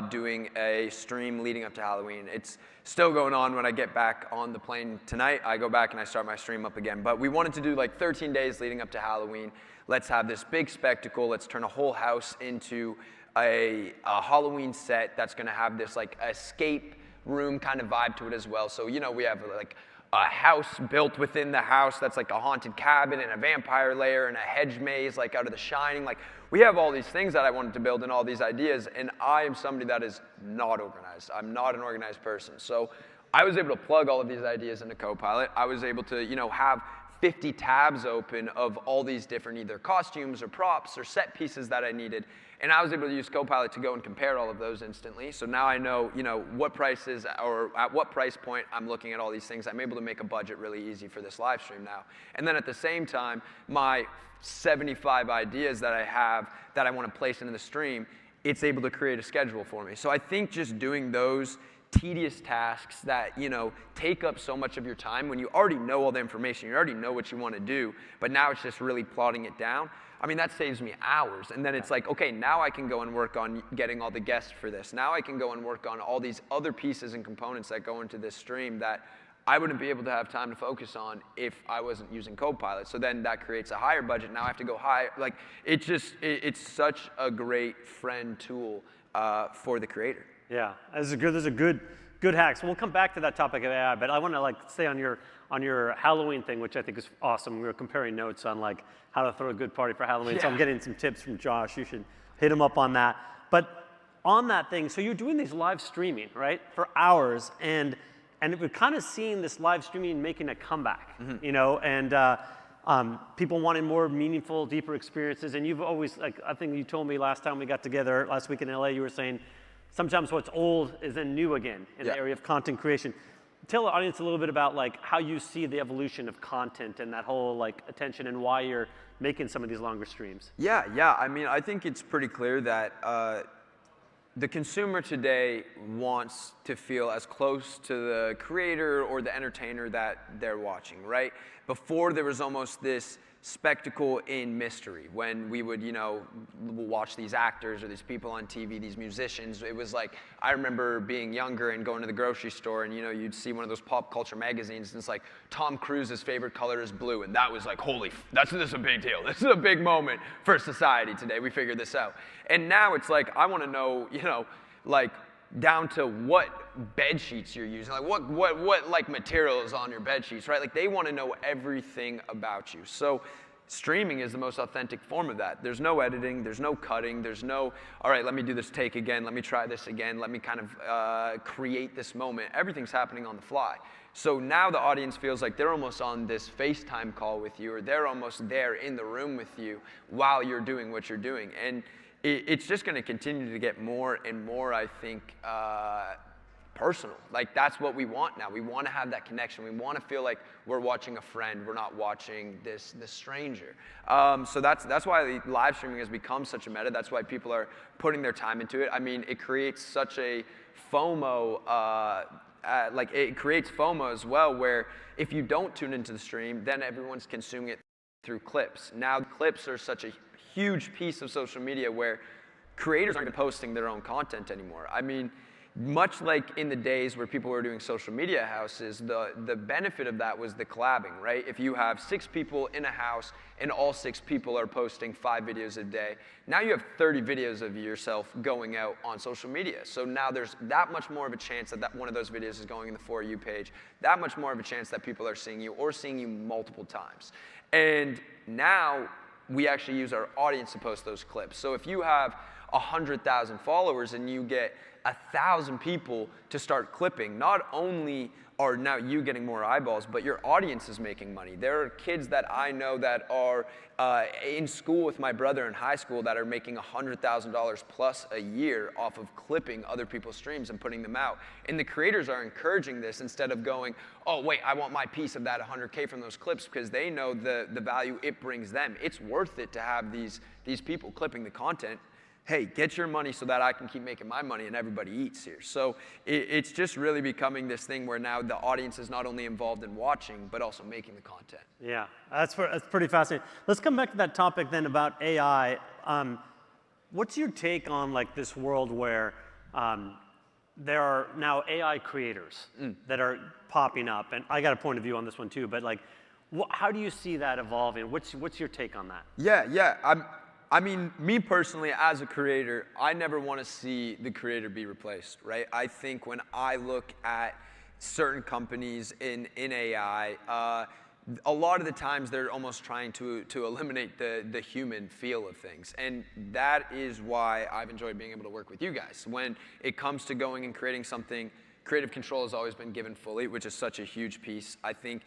doing a stream leading up to Halloween. It's still going on. When I get back on the plane tonight, I go back and I start my stream up again. But we wanted to do like 13 days leading up to Halloween. Let's have this big spectacle. Let's turn a whole house into a Halloween set that's going to have this like escape room kind of vibe to it as well. So, you know, we have like a house built within the house that's like a haunted cabin and a vampire lair and a hedge maze like out of The Shining. Like, we have all these things that I wanted to build and all these ideas, and I am somebody that is not organized. I'm not an organized person. So I was able to plug all of these ideas into Copilot. I was able to, you know, have 50 tabs open of all these different either costumes or props or set pieces that I needed. And I was able to use Copilot to go and compare all of those instantly. So now I know, you know, what prices or at what price point I'm looking at all these things. I'm able to make a budget really easy for this live stream now. And then at the same time, my 75 ideas that I have that I want to place into the stream, it's able to create a schedule for me. So I think just doing those tedious tasks that, you know, take up so much of your time when you already know all the information, you already know what you want to do, but now it's just really plotting it down. I mean, that saves me hours. And then it's like, okay, now I can go and work on getting all the guests for this. Now I can go and work on all these other pieces and components that go into this stream that I wouldn't be able to have time to focus on if I wasn't using Copilot. So then that creates a higher budget. Now I have to go higher. Like, it's such a great friend tool for the creator. Yeah, those are good hacks. We'll come back to that topic of AI, but I want to like stay on your Halloween thing, which I think is awesome. We were comparing notes on like how to throw a good party for Halloween. Yeah. So I'm getting some tips from Josh. You should hit him up on that. But on that thing, so you're doing these live streaming, right, for hours, and we're kind of seeing this live streaming making a comeback, you know, and people wanting more meaningful, deeper experiences. And you've always, like, I think you told me last time we got together last week in LA, you were saying sometimes what's old is then new again in the area of content creation. Tell the audience a little bit about like how you see the evolution of content and that whole like attention and why you're making some of these longer streams. Yeah. I mean, I think it's pretty clear that the consumer today wants to feel as close to the creator or the entertainer that they're watching, right? Before, there was almost this spectacle in mystery when we would, you know, watch these actors or these people on TV, these musicians. It was like, I remember being younger and going to the grocery store and, you know, you'd see one of those pop culture magazines and it's like, Tom Cruise's favorite color is blue. And that was like, this is a big deal. This is a big moment for society today. We figured this out. And now it's like, I want to know, you know, like, down to what bed sheets you're using, like what like material is on your bed sheets, right? Like, they want to know everything about you. So streaming is the most authentic form of that. There's no editing, there's no cutting, there's no, all right, let me do this take again, let me try this again, let me kind of create this moment. Everything's happening on the fly. So now the audience feels like they're almost on this FaceTime call with you, or they're almost there in the room with you while you're doing what you're doing. And it's just going to continue to get more and more, I think, personal. Like, that's what we want now. We want to have that connection. We want to feel like we're watching a friend. We're not watching this stranger. So that's why live streaming has become such a meta. That's why people are putting their time into it. I mean, it creates such a FOMO, it creates FOMO as well, where if you don't tune into the stream, then everyone's consuming it through clips. Now, clips are such a huge piece of social media where creators aren't posting their own content anymore. I mean, much like in the days where people were doing social media houses, the benefit of that was the collabing, right? If you have 6 people in a house and all 6 people are posting 5 videos a day, now you have 30 videos of yourself going out on social media. So now there's that much more of a chance that one of those videos is going in the For You page, that much more of a chance that people are seeing you or seeing you multiple times. And now we actually use our audience to post those clips. So if you have 100,000 followers and you get 1,000 people to start clipping, not only are now you getting more eyeballs, but your audience is making money. There are kids that I know that are in school with my brother in high school that are making $100,000 plus a year off of clipping other people's streams and putting them out. And the creators are encouraging this instead of going, oh wait, I want my piece of that 100K from those clips, because they know the value it brings them. It's worth it to have these people clipping the content. Hey, get your money so that I can keep making my money and everybody eats here. So it's just really becoming this thing where now the audience is not only involved in watching, but also making the content. Yeah, that's pretty fascinating. Let's come back to that topic then about AI. What's your take on like this world where there are now AI creators that are popping up? And I got a point of view on this one too, but like, how do you see that evolving? What's your take on that? Yeah. I mean, me personally, as a creator, I never want to see the creator be replaced, right? I think when I look at certain companies in AI, a lot of the times they're almost trying to eliminate the human feel of things. And that is why I've enjoyed being able to work with you guys. When it comes to going and creating something, creative control has always been given fully, which is such a huge piece. I think,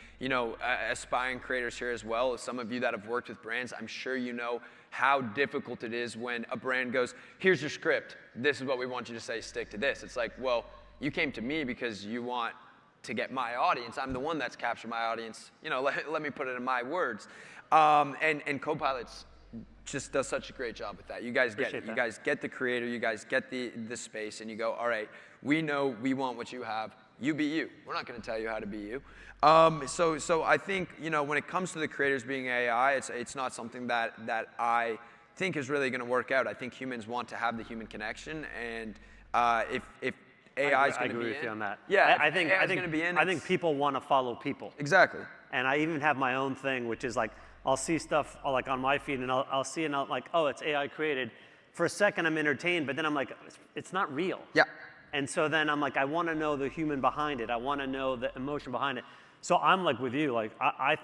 aspiring creators here as well, some of you that have worked with brands, I'm sure you know how difficult it is when a brand goes, here's your script, this is what we want you to say, stick to this. It's like, well, you came to me because you want to get my audience. I'm the one that's captured my audience. Let me put it in my words. And Copilot's just does such a great job with that. You guys get it. You guys get the creator, you guys get the space, and you go, all right, we know we want what you have. You be you. We're not going to tell you how to be you. So I think, when it comes to the creators being AI, it's not something that I think is really going to work out. I think humans want to have the human connection, and if AI is going to be in, I agree with you on that. Yeah, I think people want to follow people. Exactly. And I even have my own thing, which is like, I'll see stuff like on my feed, and I'll see it, and I'm like, oh, it's AI created. For a second, I'm entertained, but then I'm like, it's not real. Yeah. And so then I'm like, I want to know the human behind it. I want to know the emotion behind it. So I'm like with you, like I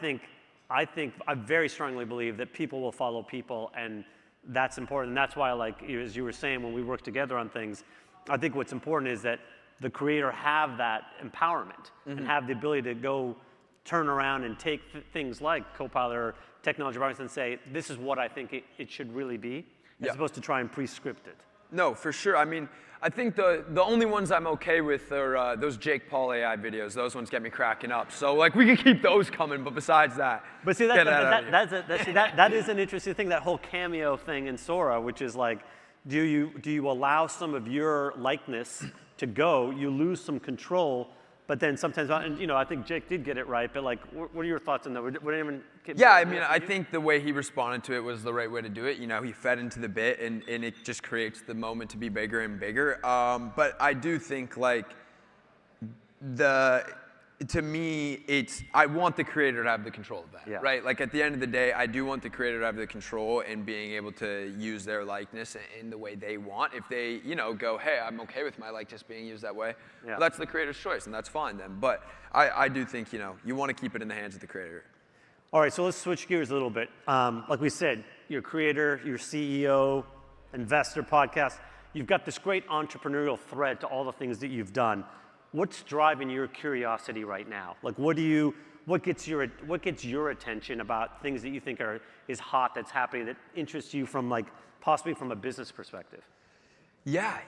very strongly believe that people will follow people, and that's important. And that's why, like, as you were saying, when we work together on things, I think what's important is that the creator have that empowerment and have the ability to go turn around and take things like Copilot or technology products and say, this is what I think it should really be, as opposed to try and pre-script it. No, for sure. I mean, I think the only ones I'm okay with are those Jake Paul AI videos. Those ones get me cracking up. So like we can keep those coming, but besides that, but see that is an interesting thing. That whole cameo thing in Sora, which is like, do you allow some of your likeness to go? You lose some control. But then sometimes, and I think Jake did get it right, but like, what are your thoughts on that? I think the way he responded to it was the right way to do it. He fed into the bit, and it just creates the moment to be bigger and bigger. But I do think like to me, I want the creator to have the control of that, right? Like at the end of the day, I do want the creator to have the control in being able to use their likeness in the way they want. If they, go, hey, I'm okay with my likeness being used that way, well, that's the creator's choice, and that's fine then. But I do think, you want to keep it in the hands of the creator. All right, so let's switch gears a little bit. Like we said, you're a creator, you're CEO, investor, podcast. You've got this great entrepreneurial thread to all the things that you've done. What's driving your curiosity right now? Like, what gets your attention about things that you think is hot, that's happening, that interests you from possibly from a business perspective? Yeah.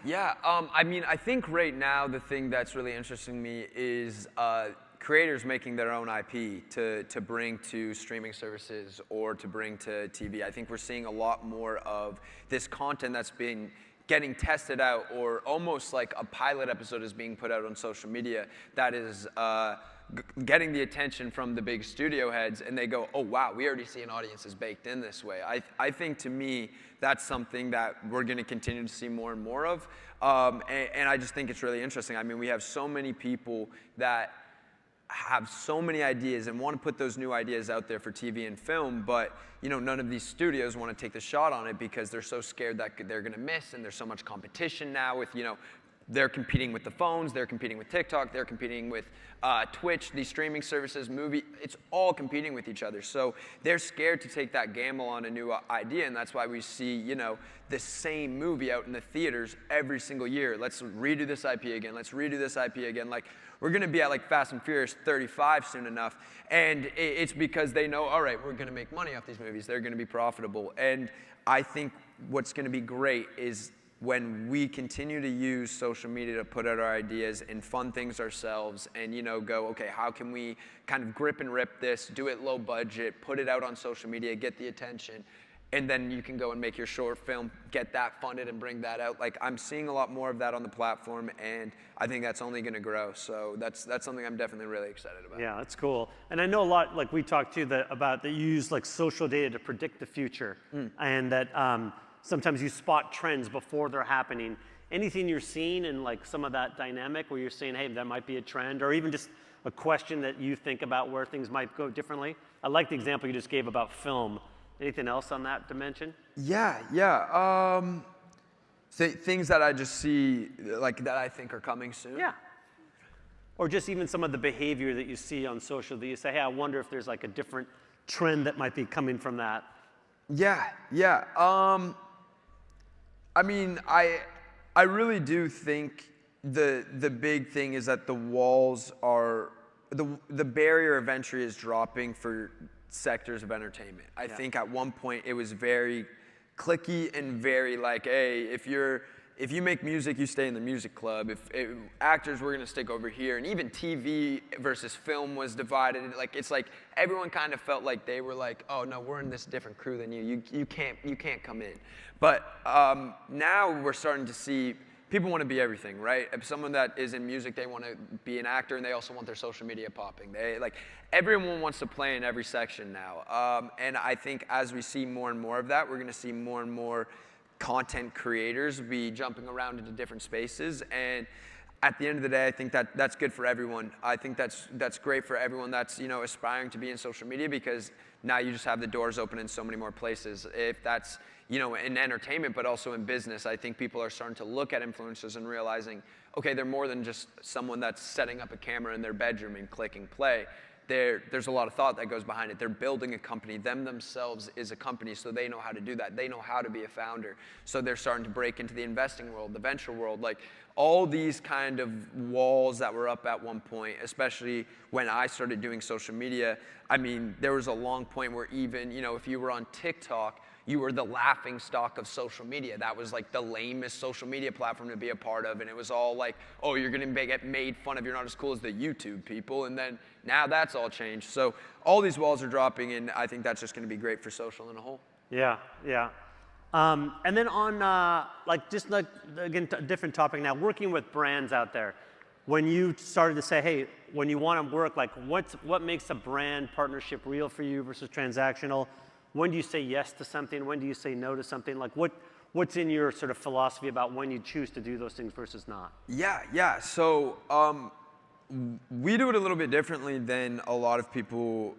I mean, I think right now the thing that's really interesting me is creators making their own IP to bring to streaming services or to bring to TV. I think we're seeing a lot more of this content that's getting tested out, or almost like a pilot episode is being put out on social media that is getting the attention from the big studio heads, and they go, oh wow, we already see an audience is baked in this way. I think, to me, that's something that we're going to continue to see more and more of, and I just think it's really interesting. I mean, we have so many people that have so many ideas and want to put those new ideas out there for TV and film, but none of these studios want to take the shot on it because they're so scared that they're going to miss, and there's so much competition now with, they're competing with the phones, they're competing with TikTok, they're competing with Twitch, these streaming services, it's all competing with each other. So they're scared to take that gamble on a new idea, and that's why we see, the same movie out in the theaters every single year. Let's redo this IP again, let's redo this IP again. We're gonna be at Fast and Furious 35 soon enough, and it's because they know, all right, we're gonna make money off these movies, they're gonna be profitable. And I think what's gonna be great is when we continue to use social media to put out our ideas and fund things ourselves and, go, okay, how can we kind of grip and rip this, do it low budget, put it out on social media, get the attention, and then you can go and make your short film, get that funded and bring that out. I'm seeing a lot more of that on the platform, and I think that's only gonna grow. So that's something I'm definitely really excited about. Yeah, that's cool. And I know a lot, we talked too, about that you use social data to predict the future, and that sometimes you spot trends before they're happening. Anything you're seeing in some of that dynamic where you're saying, hey, that might be a trend, or even just a question that you think about where things might go differently? I like the example you just gave about film. Anything else on that dimension? Yeah. Things that I just see, that I think are coming soon. Yeah. Or just even some of the behavior that you see on social that you say, hey, I wonder if there's a different trend that might be coming from that. Yeah. I mean, I really do think the big thing is that the walls are, the barrier of entry is dropping for sectors of entertainment. I think at one point it was very cliquey and very hey, if you make music, you stay in the music club. If actors were gonna stick over here, and even TV versus film was divided. It's everyone kind of felt like they were oh no, we're in this different crew than you. You can't come in. But now we're starting to see people want to be everything, right? If someone that is in music, they want to be an actor, and they also want their social media popping. Everyone wants to play in every section now. And I think as we see more and more of that, we're going to see more and more content creators be jumping around into different spaces. And at the end of the day, I think that's good for everyone. I think that's great for everyone that's aspiring to be in social media, because now you just have the doors open in so many more places. If that's in entertainment, but also in business, I think people are starting to look at influencers and realizing, okay, they're more than just someone that's setting up a camera in their bedroom and clicking play. There's a lot of thought that goes behind it. They're building a company. Them themselves is a company, so they know how to do that. They know how to be a founder. So they're starting to break into the investing world, the venture world, all these kind of walls that were up at one point, especially when I started doing social media. I mean, there was a long point where even, if you were on TikTok, you were the laughing stock of social media. That was the lamest social media platform to be a part of. And it was all oh, you're gonna get made fun of. You're not as cool as the YouTube people. And then now that's all changed. So all these walls are dropping, and I think that's just gonna be great for social in a whole. Yeah. And then on, again, a different topic now, working with brands out there. When you started to say, hey, when you want to work, what makes a brand partnership real for you versus transactional? When do you say yes to something? When do you say no to something? What's in your sort of philosophy about when you choose to do those things versus not? Yeah. So we do it a little bit differently than a lot of people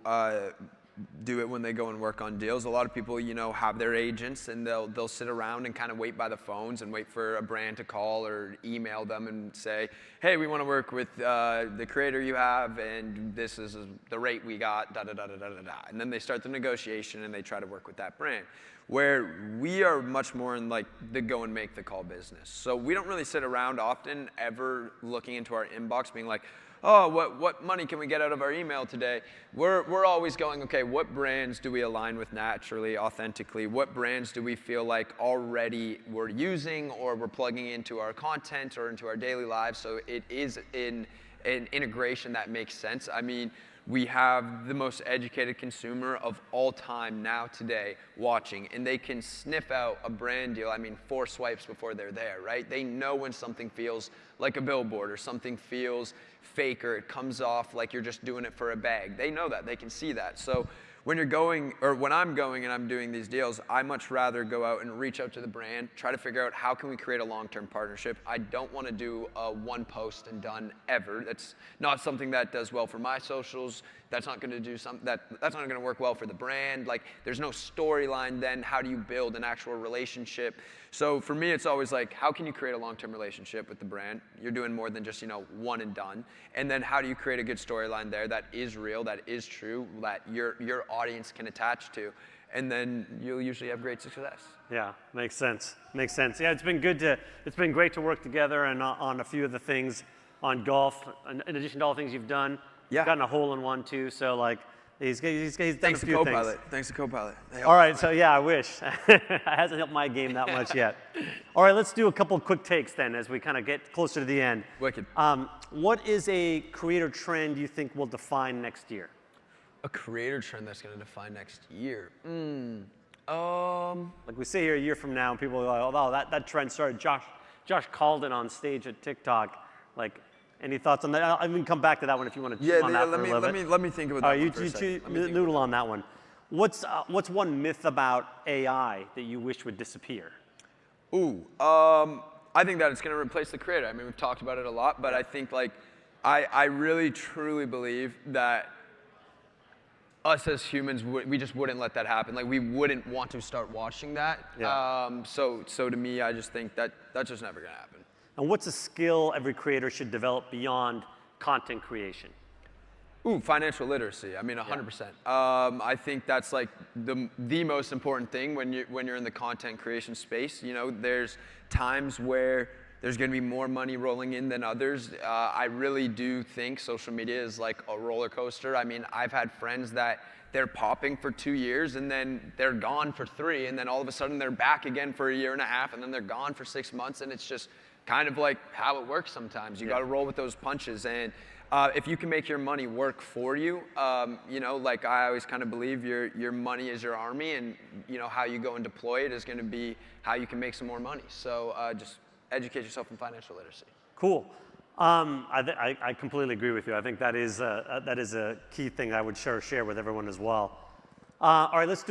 do it when they go and work on deals. A lot of people, you know, have their agents and they'll sit around and kind of wait by the phones and wait for a brand to call or email them and say, hey, we want to work with the creator you have, and this is the rate we got, da da da da da da da. And then they start the negotiation and they try to work with that brand. Where we are much more in like the go and make the call business. So we don't really sit around often ever looking into our inbox being like, oh, what money can we get out of our email today? We're always going, okay, what brands do we align with naturally, authentically? What brands do we feel like already we're using or we're plugging into our content or into our daily lives? So it is in an integration that makes sense. I mean, we have the most educated consumer of all time now today watching, and they can sniff out a brand deal, 4 swipes before they're there, right? They know when something feels like a billboard or something feels fake or it comes off like you're just doing it for a bag. They know that, they can see that. So when you're going, or when I'm going and I'm doing these deals, I much rather go out and reach out to the brand, try to figure out how can we create a long-term partnership. I don't want to do a one post and done ever. That's not something that does well for my socials. That's not going to do something that's not going to work well for the brand. Like, there's no storyline then. How do you build an actual relationship? So for me, it's always like, how can you create a long-term relationship with the brand? You're doing more than just, one and done. And then how do you create a good storyline there that is real, that is true, that your audience can attach to? And then you'll usually have great success. Yeah, makes sense. Makes sense. Yeah, it's been great to work together and on a few of the things on golf. In addition to all the things you've done, you've gotten a hole-in-one too. So like, he's done Thanks a few things. Thanks to Copilot. All right, so yeah, I wish. It hasn't helped my game that much yet. All right, let's do a couple quick takes then as we kind of get closer to the end. Wicked. What is a creator trend you think will define next year? A creator trend that's going to define next year? Like we say here a year from now, and people are like, oh, that trend started. Josh called it on stage at TikTok. Like, any thoughts on that? I can come back to that one if you want to. Let me think about that. All right, you noodle on that one. What's one myth about AI that you wish would disappear? I think that it's going to replace the creator. I mean, we've talked about it a lot, but I think like I really truly believe that us as humans, we just wouldn't let that happen. Like, we wouldn't want to start watching that. Yeah. So to me, I just think that that's just never going to happen. And what's a skill every creator should develop beyond content creation? Financial literacy. 100%. I think that's like the most important thing when you're in the content creation space. There's times where there's going to be more money rolling in than others. I really do think social media is like a roller coaster. I've had friends that they're popping for 2 years and then they're gone for 3, and then all of a sudden they're back again for 1.5 years, and then they're gone for 6 months, and it's just kind of like how it works sometimes. You got to roll with those punches, and if you can make your money work for you, like I always kind of believe your money is your army, and how you go and deploy it is going to be how you can make some more money. So just educate yourself in financial literacy. Cool. I completely agree with you. I think that is a key thing I would share with everyone as well. All right, let's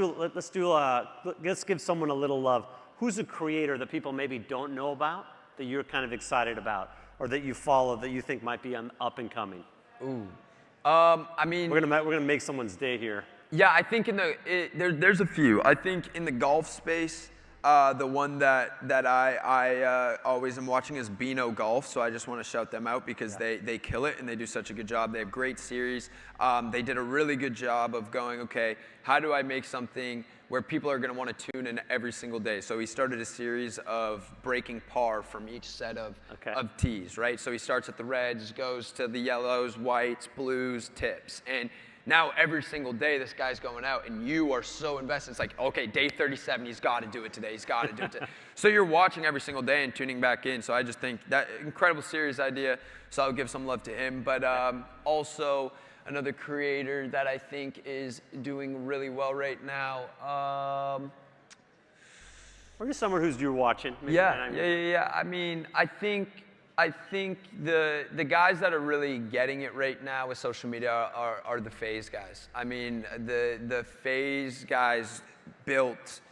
give someone a little love. Who's a creator that people maybe don't know about that you're kind of excited about, or that you follow that you think might be up and coming? We're gonna make someone's day here. Yeah, I think there's a few. I think in the golf space, the one that I always am watching is Beano Golf. So I just want to shout them out because they kill it and they do such a good job. They have great series. They did a really good job of going, okay, how do I make something where people are going to want to tune in every single day? So he started a series of breaking par from each set of tees, right? So he starts at the reds, goes to the yellows, whites, blues, tips. And now every single day this guy's going out and you are so invested. It's like, okay, day 37, he's got to do it today. He's got to do it today. So you're watching every single day and tuning back in. So I just think that incredible series idea. So I'll give some love to him. But also another creator that I think is doing really well right now. Or just someone who's you're watching. Yeah. I think the guys that are really getting it right now with social media are the FaZe guys. The FaZe guys built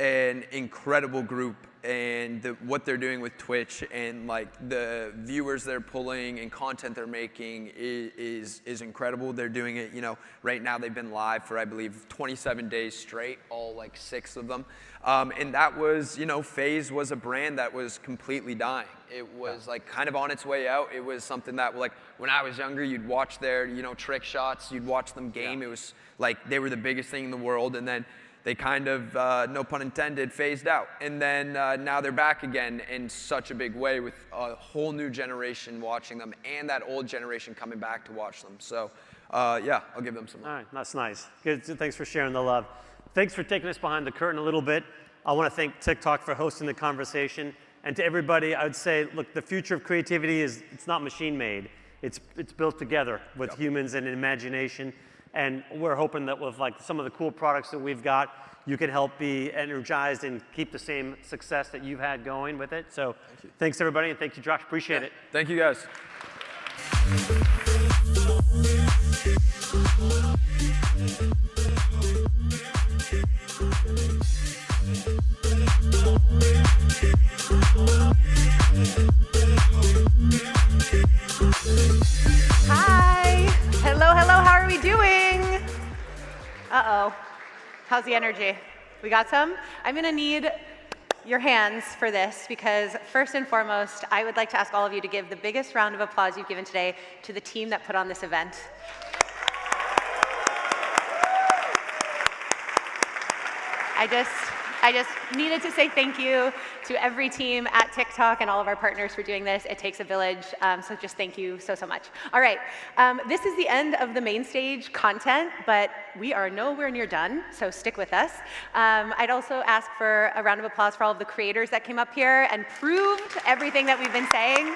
an incredible group, and what they're doing with Twitch and like the viewers they're pulling and content they're making is incredible. They're doing it, you know, right now they've been live for, I believe, 27 days straight, all like 6 of them. And that was, you know, FaZe was a brand that was completely dying. It was like kind of on its way out. It was something that, like, when I was younger, you'd watch their, you know, trick shots, you'd watch them game. It was like they were the biggest thing in the world, and then they kind of, no pun intended, phased out. And then now they're back again in such a big way with a whole new generation watching them and that old generation coming back to watch them. So yeah, I'll give them some love. All right, that's nice. Good. Thanks for sharing the love. Thanks for taking us behind the curtain a little bit. I want to thank TikTok for hosting the conversation. And to everybody, I would say, look, the future of creativity is, it's not machine made. It's built together with humans and imagination. And we're hoping that with like some of the cool products that we've got, you can help be energized and keep the same success that you've had going with it. So thanks everybody, and thank you, Josh. Appreciate it. Thank you guys. Hi. Hello, hello. How are we doing? Uh-oh. How's the energy? We got some? I'm going to need your hands for this because first and foremost, I would like to ask all of you to give the biggest round of applause you've given today to the team that put on this event. I just needed to say thank you to every team at TikTok and all of our partners for doing this. It takes a village, so just thank you so, so much. All right, this is the end of the main stage content, but we are nowhere near done, so stick with us. I'd also ask for a round of applause for all of the creators that came up here and proved everything that we've been saying.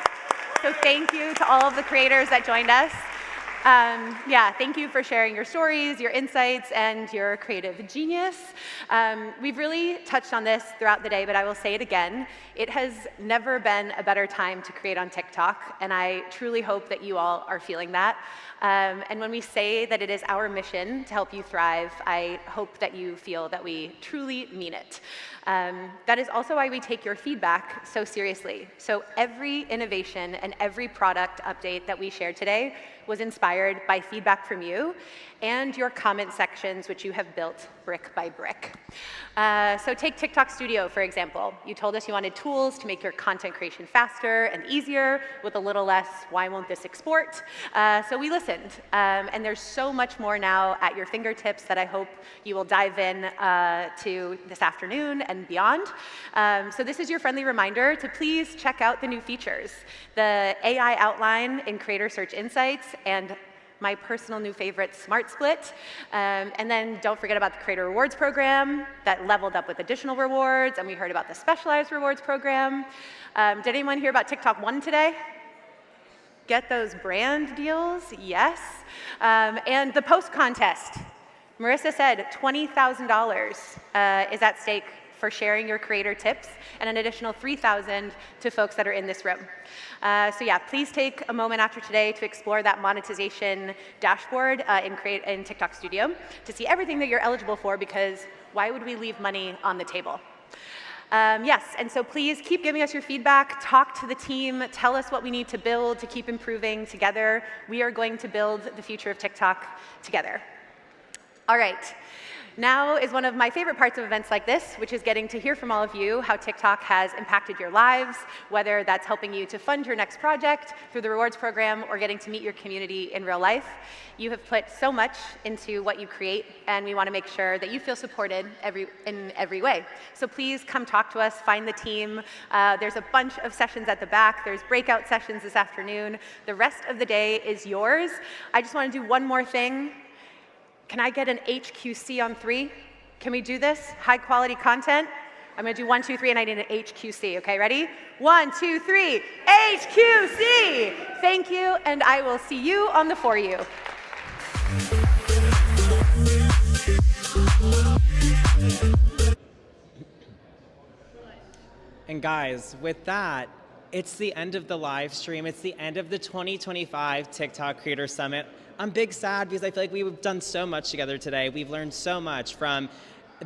So thank you to all of the creators that joined us. Yeah, thank you for sharing your stories, your insights, and your creative genius. We've really touched on this throughout the day, but I will say it again. It has never been a better time to create on TikTok, and I truly hope that you all are feeling that. And when we say that it is our mission to help you thrive, I hope that you feel that we truly mean it. That is also why we take your feedback so seriously. So every innovation and every product update that we shared today was inspired by feedback from you and your comment sections, which you have built brick by brick. So take TikTok Studio, for example. You told us you wanted tools to make your content creation faster and easier with a little less, why won't this export? So we listened. And there's so much more now at your fingertips that I hope you will dive in to this afternoon and beyond. So this is your friendly reminder to please check out the new features. The AI outline in Creator Search Insights and my personal new favorite, Smart Split. And then don't forget about the Creator Rewards program that leveled up with additional rewards, and we heard about the Specialized Rewards program. Did anyone hear about TikTok One today? Get those brand deals, yes. And the post contest. Marissa said $20,000 is at stake for sharing your creator tips, and an additional $3,000 to folks that are in this room. So yeah, please take a moment after today to explore that monetization dashboard in TikTok Studio to see everything that you're eligible for, because why would we leave money on the table? Yes, and so please keep giving us your feedback, talk to the team, tell us what we need to build to keep improving together. We are going to build the future of TikTok together. All right. Now is one of my favorite parts of events like this, which is getting to hear from all of you how TikTok has impacted your lives, whether that's helping you to fund your next project through the rewards program or getting to meet your community in real life. You have put so much into what you create, and we want to make sure that you feel supported in every way. So please come talk to us, find the team. There's a bunch of sessions at the back. There's breakout sessions this afternoon. The rest of the day is yours. I just want to do one more thing. Can I get an HQC on 3? Can we do this? High quality content? I'm going to do 1, 2, 3, and I need an HQC. Okay, ready? 1, 2, 3, HQC! Thank you, and I will see you on the For You. And guys, with that, it's the end of the live stream. It's the end of the 2025 TikTok Creator Summit. I'm big sad because I feel like we've done so much together today. We've learned so much from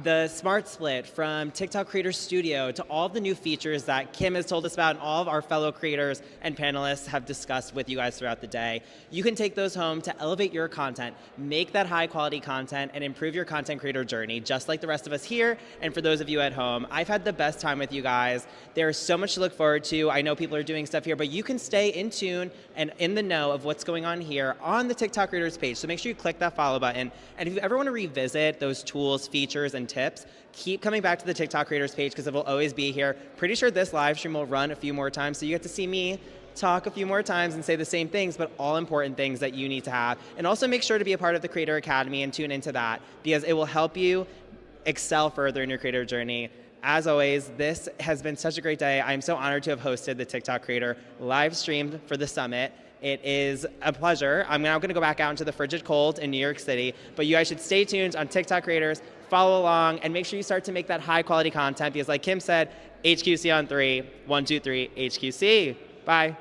the Smart Split, from TikTok Creator Studio, to all of the new features that Kim has told us about and all of our fellow creators and panelists have discussed with you guys throughout the day. You can take those home to elevate your content, make that high quality content, and improve your content creator journey, just like the rest of us here and for those of you at home. I've had the best time with you guys. There's so much to look forward to. I know people are doing stuff here, but you can stay in tune and in the know of what's going on here on the TikTok Creators page. So make sure you click that follow button. And if you ever want to revisit those tools, features, and tips, keep coming back to the TikTok Creators page because it will always be here. Pretty sure this live stream will run a few more times, so you get to see me talk a few more times and say the same things, but all important things that you need to have. And also make sure to be a part of the Creator Academy and tune into that because it will help you excel further in your creator journey. As always, this has been such a great day. I'm so honored to have hosted the TikTok Creator live stream for the summit. It is a pleasure. I'm now going to go back out into the frigid cold in New York City, but you guys should stay tuned on TikTok Creators, follow along, and make sure you start to make that high quality content because like Kim said, HQC on 3, 1, 2, 3, HQC. Bye.